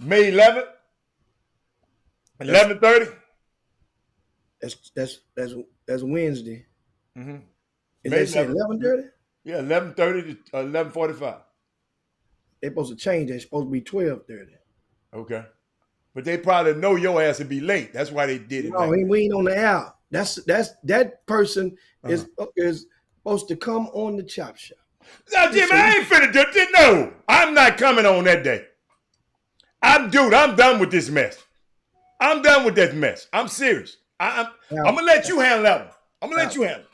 Speaker 1: May 11th, 11:30.
Speaker 7: That's Wednesday.
Speaker 1: Mm-hmm.
Speaker 7: Is that 11:30?
Speaker 1: Yeah, 11:30 to 11:45.
Speaker 7: They're supposed to change. They're supposed to be 12:30.
Speaker 1: Okay, but they probably know your ass would be late. That's why they did it.
Speaker 7: No, we ain't on the air. That person is supposed to come on the Chop Shop.
Speaker 1: Now, Jimmy, I ain't finna do it. No, I'm not coming on that day. I'm done with this mess. I'm done with this mess. I'm serious. I'm gonna let you handle that one. I'm gonna let you handle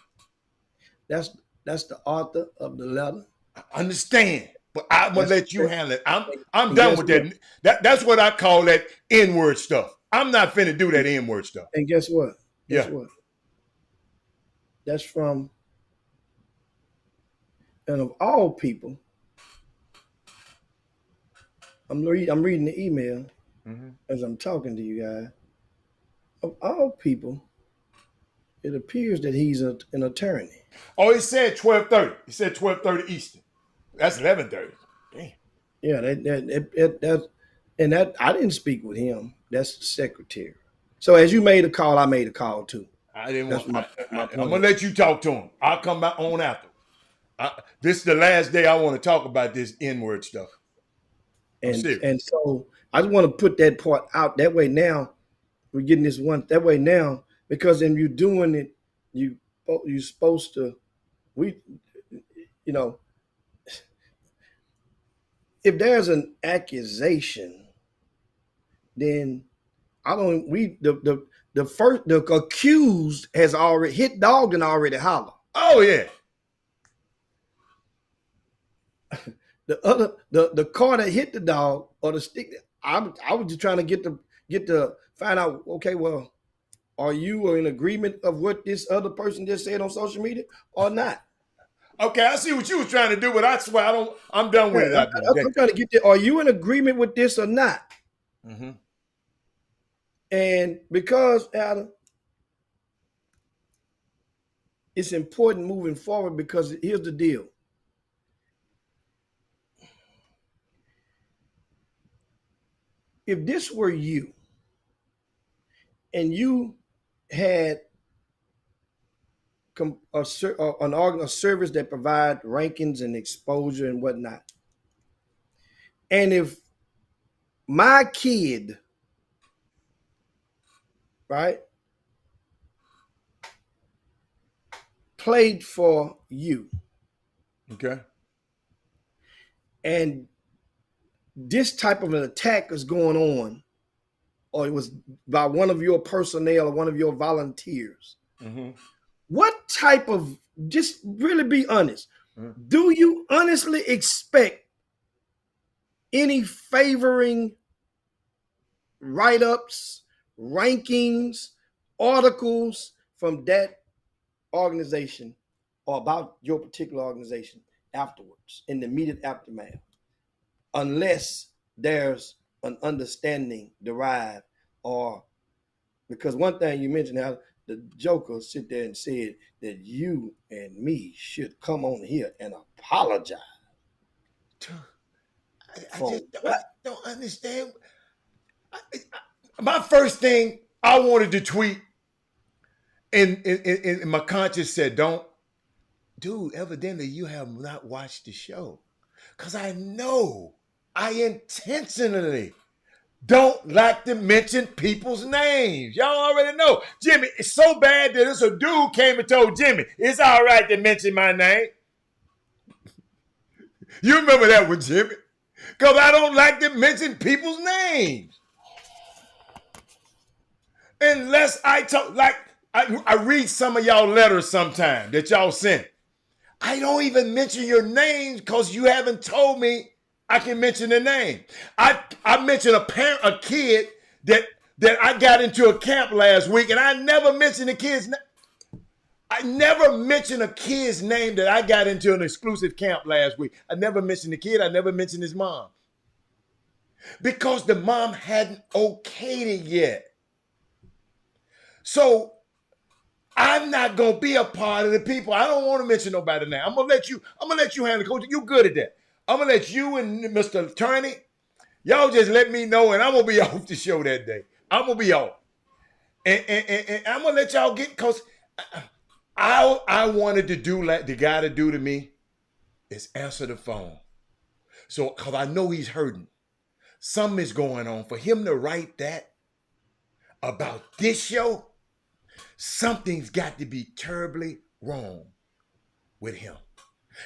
Speaker 1: it.
Speaker 7: That's the author of the letter.
Speaker 1: I understand, but I'm gonna let you handle it. I'm done with that. That's what I call that N-word stuff. I'm not finna do that N-word stuff.
Speaker 7: And guess what?
Speaker 1: Guess
Speaker 7: what? That's from, and of all people, I'm reading the email as I'm talking to you guys. Of all people, it appears that he's an attorney.
Speaker 1: Oh, it said 12:30. It said 12:30 Eastern. That's 11:30. Damn.
Speaker 7: Yeah, that I didn't speak with him. That's the secretary. So as you made a call, I made a call too.
Speaker 1: I didn't want. I'm gonna let you talk to him. I'll come back on after. This is the last day I want to talk about this N-word stuff.
Speaker 7: And so I just want to put that part out. That way now we're getting this one. That way now, because then you're doing it, you're supposed to. If there's an accusation, then the accused has already hit dog and already holler.
Speaker 1: Oh yeah.
Speaker 7: The car that hit the dog or the stick. I was just trying to get to find out. Okay, well, are you in agreement of what this other person just said on social media or not?
Speaker 1: Okay, I see what you was trying to do, but I swear I'm done with it.
Speaker 7: I'm trying to get there. Are you in agreement with this or not?
Speaker 1: Mm-hmm.
Speaker 7: And because, Adam, it's important moving forward because here's the deal. If this were you and you had a service that provide rankings and exposure and whatnot, and if my kid, right, played for you,
Speaker 1: okay,
Speaker 7: and this type of an attack is going on, or it was by one of your personnel or one of your volunteers, what type of, just really be honest, do you honestly expect any favoring write-ups, rankings, articles from that organization or about your particular organization afterwards, in the immediate aftermath, unless there's an understanding derived? Or because one thing you mentioned, how the Joker sit there and said that you and me should come on here and apologize.
Speaker 1: I don't understand. My first thing I wanted to tweet, and my conscience said, don't. Dude, evidently you have not watched the show. Because I know I intentionally don't like to mention people's names. Y'all already know. Jimmy, it's so bad that this a dude came and told Jimmy, it's all right to mention my name. You remember that one, Jimmy? Because I don't like to mention people's names. Unless I talk, like, I read some of y'all letters sometime that y'all sent. I don't even mention your names because you haven't told me I can mention the name. I mentioned a kid that I got into a camp last week, and I never mentioned the kid's name. I never mentioned a kid's name that I got into an exclusive camp last week. I never mentioned the kid. I never mentioned his mom. Because the mom hadn't okayed it yet. So I'm not gonna be a part of the people. I don't want to mention nobody's name. I'm gonna let you handle it, Coach. You good at that. I'm gonna let you and Mr. Attorney, y'all just let me know, and I'm gonna be off the show that day. I'm gonna be off. And I'm gonna let y'all get, because I wanted to do like the guy to do to me is answer the phone. So, because I know he's hurting. Something is going on. For him to write that about this show, something's got to be terribly wrong with him.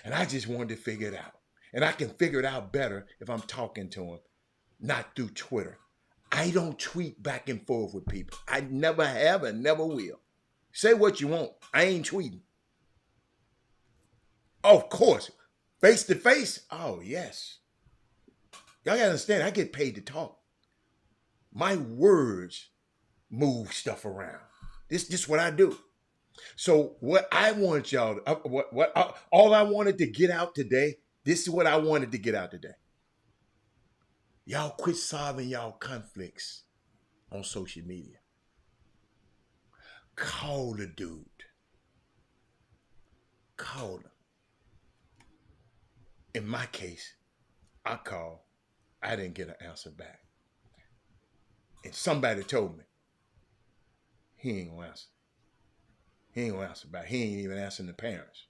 Speaker 1: And I just wanted to figure it out. And I can figure it out better if I'm talking to him, not through Twitter. I don't tweet back and forth with people. I never have and never will. Say what you want. I ain't tweeting. Of course. Face to face. Oh, yes. Y'all gotta understand, I get paid to talk. My words move stuff around. This is what I do. So what I want y'all to, all I wanted to get out today, this is what I wanted to get out today. Y'all quit solving y'all conflicts on social media. Call the dude. Call him. In my case, I called. I didn't get an answer back. And somebody told me, he ain't gonna answer. He ain't gonna answer back. He ain't even answering the parents.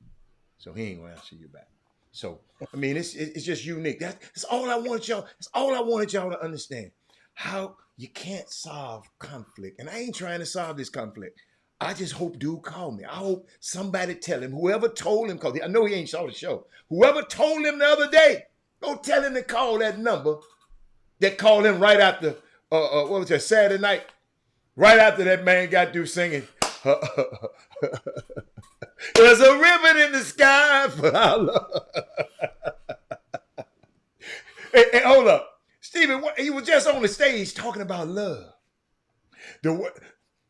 Speaker 1: So he ain't gonna answer you back. So, I mean, it's just unique. That's all I want y'all. That's all I wanted y'all to understand. How you can't solve conflict. And I ain't trying to solve this conflict. I just hope dude called me. I hope somebody tell him, whoever told him, because I know he ain't saw the show. Whoever told him the other day, go tell him to call that number that called him right after, what was that, Saturday night? Right after that man got through singing, there's a ribbon in the sky for our love. Hey, hold up. Stephen, he was just on the stage talking about love.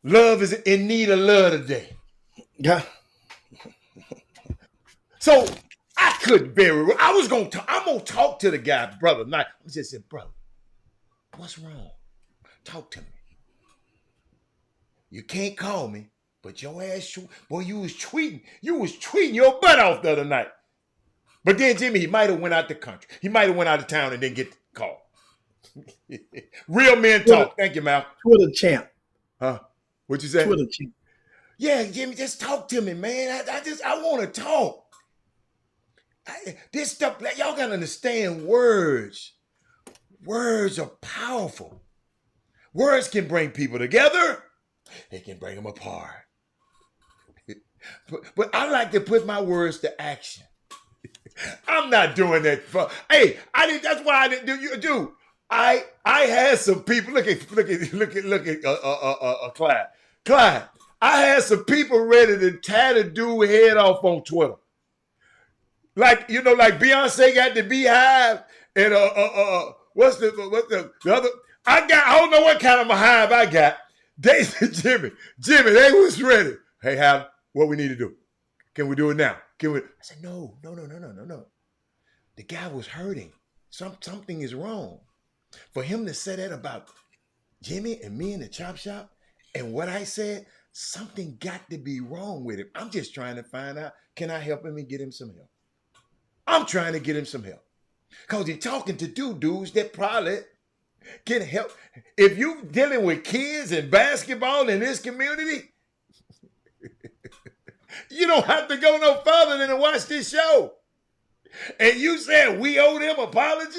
Speaker 1: Love is in need of love today.
Speaker 7: Yeah.
Speaker 1: So I couldn't very well. I'm going to talk to the guy, brother. I just said, brother, what's wrong? Talk to me. You can't call me, but your ass, boy, you was tweeting your butt off the other night. But then, Jimmy, he might have went out the country. He might have went out of town and didn't get the call. Real men talk. Thank you, Mal.
Speaker 7: Twitter champ.
Speaker 1: Huh? What you say?
Speaker 7: Twitter champ.
Speaker 1: Yeah, Jimmy, just talk to me, man. I want to talk. This stuff, y'all got to understand words. Words are powerful. Words can bring people together. They can bring them apart. But I like to put my words to action. I'm not doing that for. Hey, that's why I didn't do. Dude, I had some people. Look at Clyde. Clyde, I had some people ready to tear the dude head off on Twitter. Like like Beyonce got the Beehive and what's the other? I don't know what kind of a hive I got. They said, Jimmy, they was ready. Hey, Hal, what we need to do? Can we do it now? I said, no. The guy was hurting. Something is wrong. For him to say that about Jimmy and me in the Chop Shop and what I said, something got to be wrong with him. I'm just trying to find out, can I help him and get him some help? I'm trying to get him some help. Because he's talking to dudes that probably can help. If you dealing with kids and basketball in this community, you don't have to go no further than to watch this show. And you said we owe them apology?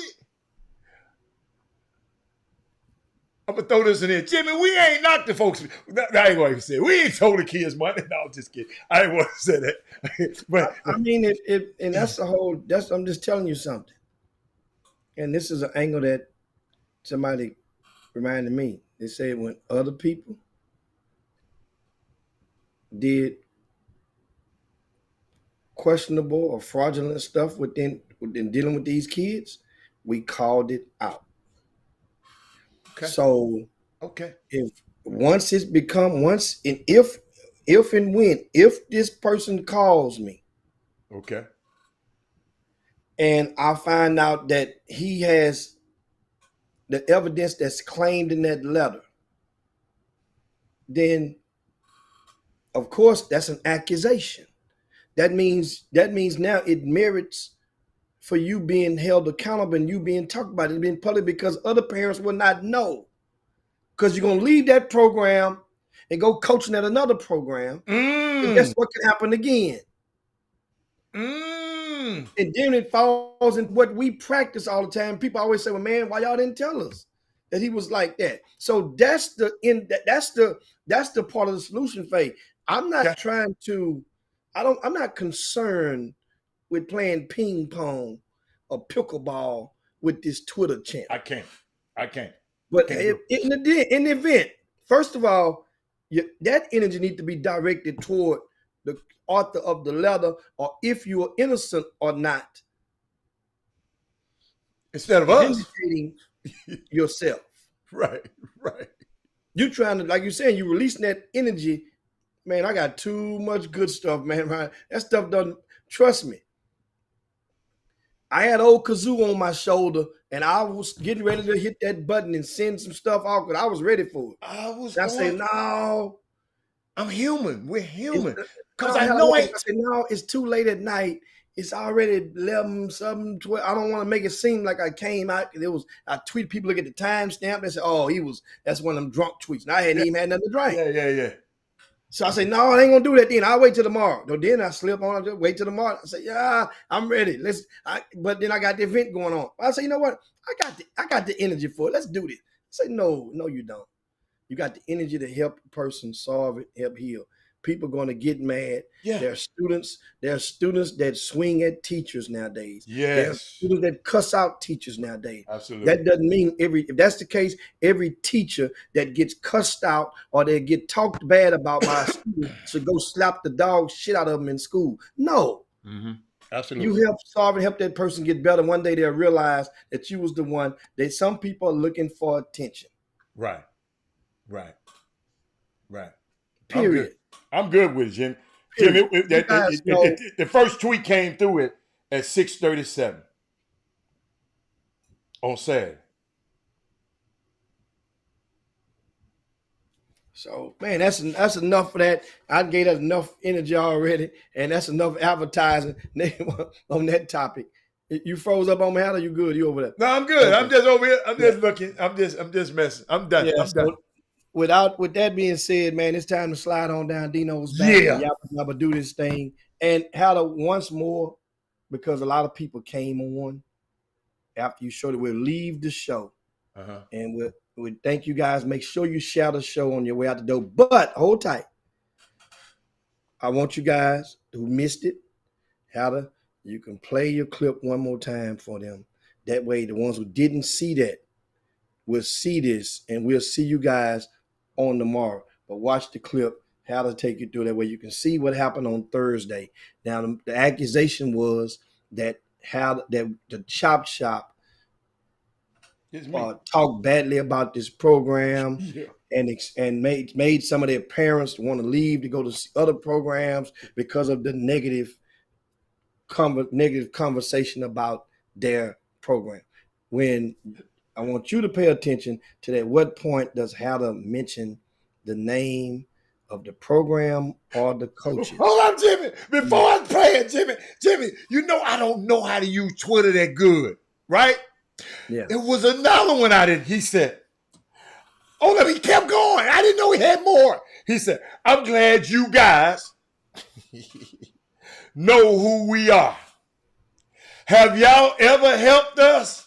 Speaker 1: I'm going to throw this in here. Jimmy, we ain't knocked the folks. I ain't going to say we ain't told the kids money. No, I'm just kidding. I ain't want to say that. But
Speaker 7: I mean, and that's the whole, I'm just telling you something. And this is an angle that somebody reminded me. They said when other people did questionable or fraudulent stuff within dealing with these kids, we called it out. Okay. So if this person calls me,
Speaker 1: okay,
Speaker 7: and I find out that he has the evidence that's claimed in that letter, then of course that's an accusation. That means now it merits for you being held accountable and you being talked about it being public, because other parents will not know, because you're going to leave that program and go coaching at another program. And guess what can happen again? And then it falls in what we practice all the time. People always say, well, man, why y'all didn't tell us that he was like that? So that's the part of the solution phase. I'm not I'm not concerned with playing ping pong or pickleball with this Twitter channel.
Speaker 1: I can't.
Speaker 7: But in the event, first of all, that energy needs to be directed toward the author of the letter, or if you are innocent or not.
Speaker 1: Instead of us.
Speaker 7: Vindicating yourself.
Speaker 1: Right.
Speaker 7: You trying to, like you saying, you releasing that energy. Man, I got too much good stuff, man. That stuff doesn't, trust me. I had old kazoo on my shoulder, and I was getting ready to hit that button and send some stuff out, but I was ready for it. I say, no.
Speaker 1: I'm human. We're human. Because
Speaker 7: I
Speaker 1: say,
Speaker 7: no, it's too late at night. It's already 11, 7, 12. I don't want to make it seem like I came out. I tweeted people, look at the timestamp. They said, oh, that's one of them drunk tweets. And I hadn't even had nothing to drink.
Speaker 1: Yeah.
Speaker 7: So I say, no, I ain't gonna do that then. I'll wait till tomorrow. No, then I slip on, I just wait till tomorrow. I say, yeah, I'm ready. But then I got the event going on. I say, you know what? I got the energy for it. Let's do this. I say, no, you don't. You got the energy to help a person solve it, help heal. People going to get mad.
Speaker 1: Yeah.
Speaker 7: There are students that swing at teachers nowadays.
Speaker 1: Yes.
Speaker 7: There are students that cuss out teachers nowadays.
Speaker 1: Absolutely.
Speaker 7: That doesn't mean if that's the case, every teacher that gets cussed out or they get talked bad about by a student should go slap the dog shit out of them in school. No.
Speaker 1: Mm-hmm. Absolutely.
Speaker 7: You help that person get better. One day they'll realize that you was the one that some people are looking for attention.
Speaker 1: Right.
Speaker 7: Period.
Speaker 1: I'm good with it, Jim. Jim, the first tweet came through it at 6:37 on Saturday.
Speaker 7: So, man, that's enough for that. I gave us enough energy already, and that's enough advertising on that topic. You froze up on me, How are you good? You over there?
Speaker 1: No, I'm good. Okay. I'm just over here. I'm just looking. I'm just messing. I'm done.
Speaker 7: Yeah,
Speaker 1: I'm done.
Speaker 7: With that being said, man, it's time to slide on down Dino's back.
Speaker 1: Yeah.
Speaker 7: Y'all do this thing. And Howard, once more, because a lot of people came on after you showed it, we'll leave the show.
Speaker 1: Uh-huh.
Speaker 7: And we'll thank you guys. Make sure you share the show on your way out the door. But hold tight. I want you guys who missed it, Howard, you can play your clip one more time for them. That way, the ones who didn't see that will see this, and we'll see you guys on tomorrow. But watch the clip, how to take you through that way. You can see what happened on Thursday. Now, the accusation was that the Chop Shop talked badly about this program and made some of their parents want to leave to go to other programs because of the negative conversation about their program. When I want you to pay attention to that. What point does Howard mention the name of the program or the coaches?
Speaker 1: Hold on, Jimmy. Before I play it, Jimmy, you know I don't know how to use Twitter that good, right?
Speaker 7: Yeah.
Speaker 1: It was another one I didn't. He said, he kept going. I didn't know he had more. He said, I'm glad you guys know who we are. Have y'all ever helped us?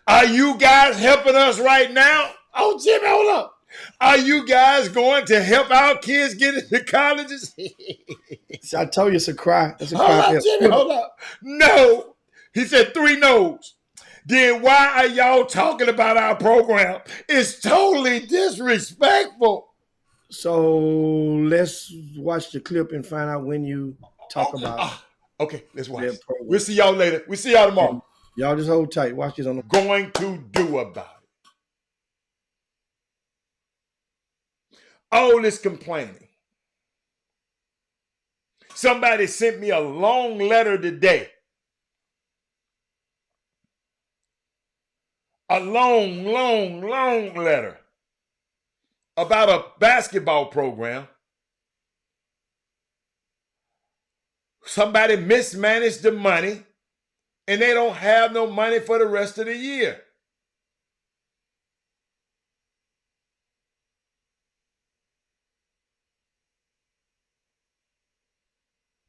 Speaker 1: Are you guys helping us right now? Oh, Jimmy, hold up. Are you guys going to help our kids get into colleges?
Speaker 7: I told you it's a cry. It's a
Speaker 1: hold
Speaker 7: cry.
Speaker 1: Up, Jimmy, hold up. No. He said 3 no's. Then why are y'all talking about our program? It's totally disrespectful.
Speaker 7: So let's watch the clip and find out when you talk about
Speaker 1: okay, let's watch. We'll see y'all later. We'll see y'all tomorrow.
Speaker 7: Y'all just hold tight. Watch this on the
Speaker 1: going to do about it. All this complaining. Somebody sent me a long letter today. A long letter about a basketball program. Somebody mismanaged the money and they don't have no money for the rest of the year.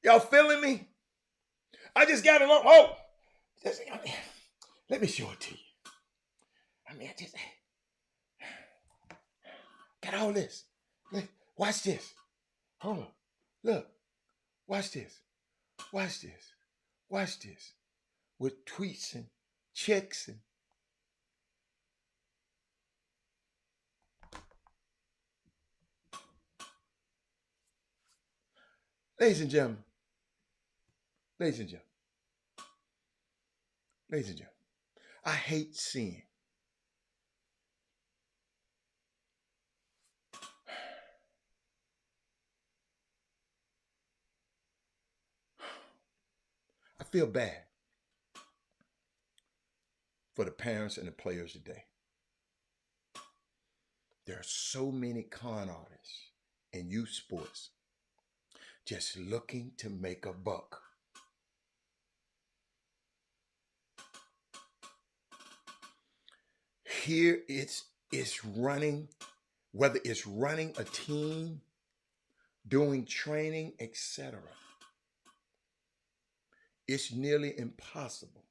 Speaker 1: Y'all feeling me? I just got along. Let me show it to you. I just got all this. Watch this. Hold on. Look. Watch this. watch this, with tweets and checks and ladies and gentlemen, I hate seeing I feel bad for the parents and the players today. There are so many con artists in youth sports just looking to make a buck. Here it's running, whether it's running a team, doing training, etc. It's nearly impossible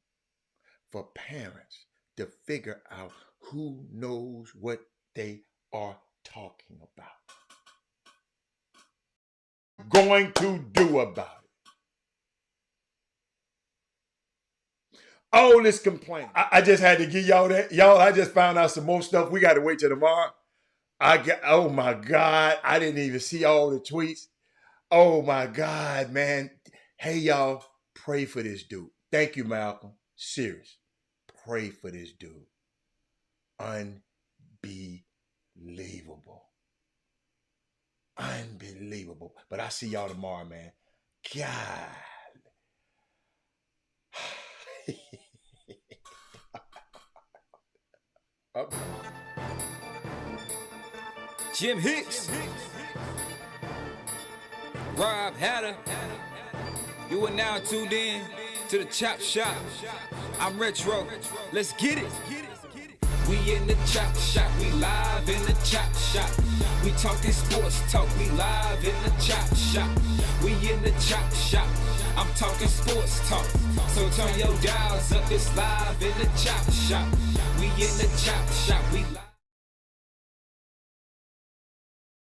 Speaker 1: for parents to figure out who knows what they are talking about. Going to do about it. All this complaining. I just had to give y'all that. Y'all, I just found out some more stuff. We got to wait till tomorrow. Oh my God. I didn't even see all the tweets. Oh my God, man. Hey, y'all, pray for this dude. Thank you, Malcolm. Serious. Pray for this dude. Unbelievable. Unbelievable. But I see y'all tomorrow, man. God. Okay.
Speaker 5: Jim Hicks, Rob Hatter, you are now tuned in to the Chop Shop. I'm Retro, let's get it. We in the Chop Shop, we live in the Chop Shop. We talking sports talk, we live in the Chop Shop. We in the Chop Shop, I'm talking sports talk. So turn your dials up, it's live in the Chop Shop. We in the Chop Shop, we live.